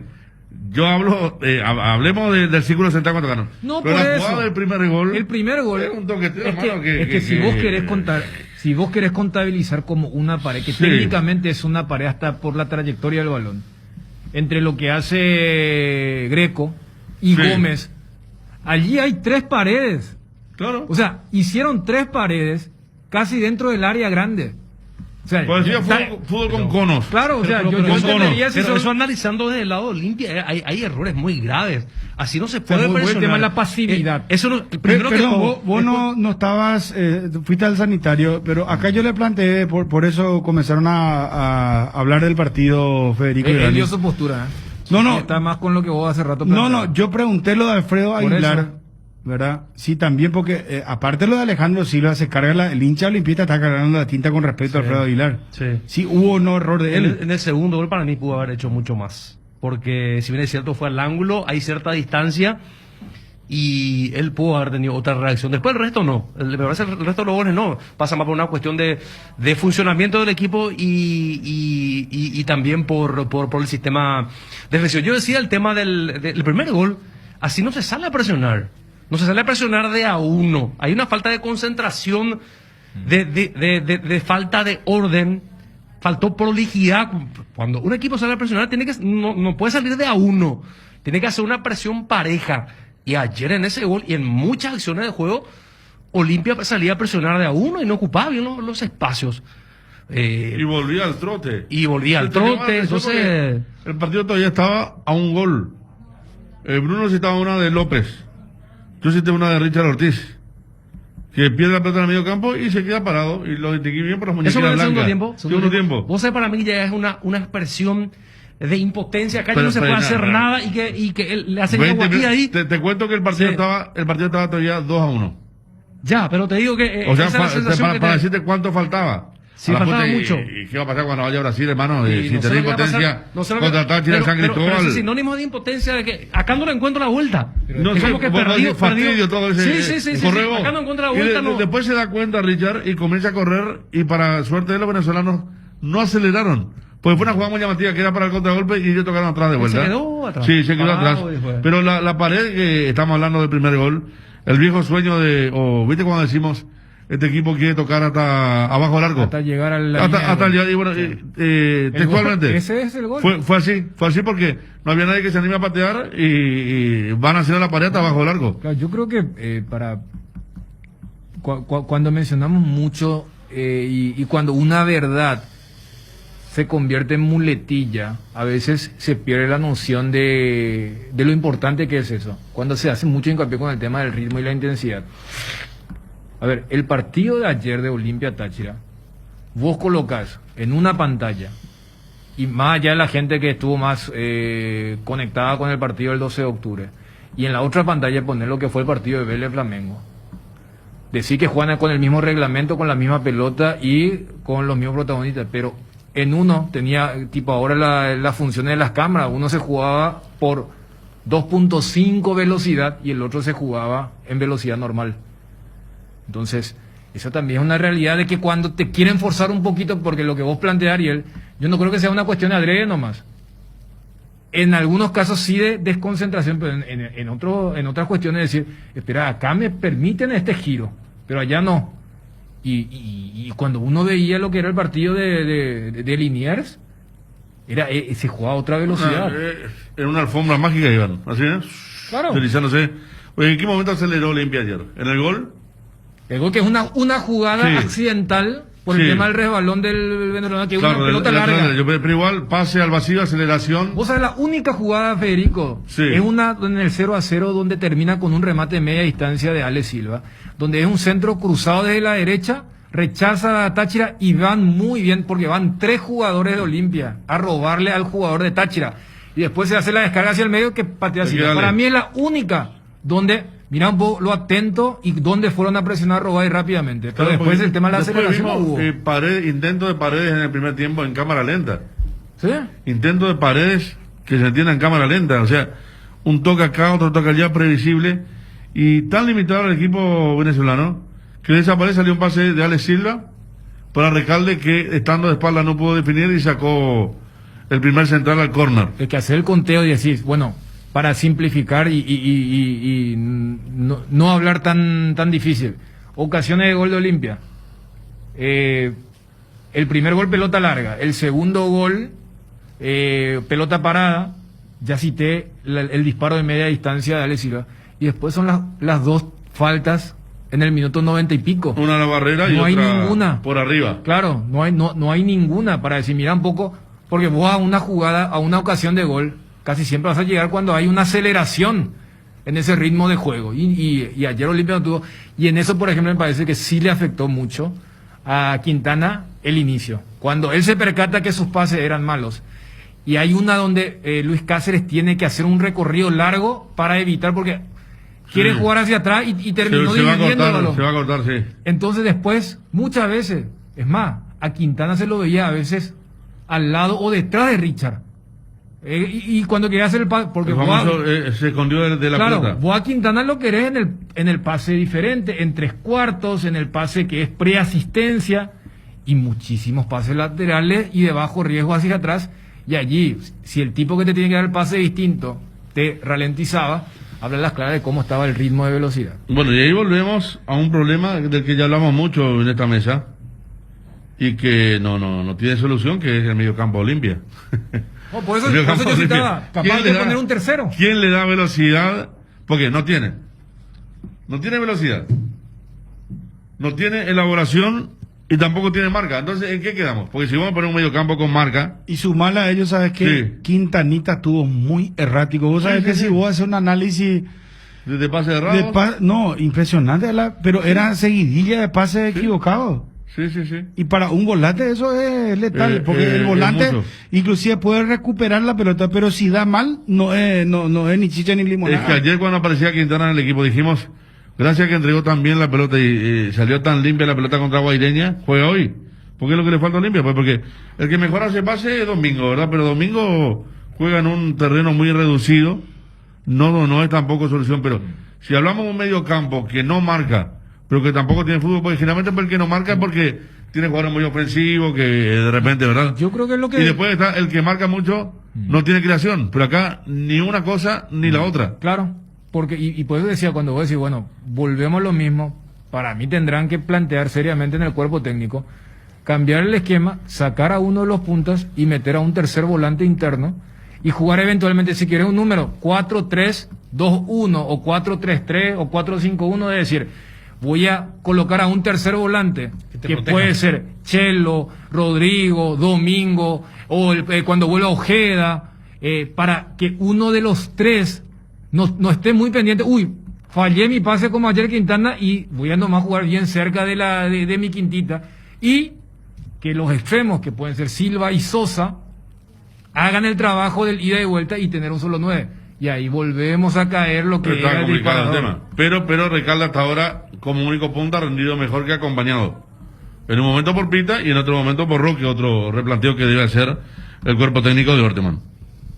yo hablemos del círculo central cuando ganó. No, pero por la eso. jugada del primer gol. El primer gol es un toqueteo, es que si vos querés contar, Si vos querés contabilizar como una pared, que técnicamente es una pared hasta por la trayectoria del balón, entre lo que hace Greco y Gómez, allí hay 3 paredes. Claro. O sea, hicieron 3 paredes casi dentro del área grande. O sea, parecía fútbol con conos. Claro, o sea, yo entendería si eso analizando desde el lado de Olimpia, hay errores muy graves. Así no se puede presionar. El tema de la pasividad. Eso no, primero perdón, vos no estabas, fuiste al sanitario, pero acá yo le planteé, por eso comenzaron a hablar del partido, Federico. Él dio su postura. No. Está más con lo que vos hace rato. No, yo pregunté lo de Alfredo Aguilar. ¿Verdad? Sí, también porque aparte lo de Alejandro Silva se carga el hincha olimpista está cargando la tinta con respecto a Alfredo Aguilar. Sí, hubo no error de él. En el segundo gol para mí pudo haber hecho mucho más, porque si bien es cierto fue al ángulo, hay cierta distancia y él pudo haber tenido otra reacción. Después el resto no, me parece el resto de los goles no, pasa más por una cuestión de funcionamiento del equipo y también por el sistema defensivo. Yo decía el tema del primer gol, así no se sale a presionar. No se sale a presionar de a uno. Hay una falta de concentración, de falta de orden. Faltó prolijidad. Cuando un equipo sale a presionar, no puede salir de a uno. Tiene que hacer una presión pareja. Y ayer en ese gol y en muchas acciones de juego, Olimpia salía a presionar de a uno y no ocupaba bien los espacios. Y volvía al trote. Entonces, el partido todavía estaba a un gol. Bruno citaba una de López. Yo cité una de Richard Ortiz, que pierde la pelota en el medio campo y se queda parado, y lo distinguí bien por las muñequitas blancas. ¿Eso fue el segundo tiempo? Vos sabés, para mí ya es una expresión de impotencia, acá ya no se puede hacer nada y que él le hacen agua aquí ahí. Te cuento que el partido estaba todavía 2-1. Ya, pero te digo que o sea, para decirte cuánto faltaba. Sí, faltaba mucho. ¿Y qué va a pasar cuando vaya a Brasil, hermano? Si tenés impotencia, contra Táchira, San Cristóbal. Pero es sinónimo de impotencia de que acá no le encuentro la vuelta. No sé, como que fastidio todo ese sí, correo. Acá no encuentro la vuelta. Después se da cuenta Richard y comienza a correr, y para suerte de los venezolanos no aceleraron. Porque fue una jugada muy llamativa que era para el contragolpe y ellos tocaron atrás de vuelta. ¿Se quedó atrás? Sí, se quedó atrás. Pero la pared que estamos hablando del primer gol, el viejo sueño ¿viste cuando decimos este equipo quiere tocar hasta abajo del arco? Hasta llegar al... Hasta llegar, y bueno, textualmente. Ese es el gol. Fue así porque no había nadie que se anime a patear y van a hacer la pared hasta abajo del arco. Claro, yo creo que cuando mencionamos mucho y cuando una verdad se convierte en muletilla, a veces se pierde la noción de lo importante que es eso. Cuando se hace mucho hincapié con el tema del ritmo y la intensidad. A ver, el partido de ayer de Olimpia Táchira, vos colocás en una pantalla, y más allá de la gente que estuvo más conectada con el partido del 12 de octubre, y en la otra pantalla poner lo que fue el partido de Vélez Flamengo. Decir que juegan con el mismo reglamento, con la misma pelota y con los mismos protagonistas, pero en uno tenía, tipo ahora las funciones de las cámaras, uno se jugaba por 2.5 velocidad y el otro se jugaba en velocidad normal. Entonces, eso también es una realidad de que cuando te quieren forzar un poquito, porque lo que vos planteás, Ariel, yo no creo que sea una cuestión de adrede nomás. En algunos casos sí de desconcentración, pero en otras cuestiones decir, espera, acá me permiten este giro, pero allá no. Y cuando uno veía lo que era el partido de Liniers, se jugaba a otra velocidad. Era una alfombra mágica, Iván, así es. Claro. Deslizándose. Oye, ¿en qué momento aceleró Olimpia ayer? ¿En el gol? El gol que es una jugada accidental por el tema del resbalón del venezolano, que es una pelota larga. Pero igual, pase al vacío, aceleración. Vos sabés, la única jugada, Federico, es una en el 0-0 donde termina con un remate de media distancia de Ale Silva, donde es un centro cruzado desde la derecha, rechaza a Táchira y van muy bien, porque van 3 jugadores de Olimpia a robarle al jugador de Táchira. Y después se hace la descarga hacia el medio que patea Silva. Para mí es la única donde... Mirá un poco lo atento y dónde fueron a presionar a Robay rápidamente. Pero después el tema de la aceleración hubo. Intento de Paredes en el primer tiempo en cámara lenta. ¿Sí? Intento de Paredes que se entienda en cámara lenta. O sea, un toque acá, otro toque allá, previsible. Y tan limitado el equipo venezolano que de esa pared salió un pase de Alex Silva para Recalde, que estando de espalda no pudo definir y sacó el primer central al córner. El que hace el conteo y decís, bueno, para simplificar y no hablar tan difícil. Ocasiones de gol de Olimpia. el primer gol pelota larga, el segundo gol pelota parada, ya cité el disparo de media distancia de Ale Silva, y después son las dos faltas en el minuto 90 y pico. Una a la barrera y no otra hay ninguna por arriba. Claro, no hay ninguna para decir, mira un poco, porque vos a una jugada, a una ocasión de gol, casi siempre vas a llegar cuando hay una aceleración en ese ritmo de juego. Y ayer Olimpia no tuvo. Y en eso, por ejemplo, me parece que sí le afectó mucho a Quintana el inicio. Cuando él se percata que sus pases eran malos. Y hay una donde Luis Cáceres tiene que hacer un recorrido largo para evitar, porque quiere jugar hacia atrás y terminó dividiéndolo. Se va a cortar, sí. Entonces después, muchas veces, es más, a Quintana se lo veía a veces al lado o detrás de Richard. Y cuando quería hacer el pase, porque se escondió de la claro, pelota. vos a Quintana lo querés en el pase diferente, en 3/4, en el pase que es preasistencia, y muchísimos pases laterales y de bajo riesgo hacia atrás. Y allí, si el tipo que te tiene que dar el pase distinto te ralentizaba, habla las claras de cómo estaba el ritmo de velocidad. Bueno, y ahí volvemos a un problema del que ya hablamos mucho en esta mesa y que no tiene solución, que es el mediocampo Olimpia. Oh, por eso yo citaba, capaz de poner un tercero. ¿Quién le da velocidad? Porque no tiene velocidad, no tiene elaboración y tampoco tiene marca. Entonces, ¿en qué quedamos? Porque si vamos a poner un mediocampo con marca... Y sumarle a ellos, ¿sabes qué? Sí. Quintanita estuvo muy errático. Vos sabés que si vos haces un análisis... ¿De pase errado? No, impresionante, pero era seguidilla de pases equivocados. Sí. Y para un volante eso es letal, porque el volante inclusive puede recuperar la pelota, pero si da mal, no es ni chicha ni limonada. Es que ayer cuando aparecía Quintana en el equipo dijimos... Gracias que entregó tan bien la pelota y salió tan limpia la pelota contra Guaireña, juega hoy. ¿Por qué es lo que le falta a Olimpia? Pues porque el que mejor hace pase es Domingo, ¿verdad? Pero Domingo juega en un terreno muy reducido. No es tampoco solución, pero si hablamos de un medio campo que no marca, pero que tampoco tiene fútbol, porque generalmente el que no marca es porque tiene jugadores muy ofensivos, que de repente, ¿verdad? Yo creo que es lo que... Y después está el que marca mucho, no tiene creación, pero acá ni una cosa ni la otra. Claro. Porque, y por eso decía, cuando vos decís, bueno, volvemos a lo mismo, para mí tendrán que plantear seriamente en el cuerpo técnico, cambiar el esquema, sacar a uno de los puntas y meter a un tercer volante interno y jugar eventualmente, si quieres un número, 4-3-2-1 o 4-3-3 o 4-5-1, es decir, voy a colocar a un tercer volante que puede ser Chelo, Rodrigo, Domingo o cuando vuelva Ojeda, para que uno de los tres no esté muy pendiente. Fallé mi pase como ayer Quintana y voy a nomás jugar bien cerca de mi quintita, y que los extremos, que pueden ser Silva y Sosa, hagan el trabajo del ida y vuelta y tener un solo 9. Y ahí volvemos a caer lo que está era complicado el tema. Pero Recalde hasta ahora, como único punta, ha rendido mejor que acompañado. En un momento por Pita y en otro momento por Roque, otro replanteo que debe hacer el cuerpo técnico de Orteman.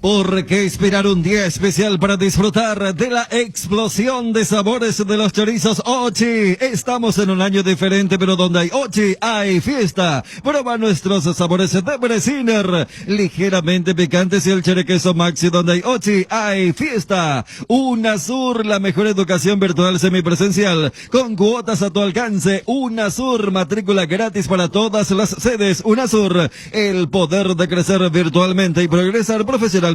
¿Por qué esperar un día especial para disfrutar de la explosión de sabores de los chorizos Ochi? Estamos en un año diferente, pero donde hay Ochi hay fiesta. Prueba nuestros sabores de Bresiner, ligeramente picantes, y el cherequeso Maxi. Donde hay Ochi hay fiesta. UNASUR, la mejor educación virtual semipresencial, con cuotas a tu alcance. UNASUR, matrícula gratis para todas las sedes. UNASUR, el poder de crecer virtualmente y progresar profesionalmente.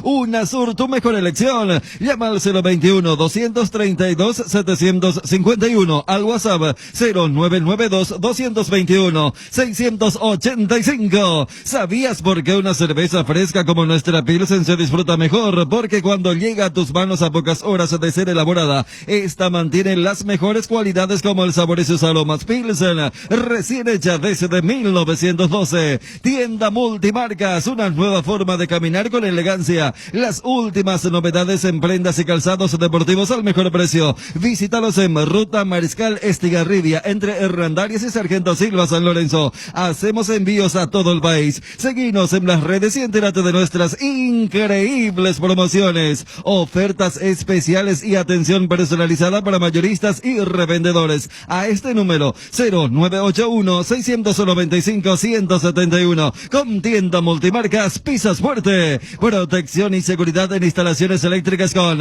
UNASUR, tu mejor elección. Llama al 021-232-751, al WhatsApp 0992-221-685. ¿Sabías por qué una cerveza fresca como nuestra Pilsen se disfruta mejor? Porque cuando llega a tus manos a pocas horas de ser elaborada, esta mantiene las mejores cualidades como el sabor y sus aromas. Pilsen, recién hecha desde 1912. Tienda Multimarcas, una nueva forma de caminar con elegancia. Las últimas novedades en prendas y calzados deportivos al mejor precio. Visítalos en Ruta Mariscal Estigarribia, entre Hernandarias y Sargento Silva, San Lorenzo. Hacemos envíos a todo el país. Seguinos en las redes y entérate de nuestras increíbles promociones, ofertas especiales y atención personalizada para mayoristas y revendedores. A este número 0981-695-171. Con Tienda Multimarcas, pisas fuerte Protección y seguridad en instalaciones eléctricas con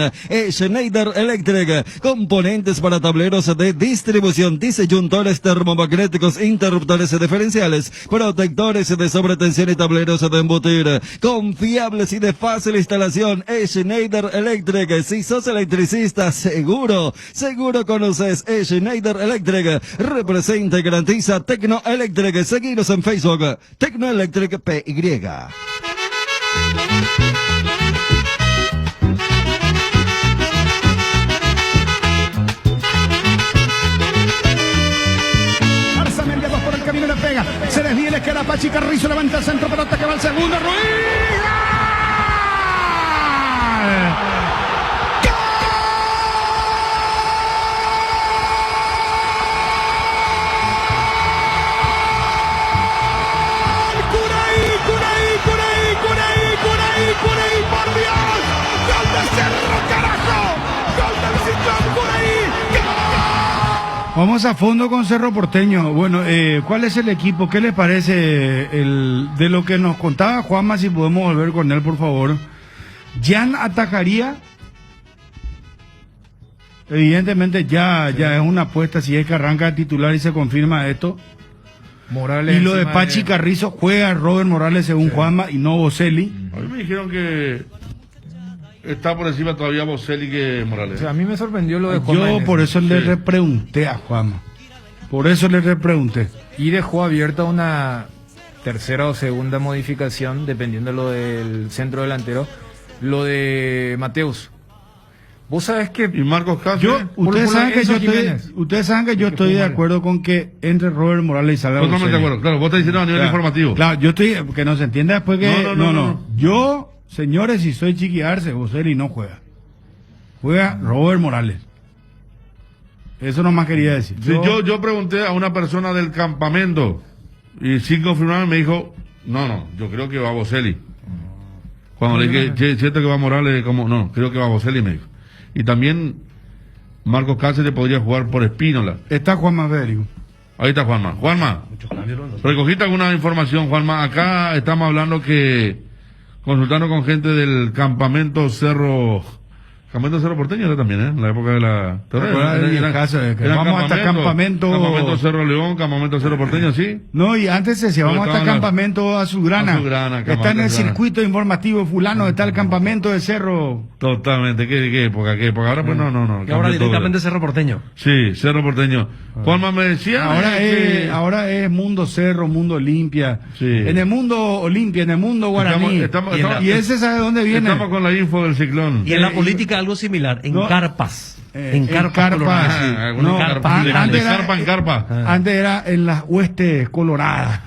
Schneider Electric. Componentes para tableros de distribución, disyuntores termomagnéticos, interruptores diferenciales, protectores de sobretensión y tableros de embutir. Confiables y de fácil instalación, Schneider Electric. Si sos electricista, seguro conoces Schneider Electric. Representa y garantiza Tecno Electric. Seguinos en Facebook, Tecno Electric PY. Arza media, 2 por el camino, le pega. Se desviene, queda Pachi Carrizo, levanta el centro, pelota que va al segundo. Ruiz. Vamos a fondo con Cerro Porteño. Bueno, ¿cuál es el equipo? ¿Qué les parece de lo que nos contaba Juanma? Si podemos volver con él, por favor. Jan atajaría. Evidentemente ya es una apuesta si es que arranca titular y se confirma esto. Morales. Y lo de Pachi Carrizo, juega Robert Morales según Juanma y no Boselli. A mí me dijeron que está por encima todavía Boselli que Morales. O sea, a mí me sorprendió lo de Juanma. Yo por eso le repregunté a Juanma. Por eso le repregunté. Y dejó abierta una tercera o segunda modificación, dependiendo lo del centro delantero, lo de Mateus. Vos sabés que... Y Marcos Cáceres. Ustedes saben que yo estoy de acuerdo con que entre Robert Morales y Salva Boselli. Totalmente de acuerdo. Claro, vos estás diciendo a nivel informativo. Claro, yo estoy... Que no se entienda después que... No. Yo... Señores, si soy Chiqui Arce, Boselli no juega. Juega Robert Morales. Eso nomás quería decir. Sí, yo pregunté a una persona del campamento y sin confirmar me dijo, no, yo creo que va Boselli. Cuando le dije, siento que va Morales, como no, creo que va Boselli, me dijo. Y también Marcos Cáceres podría jugar por Espínola. Está Juanma Federico. Ahí está Juanma. Juanma, ¿recogiste alguna información, Juanma? Acá estamos hablando que consultando con gente del campamento Cerro Porteño era también, en la época de la... Vamos hasta campamento Cerro León, campamento Cerro Porteño, ¿sí? No, y antes se decía, vamos hasta campamento Azulgrana. Está en el circuito informativo fulano, está el campamento de Cerro. Totalmente, ¿qué época? Ahora pues no. Y ahora directamente Cerro Porteño. Sí, Cerro Porteño. Juanma me decía... Ahora es Mundo Cerro, Mundo Olimpia. Sí. En el Mundo Olimpia, en el Mundo Guaraní. Y ese sabe dónde viene. Estamos con la info del ciclón. Y en la política algo similar, en carpas. En carpas. Antes era en las huestes coloradas.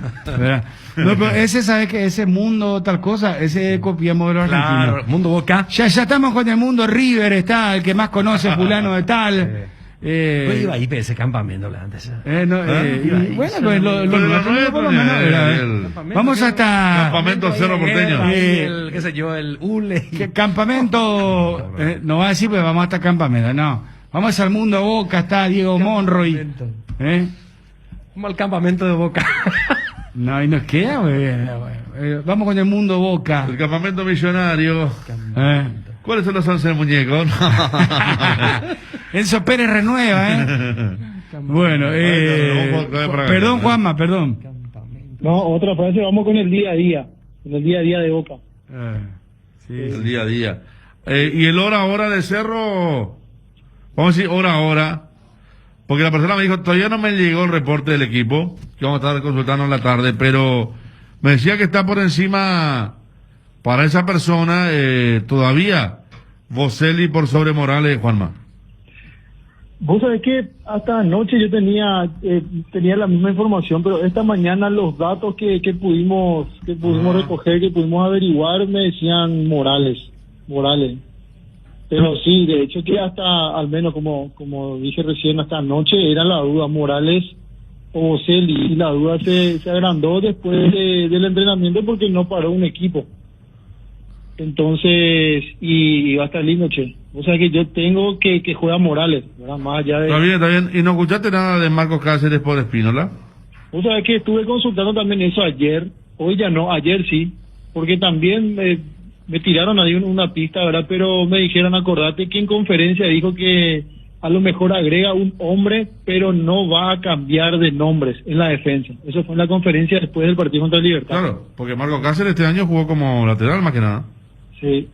No, pero ese sabe que ese Mundo tal cosa, ese copiamos de los argentinos. Claro, Mundo Boca. Ya estamos con el Mundo River, está el que más conoce fulano de tal. Yo iba ahí para ese campamento antes. Vamos hasta campamento Cerro Porteño. Qué sé yo, el ULE. Campamento, no va a decir, pues vamos hasta campamento, no. Vamos al Mundo Boca, está Diego Monroy. Vamos al campamento de Boca. No, y nos queda, vamos con el Mundo Boca. El campamento millonario. ¿Cuáles son los 11 muñecos? Enzo Pérez renueva, Bueno, perdón, Juanma, perdón. No, otra frase, vamos con el día a día. Con el día a día de Boca. Sí. El día a día. Y el hora a hora de Cerro, vamos a decir hora a hora, porque la persona me dijo, todavía no me llegó el reporte del equipo, que vamos a estar consultando en la tarde, pero me decía que está por encima, para esa persona, todavía, Boselli por sobre Morales, Juanma. Vos sabés que hasta anoche yo tenía la misma información, pero esta mañana los datos que pudimos recoger, que pudimos averiguar, me decían Morales. Pero sí, de hecho que hasta, al menos como dije recién, hasta anoche era la duda, Morales o Boselli, y la duda se agrandó después del entrenamiento porque no paró un equipo. Entonces, y va a estar lindo, che. O sea que yo tengo que juega Morales, ¿verdad? Más allá de... Está bien. ¿Y no escuchaste nada de Marcos Cáceres por Espínola? O sea que estuve consultando también eso ayer. Hoy ya no, ayer sí. Porque también me tiraron ahí una pista, ¿verdad? Pero me dijeron, acordate que en conferencia dijo que a lo mejor agrega un hombre, pero no va a cambiar de nombres en la defensa. Eso fue en la conferencia después del partido contra el Libertad. Claro, porque Marco Cáceres este año jugó como lateral más que nada. Sí.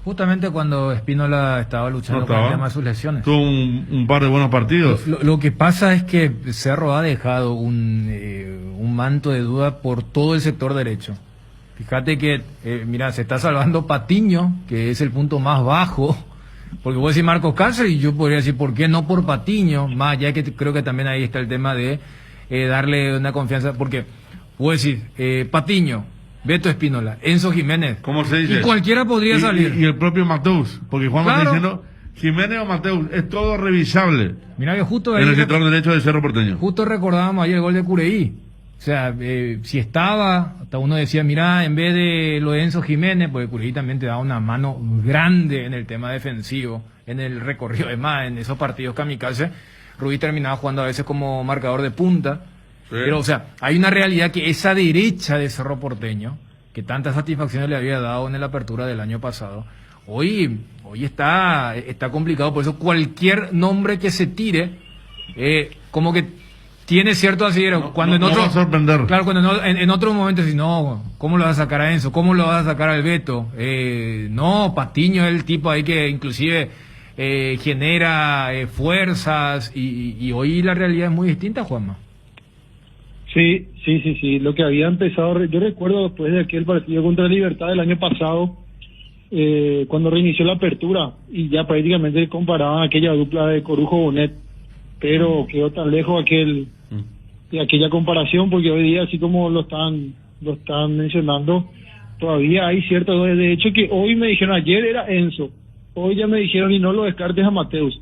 Justamente cuando Espínola estaba luchando con el tema de sus lesiones. Tuvo un par de buenos partidos. Lo que pasa es que Cerro ha dejado un manto de duda por todo el sector derecho. Fíjate que, mira, se está salvando Patiño, que es el punto más bajo, porque vos decís Marcos Cáceres, y yo podría decir, ¿por qué no por Patiño? Más allá que creo que también ahí está el tema de darle una confianza, porque vos decís, Patiño, Beto Espínola, Enzo Jiménez. ¿Cómo se dice? Y cualquiera podría salir. Y el propio Mateus, porque Juan me está diciendo, Jiménez o Mateus, es todo revisable. Mira que justo en el sector derecho de Cerro Porteño. Justo recordábamos ayer el gol de Cureí. O sea, si estaba, hasta uno decía, mira, en vez de lo de Enzo Jiménez, porque Cureí también te da una mano grande en el tema defensivo, en el recorrido de más, en esos partidos kamikaze. Rubí terminaba jugando a veces como marcador de punta. Sí. Pero, o sea, hay una realidad que esa derecha de Cerro Porteño, que tantas satisfacciones le había dado en la apertura del año pasado, hoy está complicado. Por eso cualquier nombre que se tire, como que tiene cierto asidero. Cuando en otro, va a sorprender. Claro, cuando en otros momentos si no, ¿cómo lo vas a sacar a Enzo? ¿Cómo lo vas a sacar al Beto? No, Patiño es el tipo ahí que inclusive genera fuerzas y hoy la realidad es muy distinta, Juanma. Sí. Lo que había empezado, yo recuerdo después de aquel partido contra Libertad del año pasado, cuando reinició la apertura y ya prácticamente comparaban aquella dupla de Corujo-Bonet, pero quedó tan lejos de aquella comparación, porque hoy día, así como lo están mencionando, todavía hay cierto, de hecho que hoy me dijeron, ayer era Enzo, hoy ya me dijeron y no lo descartes a Mateus.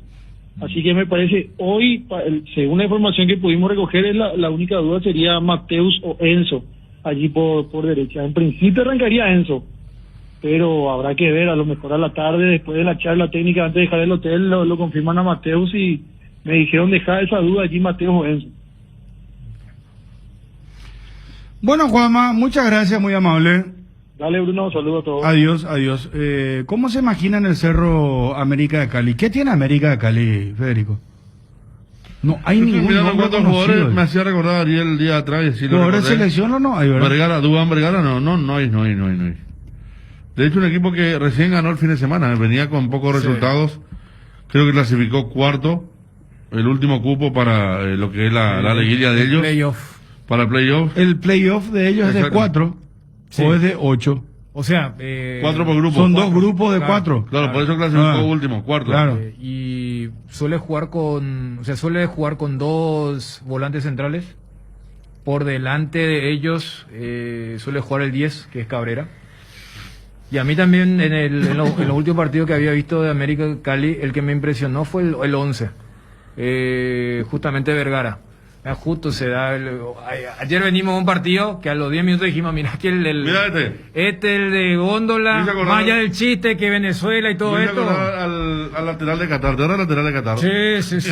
Así que me parece, hoy, según la información que pudimos recoger, la única duda sería Mateus o Enzo, allí por derecha. En principio arrancaría Enzo, pero habrá que ver, a lo mejor a la tarde, después de la charla técnica, antes de dejar el hotel, lo confirman a Mateus y me dijeron dejar esa duda allí, Mateus o Enzo. Bueno, Juanma, muchas gracias, muy amable. Dale, Bruno, saludos a todos. Adiós. ¿Cómo se imagina en el Cerro América de Cali? ¿Qué tiene América de Cali, Federico? No hay ningún nombre conocido. Jugadores me hacía recordar ayer el día atrás. ¿Jugadores de selección o no hay, verdad? Vergara, Dubán Vergara, no hay. De hecho, un equipo que recién ganó el fin de semana, venía con pocos resultados. Creo que clasificó cuarto, el último cupo para lo que es la liguilla de ellos. Playoff. Para el playoff. El playoff de ellos es de 4. Sí. ¿O es de 8? O sea, 4 por grupo. Son 2 grupos de 4. Claro, por eso clasificó último, cuarto. Claro. Y suele jugar con 2 volantes centrales. Por delante de ellos suele jugar el 10, que es Cabrera. Y a mí también en los últimos partidos que había visto de América Cali, el que me impresionó fue el 11. Justamente Vergara. Justo se da ayer venimos a un partido que a los 10 minutos dijimos, mira que el de Góndola, más allá del chiste que Venezuela y todo esto. Al lateral de Qatar, ¿te acuerdas lateral de Qatar? Sí,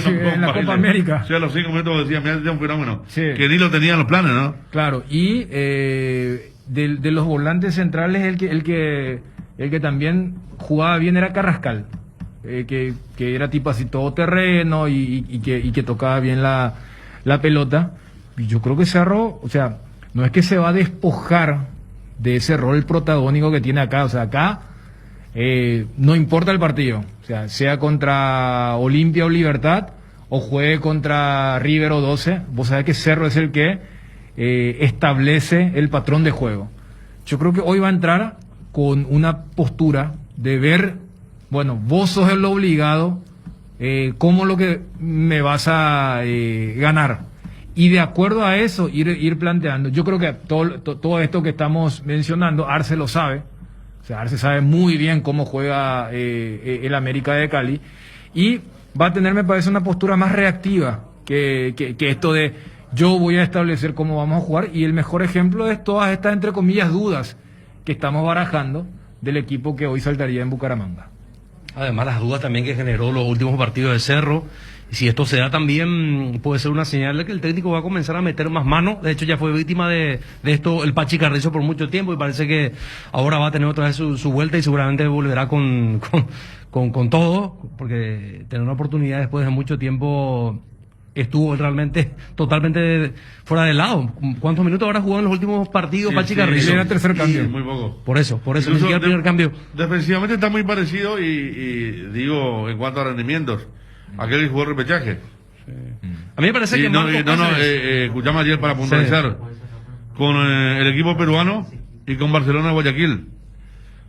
en la Copa América. Sí, a los 5 minutos decía, mira, este es un fenómeno. Sí. Que ni lo tenía en los planes, ¿no? Claro, y de los volantes centrales el que también jugaba bien era Carrascal, que era tipo así todoterreno y que tocaba bien la pelota. Y yo creo que Cerro, o sea, no es que se va a despojar de ese rol protagónico que tiene acá. O sea, acá no importa el partido, o sea contra Olimpia o Libertad o juegue contra River o 12, vos sabés que Cerro es el que establece el patrón de juego. Yo creo que hoy va a entrar con una postura de ver, bueno, vos sos el obligado, cómo lo que me vas a ganar, y de acuerdo a eso ir planteando. Yo creo que todo esto que estamos mencionando Arce lo sabe, o sea, Arce sabe muy bien cómo juega el América de Cali, y va a tener, me parece, una postura más reactiva que esto de yo voy a establecer cómo vamos a jugar. Y el mejor ejemplo es todas estas, entre comillas, dudas que estamos barajando del equipo que hoy saltaría en Bucaramanga. Además, las dudas también que generó los últimos partidos de Cerro. Y si esto se da también, puede ser una señal de que el técnico va a comenzar a meter más mano. De hecho, ya fue víctima de esto el Pachi Carrizo por mucho tiempo y parece que ahora va a tener otra vez su vuelta y seguramente volverá con todo, porque tener una oportunidad después de mucho tiempo estuvo realmente totalmente fuera de lado. ¿Cuántos minutos ahora jugó en los últimos partidos Pachi Carrizo? Era tercer cambio. Muy poco. Por eso, ni siquiera el primer cambio. Defensivamente está muy parecido y digo, en cuanto a rendimientos, aquel que jugó el repechaje. A mí me parece que escuchamos ayer para puntualizar con el equipo peruano y con Barcelona de Guayaquil.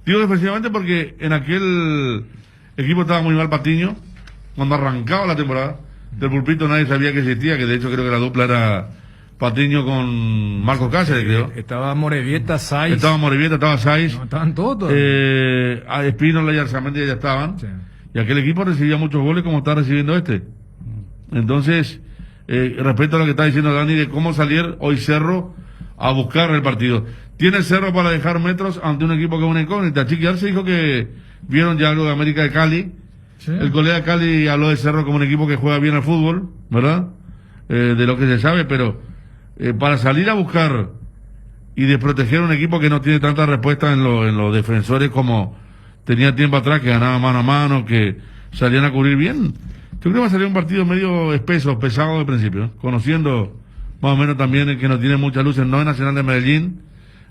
Digo defensivamente porque en aquel equipo estaba muy mal Patiño cuando arrancaba la temporada. Del pulpito nadie sabía que existía, que de hecho creo que la dupla era Patiño con Marcos Cáceres, creo. Estaba Morevieta, Saiz. Estaba Saiz. No, estaban todos. A Espínola y Arzamendi ya estaban. Sí. Y aquel equipo recibía muchos goles como está recibiendo este. Entonces, respecto a lo que está diciendo Dani de cómo salir hoy Cerro a buscar el partido. Tiene Cerro para dejar metros ante un equipo que es una incógnita. Chiquiar se dijo que vieron ya algo de América de Cali. Sí. El colega de Cali habló de Cerro como un equipo que juega bien al fútbol, ¿verdad? De lo que se sabe, pero para salir a buscar y desproteger un equipo que no tiene tanta respuesta en los defensores como tenía tiempo atrás, que ganaba mano a mano, que salían a cubrir bien. Yo creo que va a salir un partido medio espeso, pesado de principio, ¿eh? Conociendo más o menos también el que no tiene muchas luces, no es Nacional de Medellín,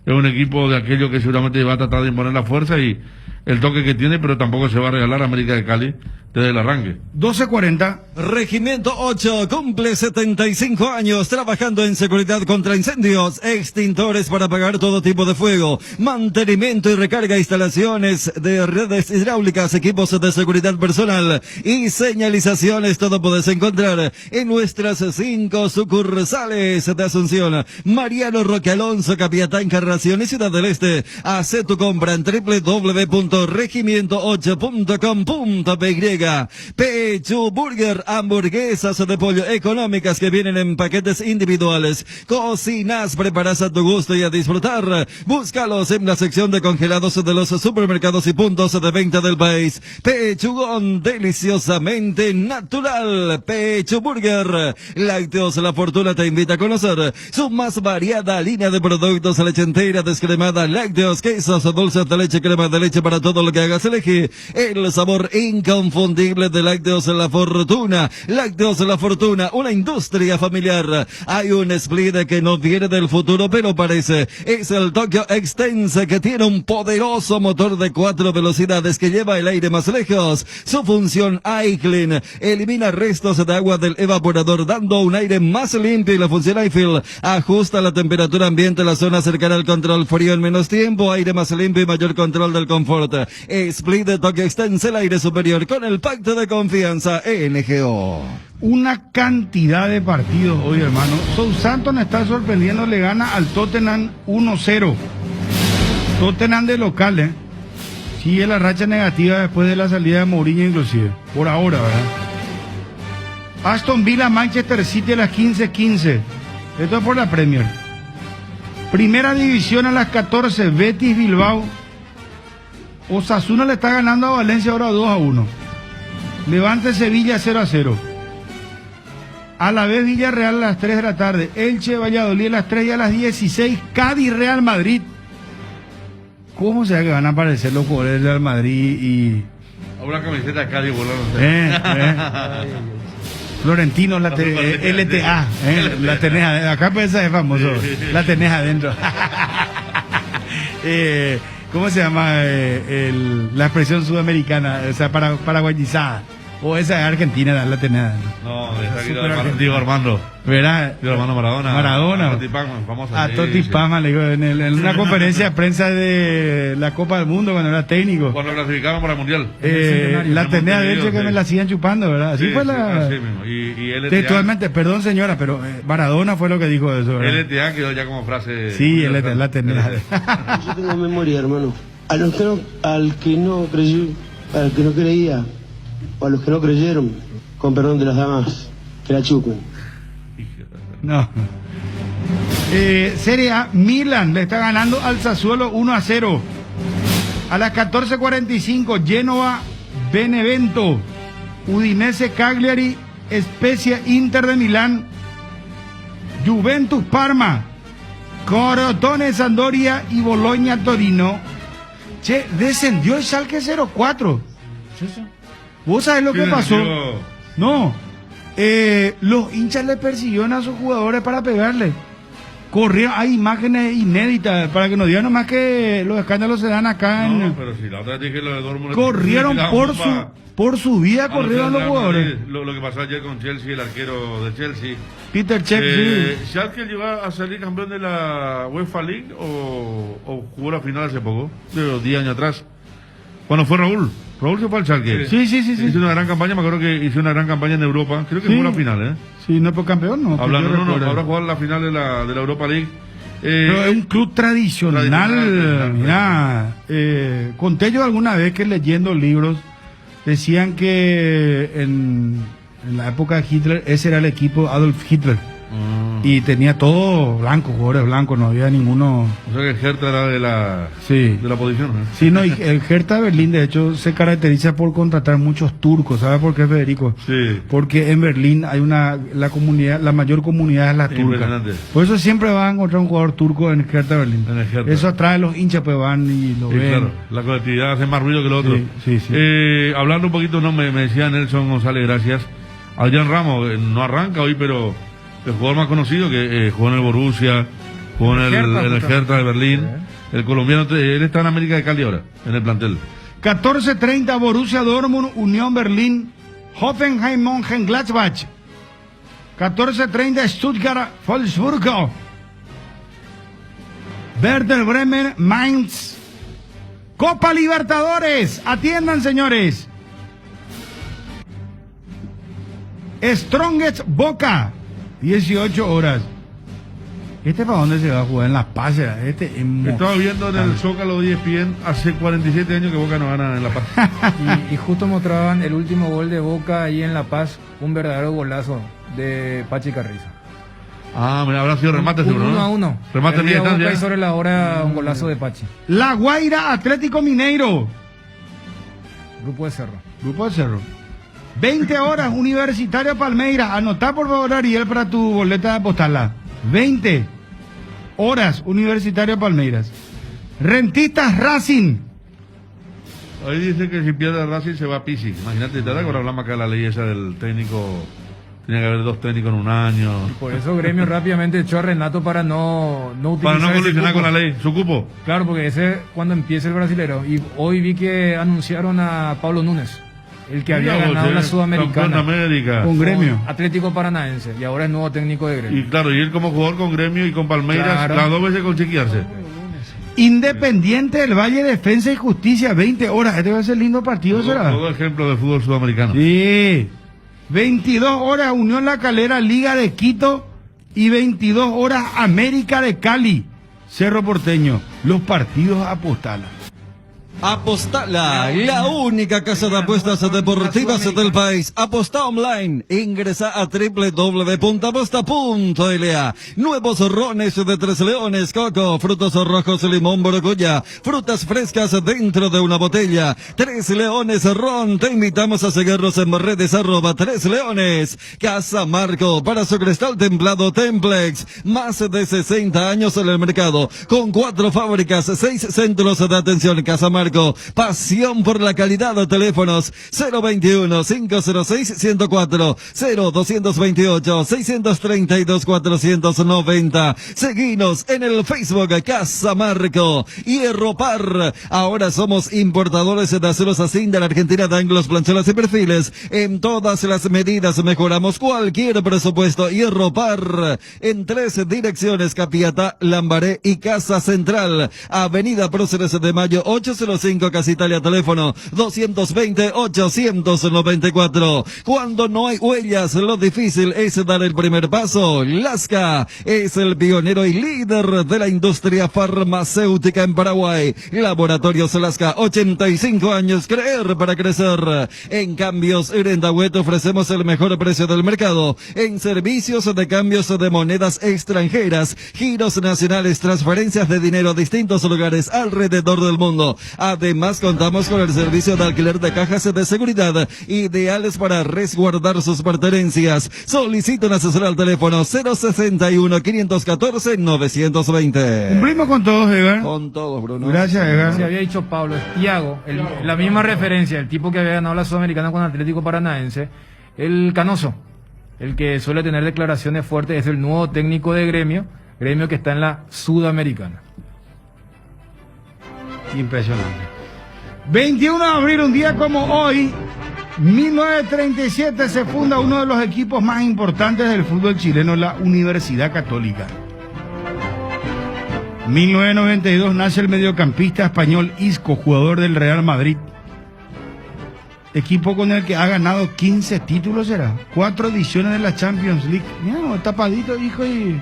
es un equipo de aquello que seguramente va a tratar de imponer la fuerza y el toque que tiene, pero tampoco se va a regalar a América de Cali desde el arranque. 12:40. Regimiento 8 cumple 75 años trabajando en seguridad contra incendios, extintores para apagar todo tipo de fuego, mantenimiento y recarga, instalaciones de redes hidráulicas, equipos de seguridad personal y señalizaciones. Todo puedes encontrar en nuestras 5 sucursales de Asunción, Mariano Roque Alonso, Capiatá, Encarnación y Ciudad del Este. Haz tu compra en www.regimiento8.com.py. Pechu Burger, hamburguesas de pollo económicas que vienen en paquetes individuales. Cocinas, preparas a tu gusto y a disfrutar. Búscalos en la sección de congelados de los supermercados y puntos de venta del país. Pechugón, deliciosamente natural. Pechu Burger. Lácteos La Fortuna te invita a conocer su más variada línea de productos: leche entera, descremada, lácteos, quesos, dulces de leche, crema de leche, para todo lo que hagas elegir. El sabor inconfundible de Lácteos La Fortuna. Lácteos La Fortuna, una industria familiar. Hay un split que no viene del futuro, pero parece. Es el Tokyo Extense, que tiene un poderoso motor de 4 velocidades que lleva el aire más lejos. Su función iClean elimina restos de agua del evaporador, dando un aire más limpio, y la función iFill ajusta la temperatura ambiente en la zona cercana al control frío en menos tiempo, aire más limpio y mayor control del confort. Split de Tokyo Extense, el aire superior con el pacto de confianza NGO. Una cantidad de partidos hoy, hermano. Southampton está sorprendiendo, le gana al Tottenham 1-0. Tottenham de local, sigue la racha negativa después de la salida de Mourinho, inclusive. Por ahora, ¿verdad? Aston Villa, Manchester City a las 15:15. Esto es por la Premier. Primera división a las 14, Betis Bilbao. Osasuna le está ganando a Valencia ahora 2-1. Levante Sevilla 0-0. A la vez Villarreal a las 3 de la tarde. Elche Valladolid a las 3 y a las 16. Cádiz Real Madrid. ¿Cómo será que van a aparecer los jugadores del Real Madrid y... Una camiseta de Cádiz volando. Florentino, LTA. La tenés adentro. Acá pues es famoso. La tenés adentro. ¿Cómo se llama la expresión sudamericana? O sea, paraguayizada. O esa de Argentina, la tenés adentro. No, esa aquí Diego Armando. ¿Verdad? Diego Armando Maradona. Maradona. A Toti Pama, famosa. A Toti Pama, le digo, en una conferencia de prensa de la Copa del Mundo cuando era técnico. Cuando clasificaron para el Mundial. La tenés adentro que me la siguen chupando, ¿verdad? Así fue la... Así mismo. Y LTA. Textualmente, perdón señora, pero Maradona fue lo que dijo eso, ¿verdad? LTA quedó ya como frase... Sí, LTA, la tenés. Yo tengo memoria, hermano. Al que no creía, o a los que no creyeron, con perdón de las damas, que la chupen. No. Serie A, Milan le está ganando al Sassuolo 1-0. A las 14:45, Génova Benevento, Udinese Cagliari, Spezia Inter de Milán, Juventus Parma, Crotone Sampdoria y Bologna Torino. Che, descendió el Schalke 04. ¿Vos sabés lo que pasó? No, los hinchas le persiguieron a sus jugadores para pegarle. Corrieron, hay imágenes inéditas para que nos digan nomás que los escándalos se dan acá. No, pero si la otra dije lo de Dortmund. Corrieron por su vida, corrieron los jugadores. Lo que pasó ayer con Chelsea, el arquero de Chelsea. Peter Cech, sí. ¿Schalke llegó a salir campeón de la UEFA League o jugó la final hace poco? De 10 años atrás. Cuando fue Raúl. Raúl se fue al Schalke. Sí. Hizo una gran campaña, me acuerdo que hizo una gran campaña en Europa. Creo que jugó la final, Sí, no es por campeón, no. Ahora jugar la final de la Europa League. Pero es un club tradicional. Mirá, conté yo alguna vez que leyendo libros decían que en la época de Hitler ese era el equipo Adolf Hitler. Y tenía todo blanco, jugadores blancos, no había ninguno. O sea que el Hertha era de la posición, ¿no? Sí, no, y el Hertha de Berlín de hecho se caracteriza por contratar muchos turcos. ¿Sabe por qué, Federico? Sí. Porque en Berlín hay la mayor comunidad es la turca. Por eso siempre van a encontrar un jugador turco en el Hertha de Berlín. Eso atrae a los hinchas, pues van y lo ven. Claro, la colectividad hace más ruido que lo otro. Sí. Hablando un poquito, me decía Nelson González, gracias. Adrián Ramos no arranca hoy, pero el jugador más conocido que jugó en el Borussia, jugó en el Hertha de Berlín. El colombiano, él está en América de Cali ahora, en el plantel. 14:30 Borussia Dortmund, Unión Berlín, Hoffenheim Mönchengladbach. 14:30 Stuttgart, Wolfsburgo. Werder Bremen, Mainz. Copa Libertadores, atiendan señores. Strongest Boca, 18 horas. ¿Para dónde se va a jugar? En La Paz. Estaba viendo en el Zócalo de ESPN, hace 47 años que Boca no gana en La Paz. y justo mostraban el último gol de Boca ahí en La Paz, un verdadero golazo de Pachi Carrizo. Mira, habrá sido remate seguro, ¿no? 1-1. Remate en Boca y sobre la hora un golazo de Pachi. La Guaira, Atlético Mineiro. Grupo de Cerro. 20 horas, Universitario Palmeiras. Anotá por favor, Ariel, para tu boleta de postal. 20 horas, Universitario Palmeiras. Rentistas Racing. Ahí dice que si pierde Racing se va a Pisi. Imagínate, te da que hablamos acá de la ley esa del técnico. Tiene que haber 2 técnicos en un año. Y por eso Gremio rápidamente echó a Renato para no utilizar. Para no colisionar con la ley, su cupo. Claro, porque ese cuando empiece el brasilero. Y hoy vi que anunciaron a Pablo Núñez, el que había ganado la Sudamericana con Gremio, Atlético Paranaense, y ahora es nuevo técnico de Gremio. Y claro, y él como jugador con Gremio y con Palmeiras, las 2 veces con chequearse. Independiente del Valle, Defensa y Justicia, 20 horas. Este va a ser lindo partido, ¿será? Todo ejemplo de fútbol sudamericano. Sí. 22 horas, Unión La Calera, Liga de Quito, y 22 horas, América de Cali, Cerro Porteño. Los partidos apostalan. Apostala, la única casa de apuestas deportivas del país. Aposta online. Ingresa a www.aposta.la. Nuevos rones de 3 Leones, coco, frutos rojos, limón, borocoya, frutas frescas dentro de una botella. 3 Leones Ron. Te invitamos a seguirnos en redes @3 Leones. Casa Marco, para su cristal templado Templex. Más de 60 años en el mercado, con 4 fábricas, 6 centros de atención. Casa Marco, pasión por la calidad. Teléfonos 021-506-104, 0228-632-490. Seguinos en el Facebook Casa Marco. Hierro Par, ahora somos importadores de aceros así de la Argentina, de ángulos, plancholas y perfiles en todas las medidas. Mejoramos cualquier presupuesto. Hierro Par, en 3 direcciones: Capiatá, Lambaré y Casa Central. Avenida Próceres de Mayo 805, Casa Italia. Teléfono 220-894. Cuando no hay huellas, lo difícil es dar el primer paso. Lasca es el pionero y líder de la industria farmacéutica en Paraguay. Laboratorios Lasca, 85 años, creer para crecer. En Cambios Irendahuet ofrecemos el mejor precio del mercado en servicios de cambios de monedas extranjeras, giros nacionales, transferencias de dinero a distintos lugares alrededor del mundo. Además, contamos con el servicio de alquiler de cajas de seguridad, ideales para resguardar sus pertenencias. Solicita un asesor al teléfono 061-514-920. Cumplimos con todos, Edgar. Con todos, Bruno. Gracias, Edgar. Se había dicho Pablo, es Thiago, la misma referencia, el tipo que había ganado la Sudamericana con Atlético Paranaense, el Canoso, el que suele tener declaraciones fuertes, es el nuevo técnico de Gremio que está en la Sudamericana. Impresionante. 21 de abril, un día como hoy, 1937, se funda uno de los equipos más importantes del fútbol chileno, la Universidad Católica. 1992 nace el mediocampista español Isco, jugador del Real Madrid. Equipo con el que ha ganado 15 títulos, será. 4 ediciones de la Champions League. Mira, tapadito, hijo. Y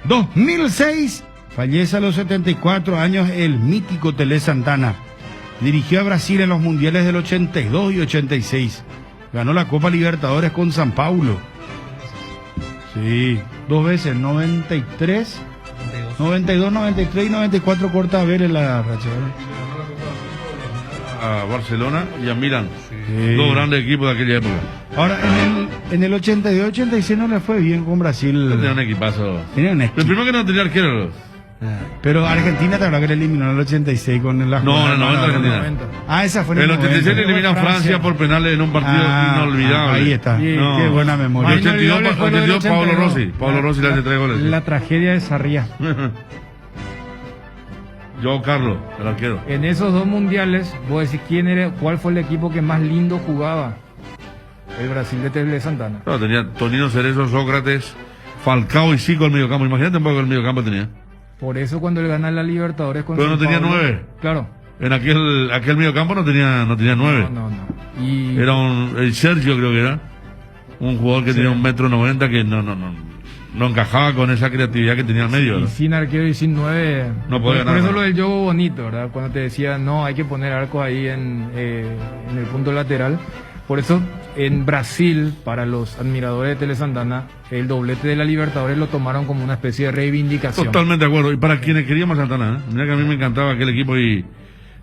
2006, fallece a los 74 años el mítico Tele Santana. Dirigió a Brasil en los mundiales del 82 y 86. Ganó la Copa Libertadores con San Paulo. Sí, 2 veces, 93, 92, 93 y 94 corta a ver en la racha. A Barcelona y a Milan. Sí. 2 grandes equipos de aquella época. Ahora, en el 82-86 no le fue bien con Brasil. Tenía un equipazo. Tenía un equipo. El primero que no tenía arquero. Pero Argentina, te hablaba que le eliminó en el 86 con la No, en el 90 Argentina. Esa fue en el 86 le eliminó a Francia por penales en un partido inolvidable. Ahí está. No. Qué buena memoria. El 82 Pablo Rossi. Pablo Rossi le hace 3 goles. La tragedia de Sarriá. Yo, Carlos, el arquero. En esos 2 mundiales, vos decís cuál fue el equipo que más lindo jugaba. El Brasil de Tele Santana. No, tenía Tonino Cerezo, Sócrates, Falcao y Zico al mediocampo. Imagínate un poco el mediocampo tenía. Por eso cuando él gana la Libertadores con Pero no tenía 9. Claro. En aquel mediocampo no tenía 9. No. Y era el Sergio, creo que era. Un jugador que tenía 1,90 m que no encajaba con esa creatividad que tenía al medio. Y sin arquero y sin 9. No podía ganar. Por eso lo del juego bonito, ¿verdad? Cuando te decía, no, hay que poner arcos ahí en el punto lateral. Por eso, en Brasil, para los admiradores de Tele Santana, el doblete de la Libertadores lo tomaron como una especie de reivindicación. Totalmente de acuerdo. Y para quienes queríamos a Santana, mira que a mí me encantaba aquel equipo y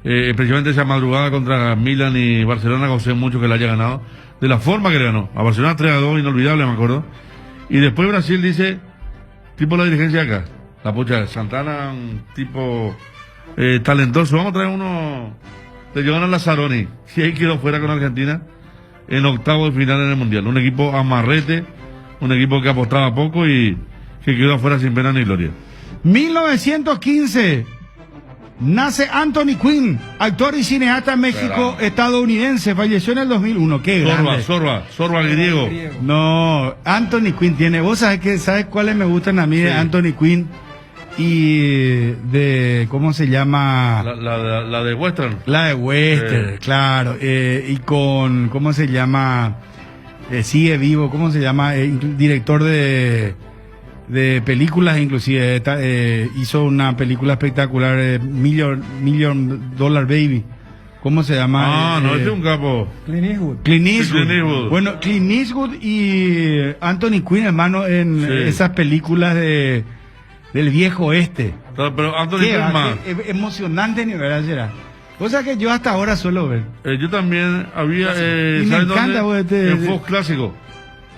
precisamente esa madrugada contra Milan y Barcelona, gocé mucho que le haya ganado. De la forma que le ganó. A Barcelona 3-2, inolvidable, me acuerdo. Y después Brasil dice, tipo la dirigencia acá. La pucha, Santana, un tipo talentoso. Vamos a traer uno de Giovanni Lazzaroni. Si ahí quedó fuera con Argentina. En octavo de final en el Mundial. Un equipo amarrete, un equipo que apostaba poco y que quedó afuera sin pena ni gloria. 1915 nace Anthony Quinn, actor y cineasta México-estadounidense. Falleció en el 2001. Qué grande. Sorba griego. No, Anthony Quinn tiene. ¿Vos sabés cuáles me gustan a mí de Anthony Quinn? Y de, ¿cómo se llama? La de Western. La de Western, claro. Y con, ¿cómo se llama? Sigue vivo, ¿cómo se llama? Director de películas, inclusive. Hizo una película espectacular, Million Dollar Baby. ¿Cómo se llama? No, este es un capo. Clint Eastwood. Bueno, Clint Eastwood y Anthony Quinn, hermano, en esas películas del viejo oeste. Pero Anthony Quinn más. Emocionante ni verdad será. Cosa que yo hasta ahora suelo ver. Yo también había... y me encanta el Fox Clásico.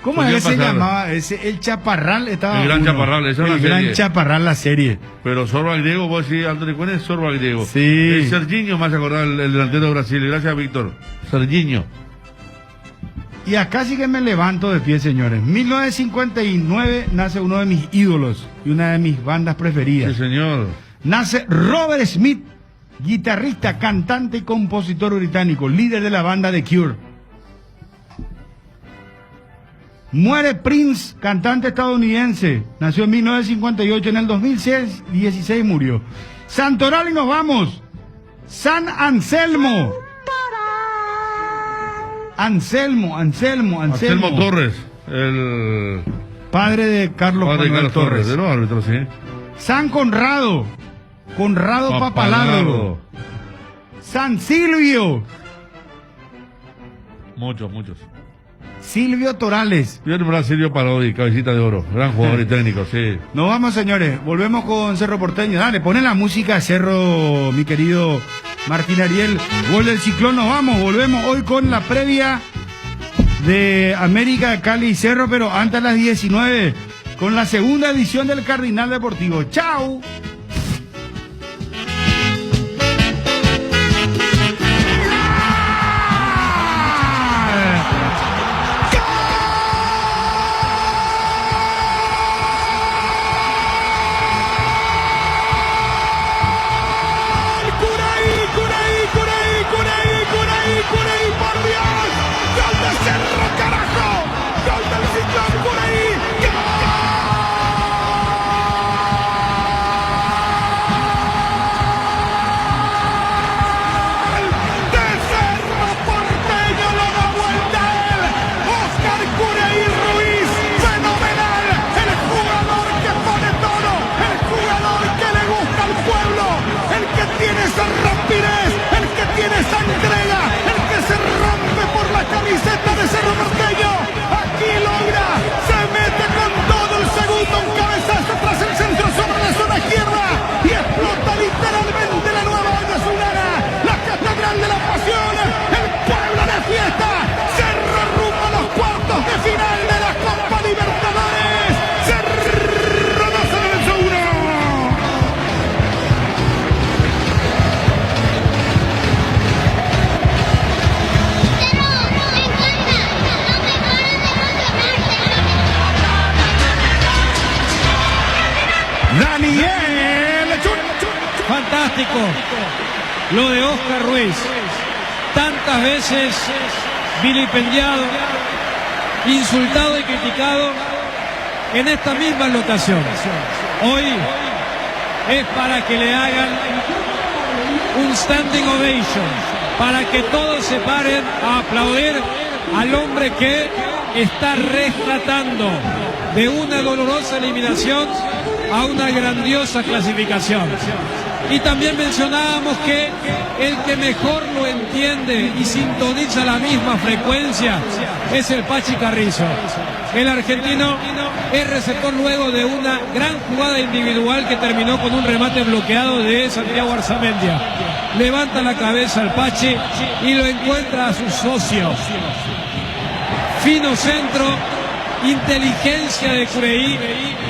¿Cómo es que se llamaba? El Chaparral estaba. El Gran Chaparral, esa es una serie. El Gran Chaparral, la serie. Pero Sorba griego, vos decís, Anthony Quinn es Sorba griego. Sí. El Serginho, más acordar, el delantero de Brasil. Gracias, Víctor. Serginho. Y acá sí que me levanto de pie, señores. 1959 nace uno de mis ídolos y una de mis bandas preferidas. Sí, señor. Nace Robert Smith, guitarrista, cantante y compositor británico, líder de la banda The Cure. Muere Prince, cantante estadounidense. Nació en 1958, en el 2016 murió. Santoral y nos vamos. San Anselmo. Anselmo Torres, el padre de Carlos Torres. De los árbitros, sí. San Conrado Papalardo. San Silvio. Muchos. Silvio Torales. Yo nombré a Silvio Parodi, cabecita de oro. Gran jugador y técnico, sí. Nos vamos, señores. Volvemos con Cerro Porteño. Dale, ponen la música Cerro, mi querido Martín Ariel. Gol del Ciclón, nos vamos. Volvemos hoy con la previa de América, Cali y Cerro, pero antes a las 19 con la segunda edición del Cardinal Deportivo. ¡Chao! Camiseta de Cerro Porteño, aquí logra, se mete con todo el segundo, un cabezazo tras el centro sobre la zona izquierda y explota literalmente la nueva olla azulana, la catedral de la pasión, el pueblo de fiesta, Cerro rumbo a los cuartos de final de la Copa Libertadores, Cerro 2-1. Daniel, fantástico lo de Oscar Ruiz, tantas veces vilipendiado, insultado y criticado en esta misma lotación. Hoy es para que le hagan un standing ovation, para que todos se paren a aplaudir al hombre que está rescatando de una dolorosa eliminación a una grandiosa clasificación. Y también mencionábamos que el que mejor lo entiende y sintoniza la misma frecuencia es el Pachi Carrizo. El argentino es receptor luego de una gran jugada individual que terminó con un remate bloqueado de Santiago Arzamendia. Levanta la cabeza el Pachi y lo encuentra a su socio. Fino centro, inteligencia de Cureí,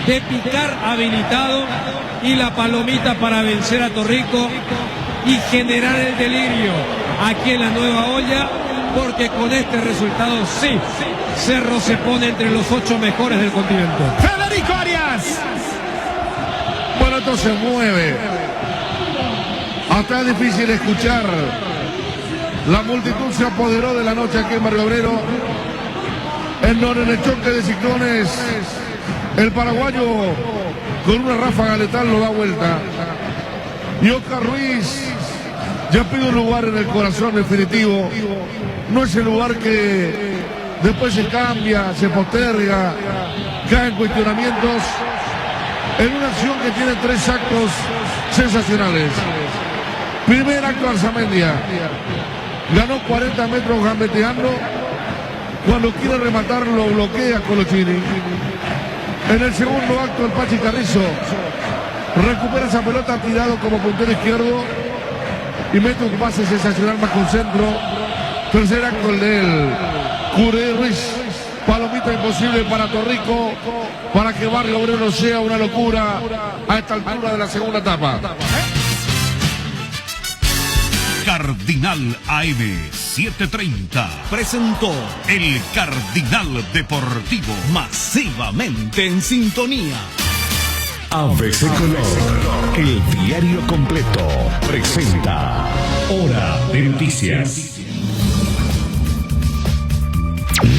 de picar habilitado y la palomita para vencer a Torrico y generar el delirio aquí en la nueva olla, porque con este resultado sí, Cerro se pone entre los 8 mejores del continente. Federico Arias. Bueno, esto se mueve. Hasta es difícil escuchar. La multitud se apoderó de la noche aquí en Barrio Obrero. En el choque de ciclones, el paraguayo con una ráfaga letal lo da vuelta. Y Oscar Ruiz ya pide un lugar en el corazón definitivo. No es el lugar que después se cambia, se posterga, cae en cuestionamientos. En una acción que tiene 3 actos sensacionales. Primer acto, Arzamendia. Ganó 40 metros gambeteando. Cuando quiere rematar lo bloquea Colochini. En el segundo acto el Pachi Carrizo recupera esa pelota tirado como puntero izquierdo y mete un pase sensacional más con centro. Tercer acto el de él, Curé Ruiz. Palomita imposible para Torrico, para que Barrio Obrero sea una locura a esta altura de la segunda etapa. Cardinal AM 730 presentó el Cardinal Deportivo, masivamente en sintonía. ABC Color, el diario completo, presenta Hora de Noticias.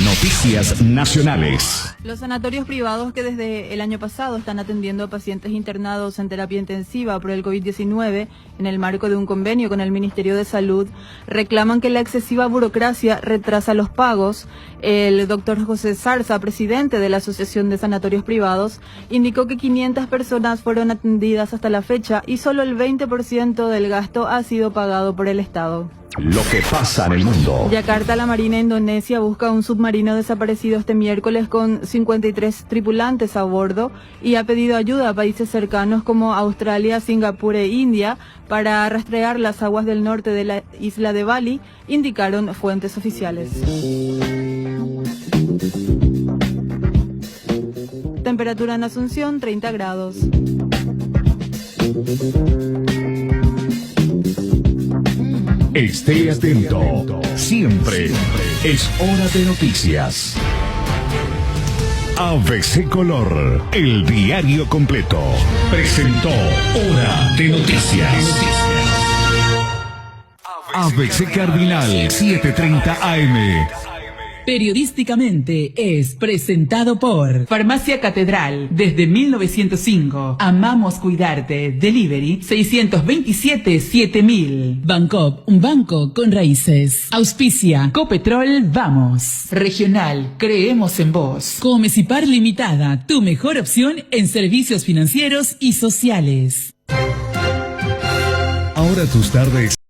Noticias nacionales. Los sanatorios privados que desde el año pasado están atendiendo a pacientes internados en terapia intensiva por el COVID-19 en el marco de un convenio con el Ministerio de Salud reclaman que la excesiva burocracia retrasa los pagos. El doctor José Zarza, presidente de la Asociación de Sanatorios Privados, indicó que 500 personas fueron atendidas hasta la fecha y solo el 20% del gasto ha sido pagado por el Estado. Lo que pasa en el mundo. Yakarta, la Marina Indonesia busca un submarino terminó desaparecido este miércoles con 53 tripulantes a bordo y ha pedido ayuda a países cercanos como Australia, Singapur e India para rastrear las aguas del norte de la isla de Bali, indicaron fuentes oficiales. Temperatura en Asunción, 30 grados. Esté atento. Siempre es hora de noticias. ABC Color, el diario completo, presentó Hora de Noticias. ABC Cardinal 7:30 AM. Periodísticamente es presentado por Farmacia Catedral desde 1905. Amamos cuidarte. Delivery 627-7000. Bancop, un banco con raíces. Auspicia Copetrol, vamos. Regional, creemos en vos. Comecipar Limitada, tu mejor opción en servicios financieros y sociales. Ahora tus tardes